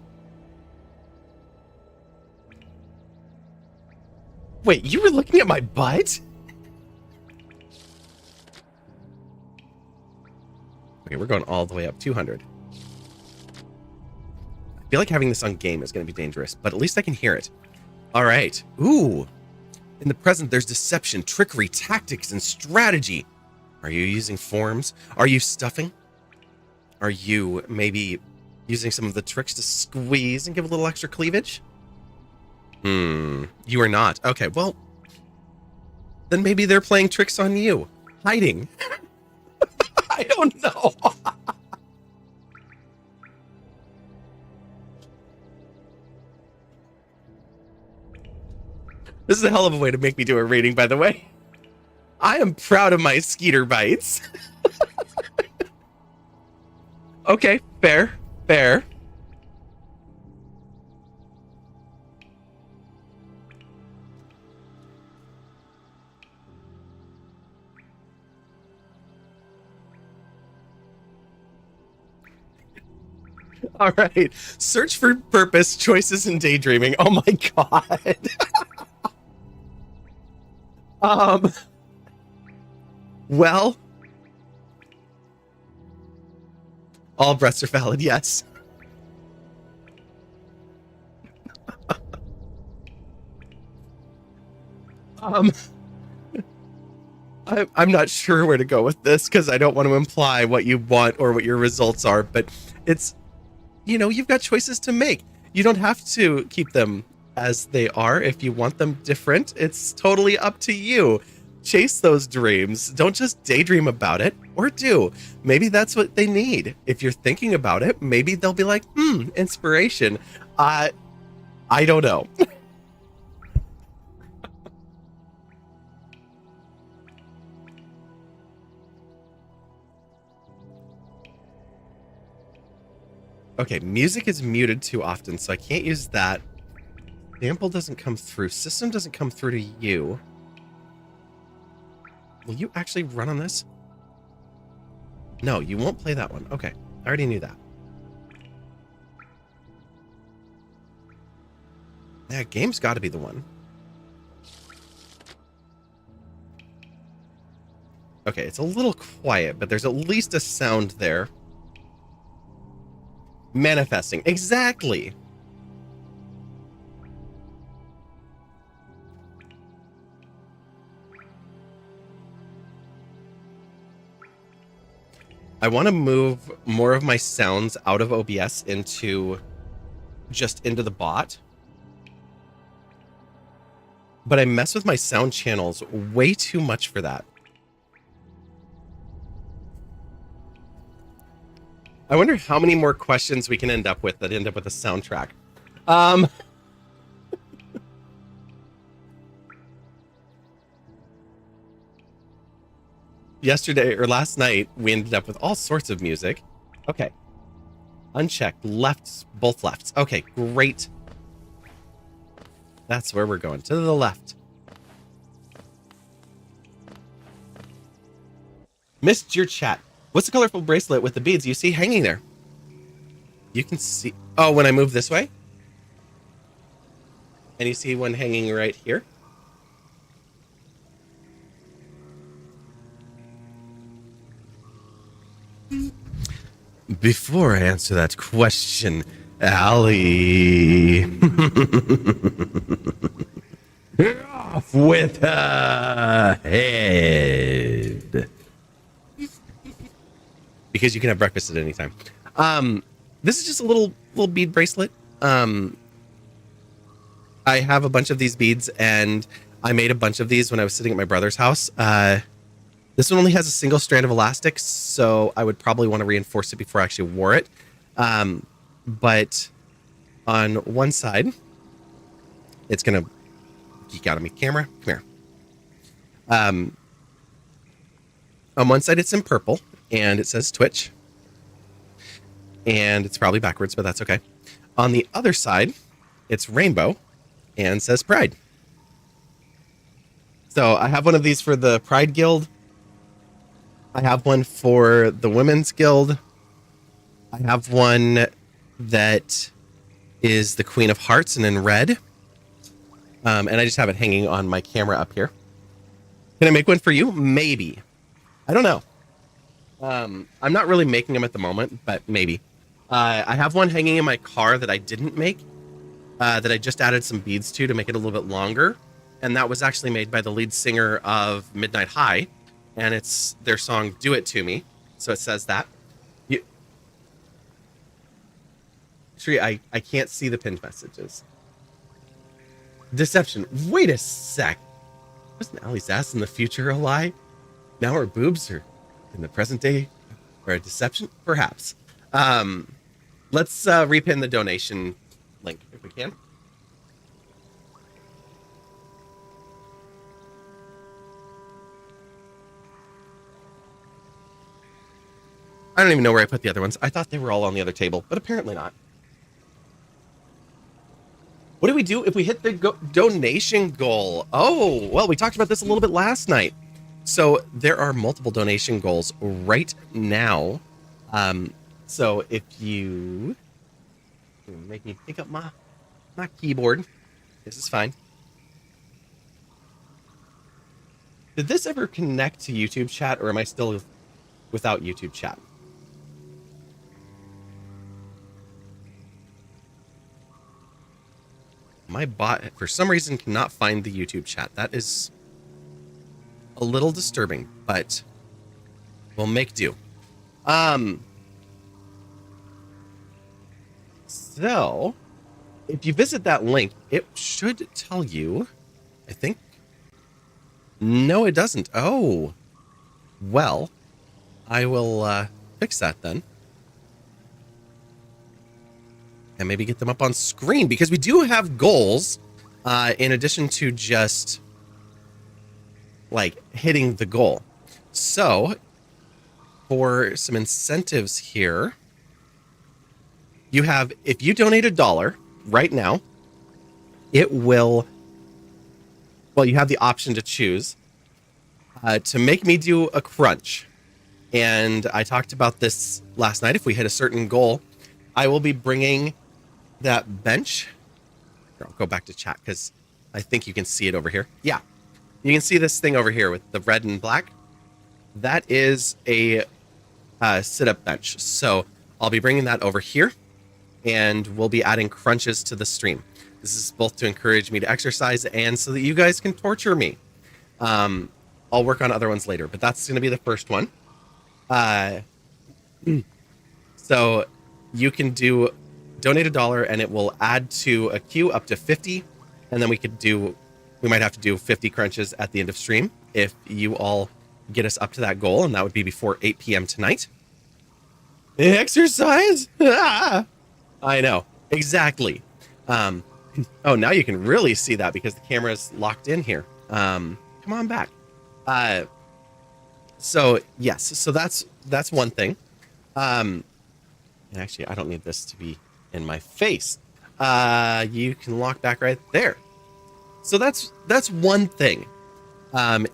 Wait, you were looking at my butt? Okay, we're going all the way up 200. I feel like having this on game is going to be dangerous, but at least I can hear it. All right. Ooh. In the present, there's deception, trickery, tactics, and strategy. Are you using forms? Are you stuffing? Are you maybe using some of the tricks to squeeze and give a little extra cleavage? You are not. Okay, well, then maybe they're playing tricks on you. Hiding. I don't know. This is a hell of a way to make me do a rating, by the way. I am proud of my skeeter bites. Okay, fair, fair. All right. Search for purpose, choices, and daydreaming. Oh my god. Well, all breasts are valid, yes. I'm not sure where to go with this because I don't want to imply what you want or what your results are, but it's, you know, you've got choices to make. You don't have to keep them as they are. If you want them different, it's totally up to you. Chase those dreams. Don't just daydream about it, or do. Maybe that's what they need. If you're thinking about it, maybe they'll be like, inspiration. I don't know. Okay, music is muted too often, so I can't use that. Sample doesn't come through. System doesn't come through to you. Will you actually run on this? No, you won't play that one. Okay, I already knew that. Yeah, game's got to be the one. Okay, it's a little quiet, but there's at least a sound there. Manifesting. Exactly. I want to move more of my sounds out of OBS into the bot. But I mess with my sound channels way too much for that. I wonder how many more questions we can end up with that end up with a soundtrack. Yesterday or last night, we ended up with all sorts of music. Okay. Unchecked. Lefts. Both lefts. Okay, great. That's where we're going. To the left. Missed your chat. What's the colorful bracelet with the beads you see hanging there? You can see... Oh, when I move this way? And you see one hanging right here? Before I answer that question, Allie... off with her head. Because you can have breakfast at any time. This is just a little bead bracelet. I have a bunch of these beads, and I made a bunch of these when I was sitting at my brother's house. This one only has a single strand of elastic, so I would probably want to reinforce it before I actually wore it. But on one side, it's going to geek out on me. Camera, come here. On one side, it's in purple, and it says Twitch. And it's probably backwards, but that's okay. On the other side, it's rainbow and says Pride. So I have one of these for the Pride Guild. I have one for the Women's Guild. I have one that is the Queen of Hearts and in red. And I just have it hanging on my camera up here. Can I make one for you? Maybe. I don't know. I'm not really making them at the moment, but maybe. I have one hanging in my car that I didn't make, that I just added some beads to make it a little bit longer. And that was actually made by the lead singer of Midnight High. And it's their song, Do It To Me. So it says that. Actually, I can't see the pinned messages. Deception. Wait a sec. Wasn't Allie's ass in the future a lie? Now her boobs are in the present day or a deception? Perhaps. Let's repin the donation link if we can. I don't even know where I put the other ones. I thought they were all on the other table, but apparently not. What do we do if we hit the donation goal? Oh, well, we talked about this a little bit last night. So there are multiple donation goals right now. So if you make me pick up my keyboard, this is fine. Did this ever connect to YouTube chat, or am I still without YouTube chat? My bot, for some reason, cannot find the YouTube chat. That is a little disturbing, but we'll make do. So, if you visit that link, it should tell you, I think. No, it doesn't. Oh, well, I will fix that then. And maybe get them up on screen, because we do have goals in addition to just like hitting the goal. So for some incentives here, you have, if you donate $1 right now, it will, well, you have the option to choose to make me do a crunch. And I talked about this last night. If we hit a certain goal, I will be bringing that bench. Here, I'll go back to chat because I think you can see it over here. Yeah, you can see this thing over here with the red and black. that is a sit-up bench. So I'll be bringing that over here, and we'll be adding crunches to the stream. This is both to encourage me to exercise and so that you guys can torture me. I'll work on other ones later, but that's going to be the first one. So you can donate $1 and it will add to a queue up to 50. And then we might have to do 50 crunches at the end of stream if you all get us up to that goal. And that would be before 8 p.m. tonight. Exercise? I know. Exactly. Oh, now you can really see that because the camera's locked in here. Come on back. So yes, so that's one thing. And actually, I don't need this to be in my face. You can lock back right there. So that's one thing.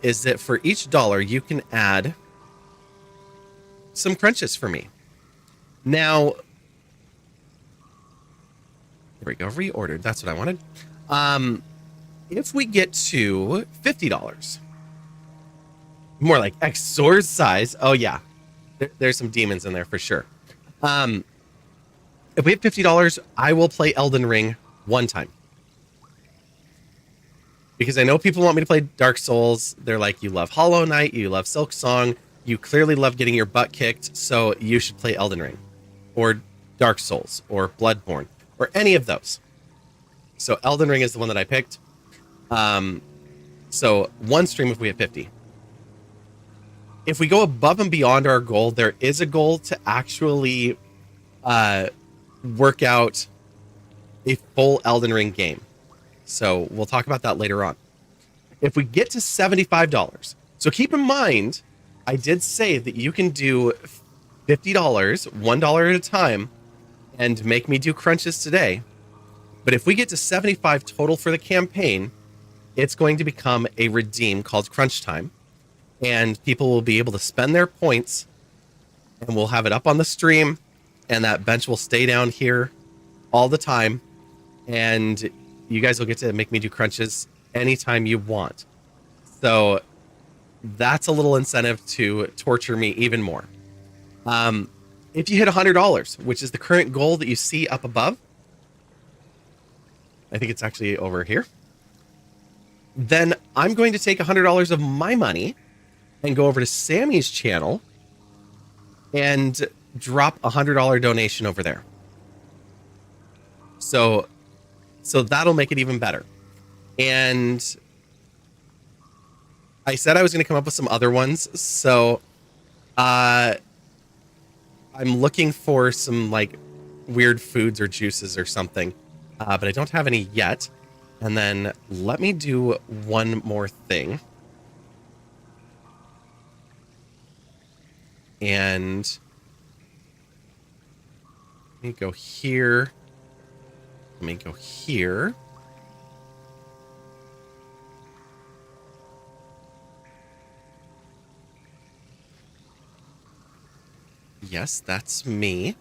Is that for each $1 you can add some crunches for me. Now, there we go. Reordered. That's what I wanted. If we get to $50, more like exorcise. Oh yeah, there's some demons in there for sure. If we have $50, I will play Elden Ring one time. Because I know people want me to play Dark Souls. They're like, you love Hollow Knight, you love Silk Song, you clearly love getting your butt kicked, so you should play Elden Ring. Or Dark Souls, or Bloodborne, or any of those. So Elden Ring is the one that I picked. So one stream if we have 50. If we go above and beyond our goal, there is a goal to actually work out a full Elden Ring game. So we'll talk about that later on. If we get to $75, so keep in mind, I did say that you can do $50, $1 at a time, and make me do crunches today. But if we get to 75 total for the campaign, it's going to become a redeem called Crunch Time. And people will be able to spend their points, and we'll have it up on the stream, and that bench will stay down here all the time. And you guys will get to make me do crunches anytime you want. So that's a little incentive to torture me even more. If you hit $100, which is the current goal that you see up above, I think it's actually over here, then I'm going to take $100 of my money and go over to Sammy's channel and drop a $100 donation over there. So that'll make it even better. And I said I was going to come up with some other ones. So I'm looking for some like weird foods or juices or something, but I don't have any yet. And then let me do one more thing. And let me go here. Let me go here. Yes, that's me.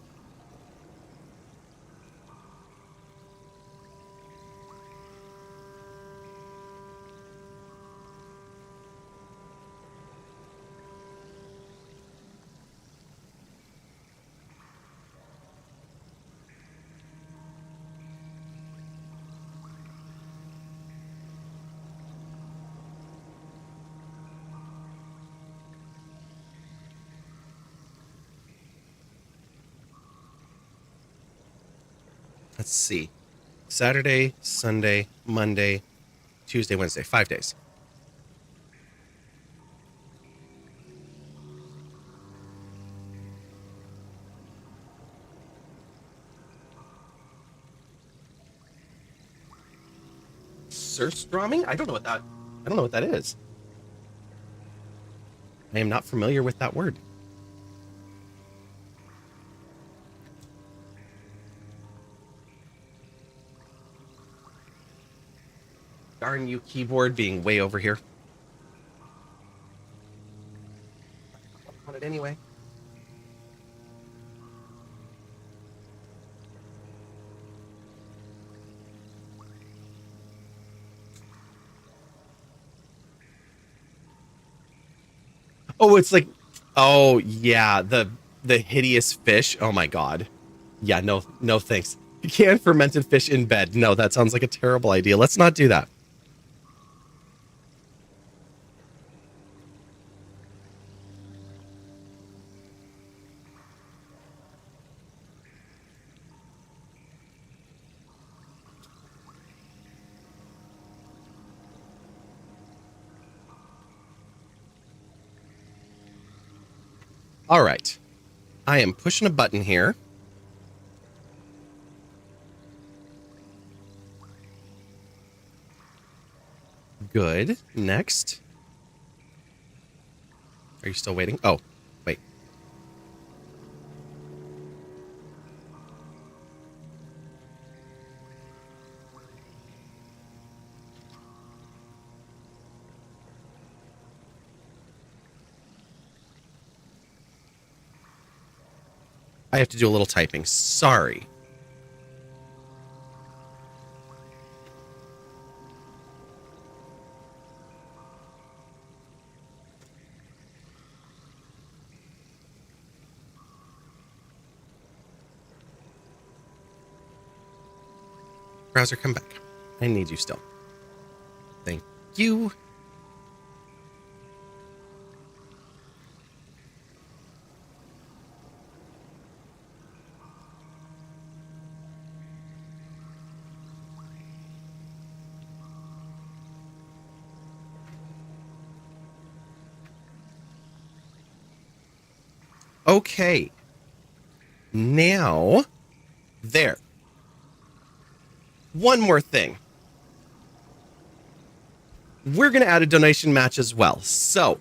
Let's see. Saturday, Sunday, Monday, Tuesday, Wednesday, 5 days. Surströmming? I don't know what that is. I am not familiar with that word. Darn you, keyboard, being way over here. I want it anyway. Oh, it's like, oh yeah, the hideous fish. Oh my god. Yeah, no, no thanks. Canned fermented fish in bed. No, that sounds like a terrible idea. Let's not do that. All right. I am pushing a button here. Good. Next. Are you still waiting? Oh, wait. I have to do a little typing. Sorry. Browser, come back. I need you still. Thank you. Okay. Now, there. One more thing. We're going to add a donation match as well. So,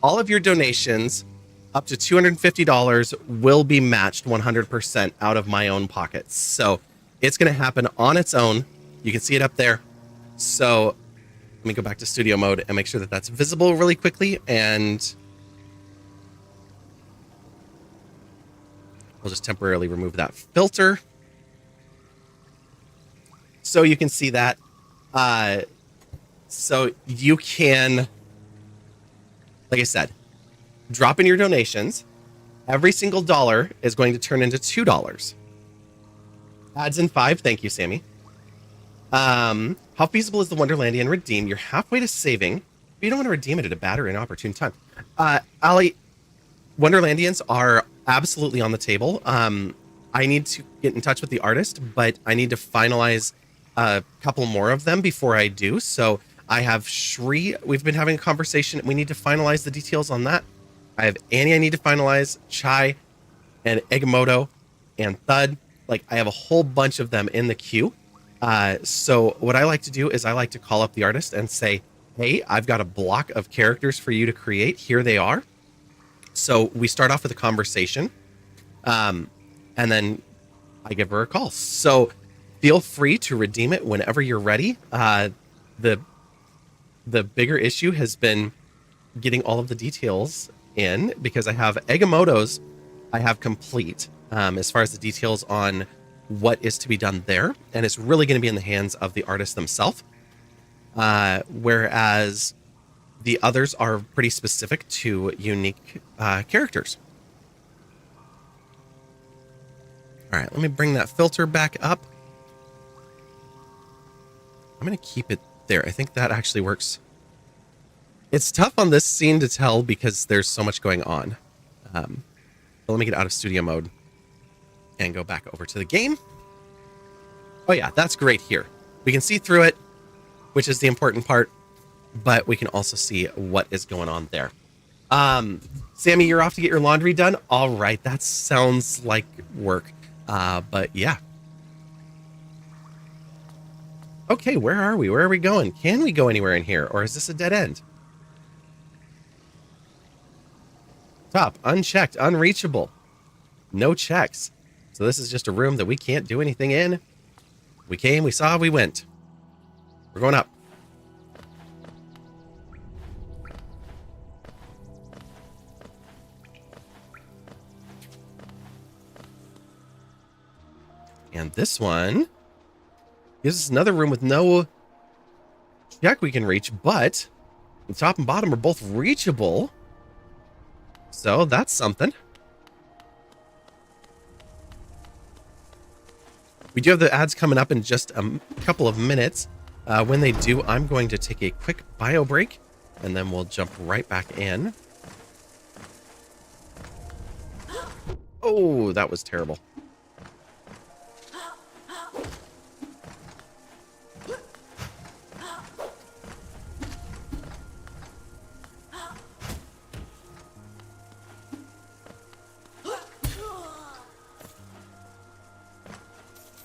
all of your donations up to $250 will be matched 100% out of my own pockets. So, it's going to happen on its own. You can see it up there. So, let me go back to studio mode and make sure that that's visible really quickly. And we'll just temporarily remove that filter. So you can see that. So you can, like I said, drop in your donations. Every single dollar is going to turn into $2. Adds in 5. Thank you, Sammy. How feasible is the Wonderlandian redeem? You're halfway to saving, but you don't want to redeem it at a bad or inopportune time. Ali, Wonderlandians are absolutely on the table. I need to get in touch with the artist, but I need to finalize a couple more of them before I do. So I have Shri. We've been having a conversation. We need to finalize the details on that. I have Annie I need to finalize, Chai, and Egamoto, and Thud. Like, I have a whole bunch of them in the queue. So what I like to do is I like to call up the artist and say, hey, I've got a block of characters for you to create. Here they are. So we start off with a conversation, and then I give her a call. So feel free to redeem it whenever you're ready. The bigger issue has been getting all of the details in, because I have Egamoto's, I have complete as far as the details on what is to be done there, and it's really going to be in the hands of the artist themselves. Whereas the others are pretty specific to unique characters. All right, let me bring that filter back up. I'm going to keep it there. I think that actually works. It's tough on this scene to tell because there's so much going on. But let me get out of studio mode and go back over to the game. Oh yeah, that's great here. We can see through it, which is the important part, but we can also see what is going on there. Sammy, you're off to get your laundry done? All right, that sounds like work. But yeah. Okay, where are we? Where are we going? Can we go anywhere in here, or is this a dead end? Top, unchecked, unreachable. No checks. So this is just a room that we can't do anything in. We came, we saw, we went. We're going up. And this one gives us another room with no check we can reach, but the top and bottom are both reachable. So that's something. We do have the ads coming up in just a couple of minutes. When they do, I'm going to take a quick bio break, and then we'll jump right back in. Oh, that was terrible.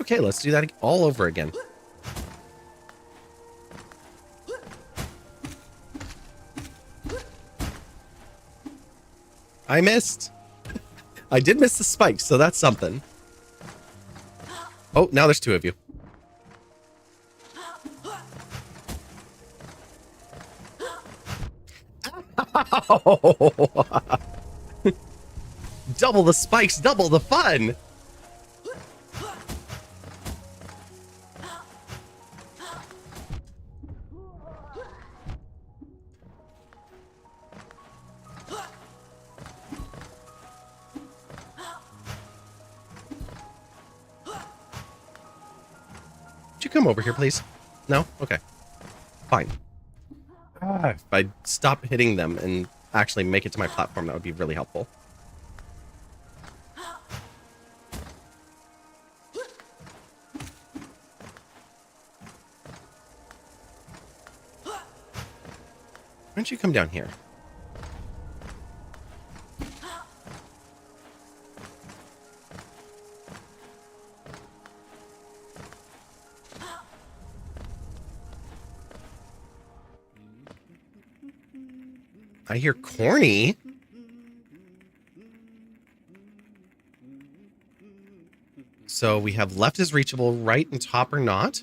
Okay, let's do that all over again. I missed. I did miss the spikes, so that's something. Oh, now there's two of you. Double the spikes, double the fun. Would you come over here, please? No? Okay. Fine. If I stop hitting them and actually make it to my platform, that would be really helpful. Why don't you come down here? I hear corny. So we have left is reachable, right and top are not.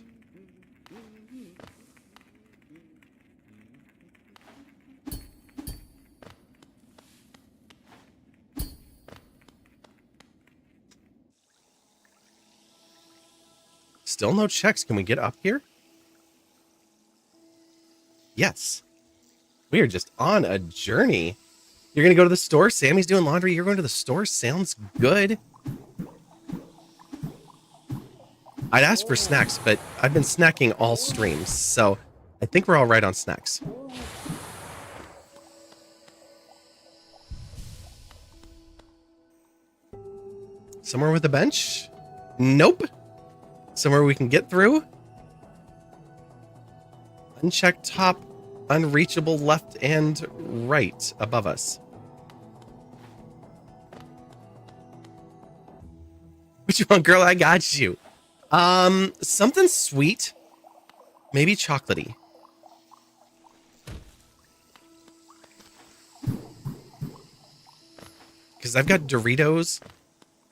Still no checks. Can we get up here? Yes. We are just on a journey. You're going to go to the store? Sammy's doing laundry. You're going to the store? Sounds good. I'd ask for snacks, but I've been snacking all streams, so I think we're all right on snacks. Somewhere with a bench? Nope. Somewhere we can get through? Unchecked top, unreachable left and right above us. What you want, girl? I got you. Something sweet. Maybe chocolatey. Because I've got Doritos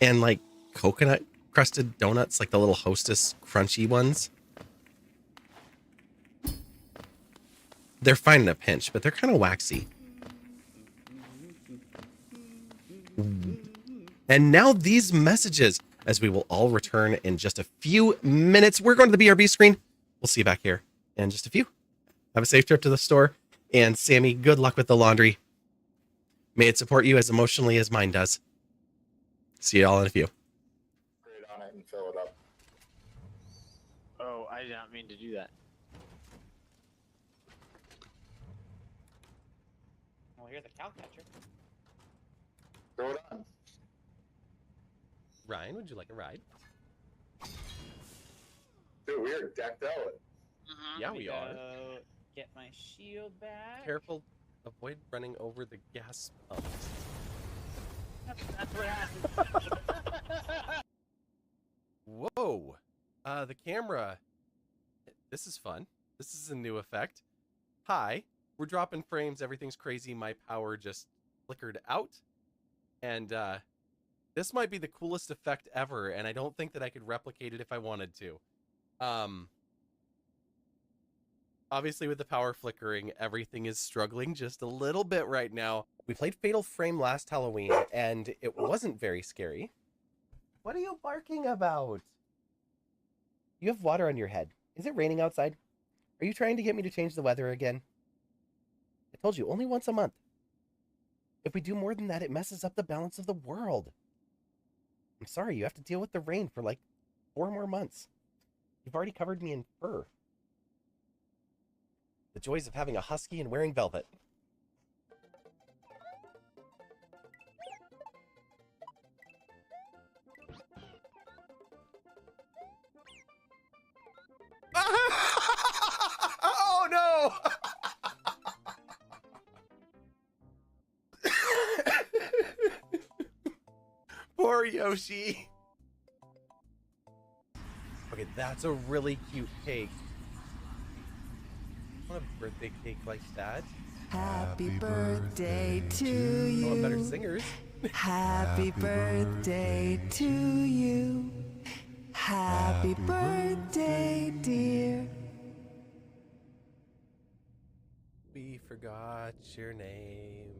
and like coconut crusted donuts, like the little Hostess crunchy ones. They're fine in a pinch, but they're kind of waxy. And now these messages, as we will all return in just a few minutes. We're going to the BRB screen. We'll see you back here in just a few. Have a safe trip to the store. And Sammy, good luck with the laundry. May it support you as emotionally as mine does. See you all in a few. On it and fill it up. Oh, I did not mean to do that. Well, here's the cow catcher. Throw it on. Ryan, would you like a ride? Dude, we are decked out. Yeah, we are. Get my shield back. Careful. Avoid running over the gas pump. That's what happened. Whoa. The camera. This is fun. This is a new effect. Hi. We're dropping frames. Everything's crazy. My power just flickered out. And, this might be the coolest effect ever, and I don't think that I could replicate it if I wanted to. Obviously, with the power flickering, everything is struggling just a little bit right now. We played Fatal Frame last Halloween, and it wasn't very scary. What are you barking about? You have water on your head. Is it raining outside? Are you trying to get me to change the weather again? I told you, only once a month. If we do more than that, it messes up the balance of the world. I'm sorry, you have to deal with the rain for like 4 more months. You've already covered me in fur. The joys of having a husky and wearing velvet. Oh no! Poor Yoshi. Okay, that's a really cute cake. I want a birthday cake like that. Happy birthday to I you. want better singers. Happy birthday to you. Happy birthday, dear. We forgot your name.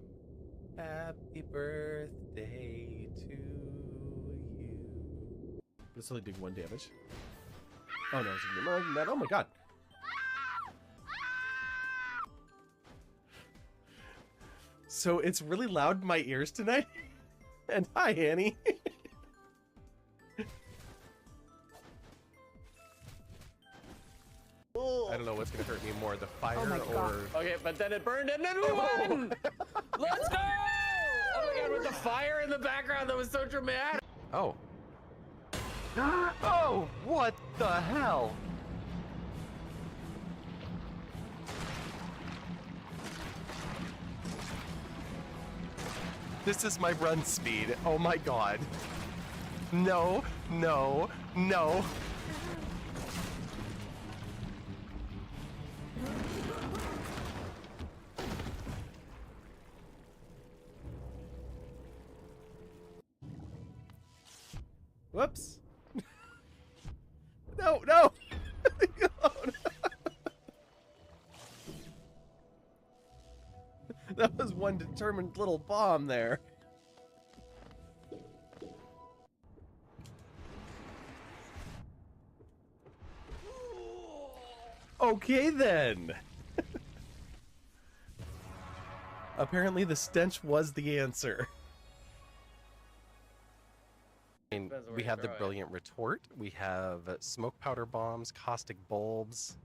Happy birthday to you. This only did 1 damage. Oh no, it's more than that. Oh my god. So it's really loud in my ears tonight. And hi, Annie. I don't know what's gonna hurt me more, the fire or... Okay, but then it burned and then we won! Let's go! Oh my god, with the fire in the background, that was so dramatic. Oh. Oh, what the hell? This is my run speed. Oh my god. No, no, no. Whoops. No, no. That was one determined little bomb there. Okay then. Apparently the stench was the answer. We have the brilliant retort. We have smoke powder bombs, caustic bulbs.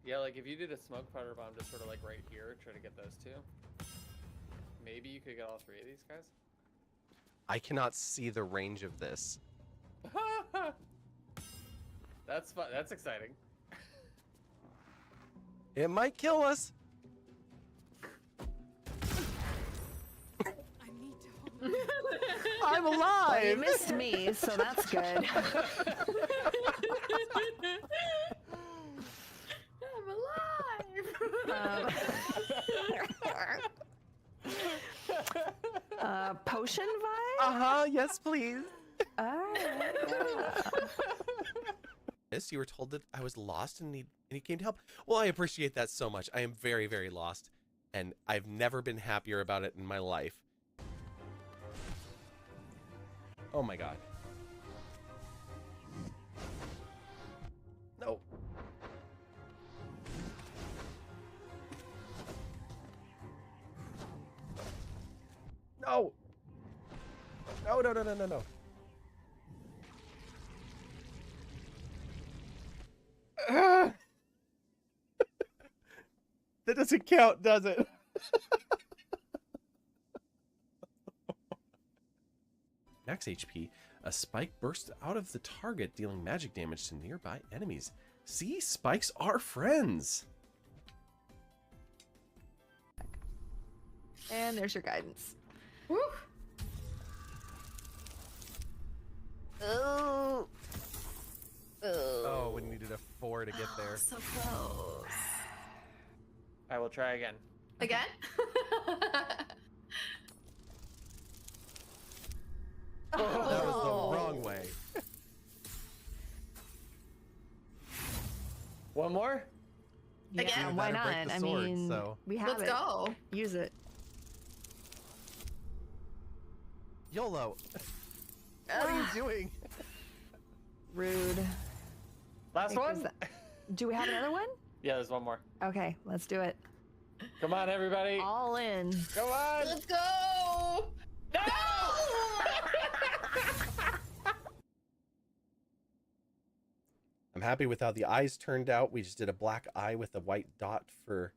Yeah, like if you did a smoke powder bomb just sort of like right here, try to get those two. Maybe you could get all 3 of these guys. I cannot see the range of this. That's fun. That's exciting. It might kill us. I'm Well, you alive. missed me, so that's good. I'm alive. Potion vibe? Uh-huh, yes please. Alright. Yes, you were told that I was lost and he came to help. Well, I appreciate that so much. I am very, very lost, and I've never been happier about it in my life. Oh my god. No. No. No, no, no, no, no, no. Ah! That doesn't count, does it? Max HP. A spike bursts out of the target, dealing magic damage to nearby enemies. See? Spikes are friends. And there's your guidance. Woo. Oh. Oh, we needed a 4 to get there. So close. I will try again. Again? That was the wrong way. One more? Yeah, Again? why Better break not? the I sword, mean, so. we have Let's it. go. Use it. YOLO. What are you doing? Rude. Last Think one? there's Do we have another one? Yeah, there's one more. Okay, let's do it. Come on, everybody. All in. Come on. Let's go. No! I'm happy with how the eyes turned out. We just did a black eye with a white dot for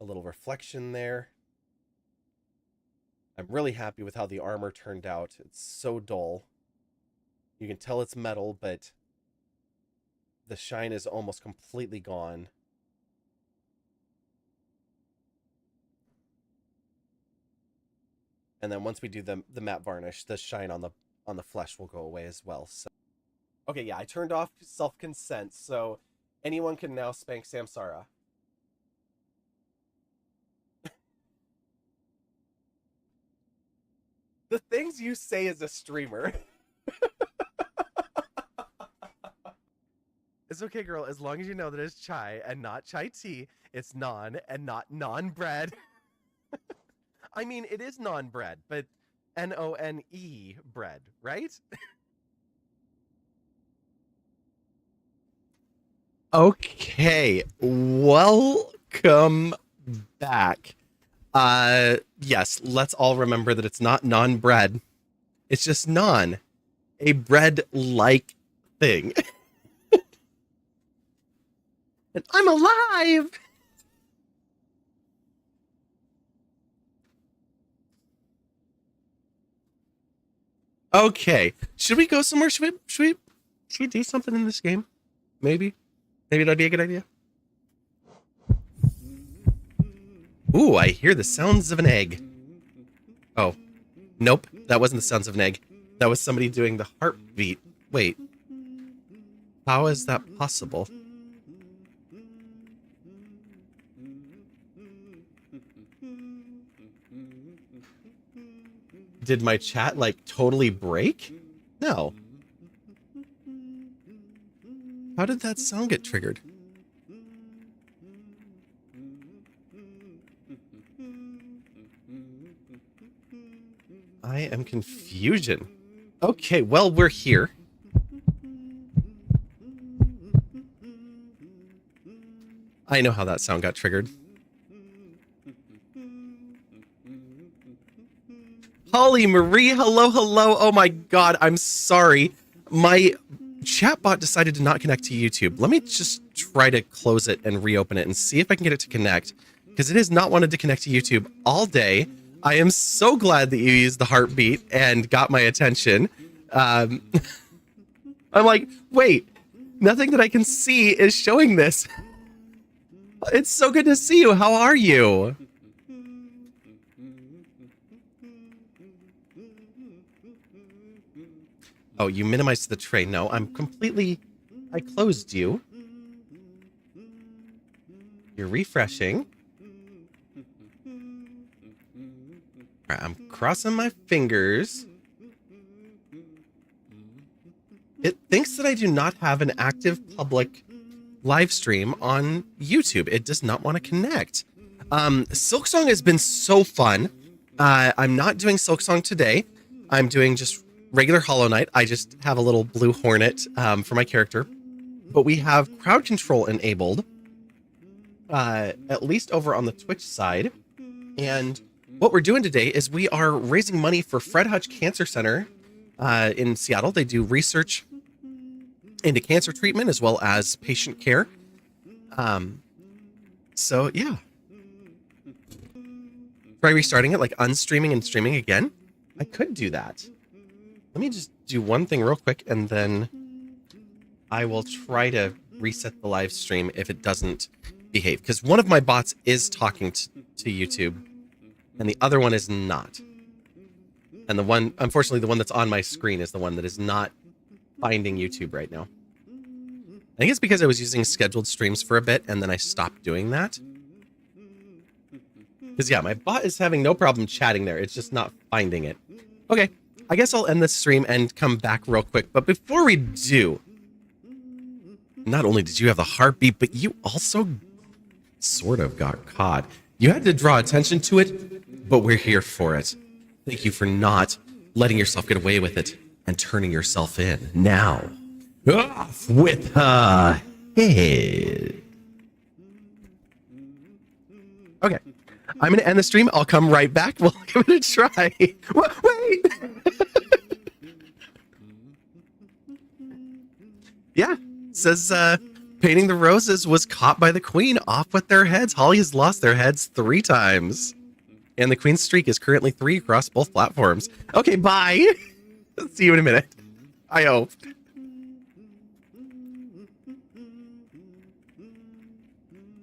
a little reflection there. I'm really happy with how the armor turned out. It's so dull. You can tell it's metal, but the shine is almost completely gone. And then once we do the matte varnish, the shine on the flesh will go away as well. So, okay, yeah, I turned off self-consent, so anyone can now spank Samsara. The things you say as a streamer. It's okay, girl, as long as you know that it's chai and not chai tea. It's non and not non-bread. I mean, it is non-bread, but N-O-N-E bread, right? Okay, welcome back. Yes, let's all remember that it's not non-bread. It's just non, a bread-like thing. And I'm alive! Okay, should we go somewhere? Should we do something in this game? Maybe that'd be a good idea. Ooh, I hear the sounds of an egg. Oh, nope, that wasn't the sounds of an egg. That was somebody doing the heartbeat. Wait, how is that possible? Did my chat like totally break? No. How did that sound get triggered? I am confusion. Okay, well, we're here. I know how that sound got triggered. Holly Marie, hello, hello. Oh my god, I'm sorry. My chatbot decided to not connect to YouTube. Let me just try to close it and reopen it and see if I can get it to connect, because it has not wanted to connect to YouTube all day. I am so glad that you used the heartbeat and got my attention. I'm like, wait, nothing that I can see is showing this. It's so good to see you. How are you? Oh, you minimized the tray. No, I closed you. You're refreshing. All right, I'm crossing my fingers. It thinks that I do not have an active public live stream on YouTube. It does not want to connect. Silksong has been so fun. I'm not doing Silksong today. I'm doing just regular Hollow Knight. I just have a little blue hornet for my character. But we have crowd control enabled, at least over on the Twitch side. And what we're doing today is we are raising money for Fred Hutch Cancer Center in Seattle. They do research into cancer treatment as well as patient care. So yeah. Try restarting it, like unstreaming and streaming again. I could do that. Let me just do one thing real quick, and then I will try to reset the live stream if it doesn't behave. Because one of my bots is talking to YouTube, and the other one is not. And the one, unfortunately, the one that's on my screen is the one that is not finding YouTube right now. I think it's because I was using scheduled streams for a bit, and then I stopped doing that. Because, yeah, my bot is having no problem chatting there. It's just not finding it. Okay, I guess I'll end this stream and come back real quick. But before we do, not only did you have the heartbeat, but you also sort of got caught. You had to draw attention to it, but we're here for it. Thank you for not letting yourself get away with it and turning yourself in. Now, off with her head. Okay. I'm gonna end the stream. I'll come right back. We'll give it a try. Wait. Yeah, says painting the roses was caught by the queen. Off with their heads. Holly has lost their heads 3 times, and the queen's streak is currently 3 across both platforms. Okay, bye. See you in a minute. I hope.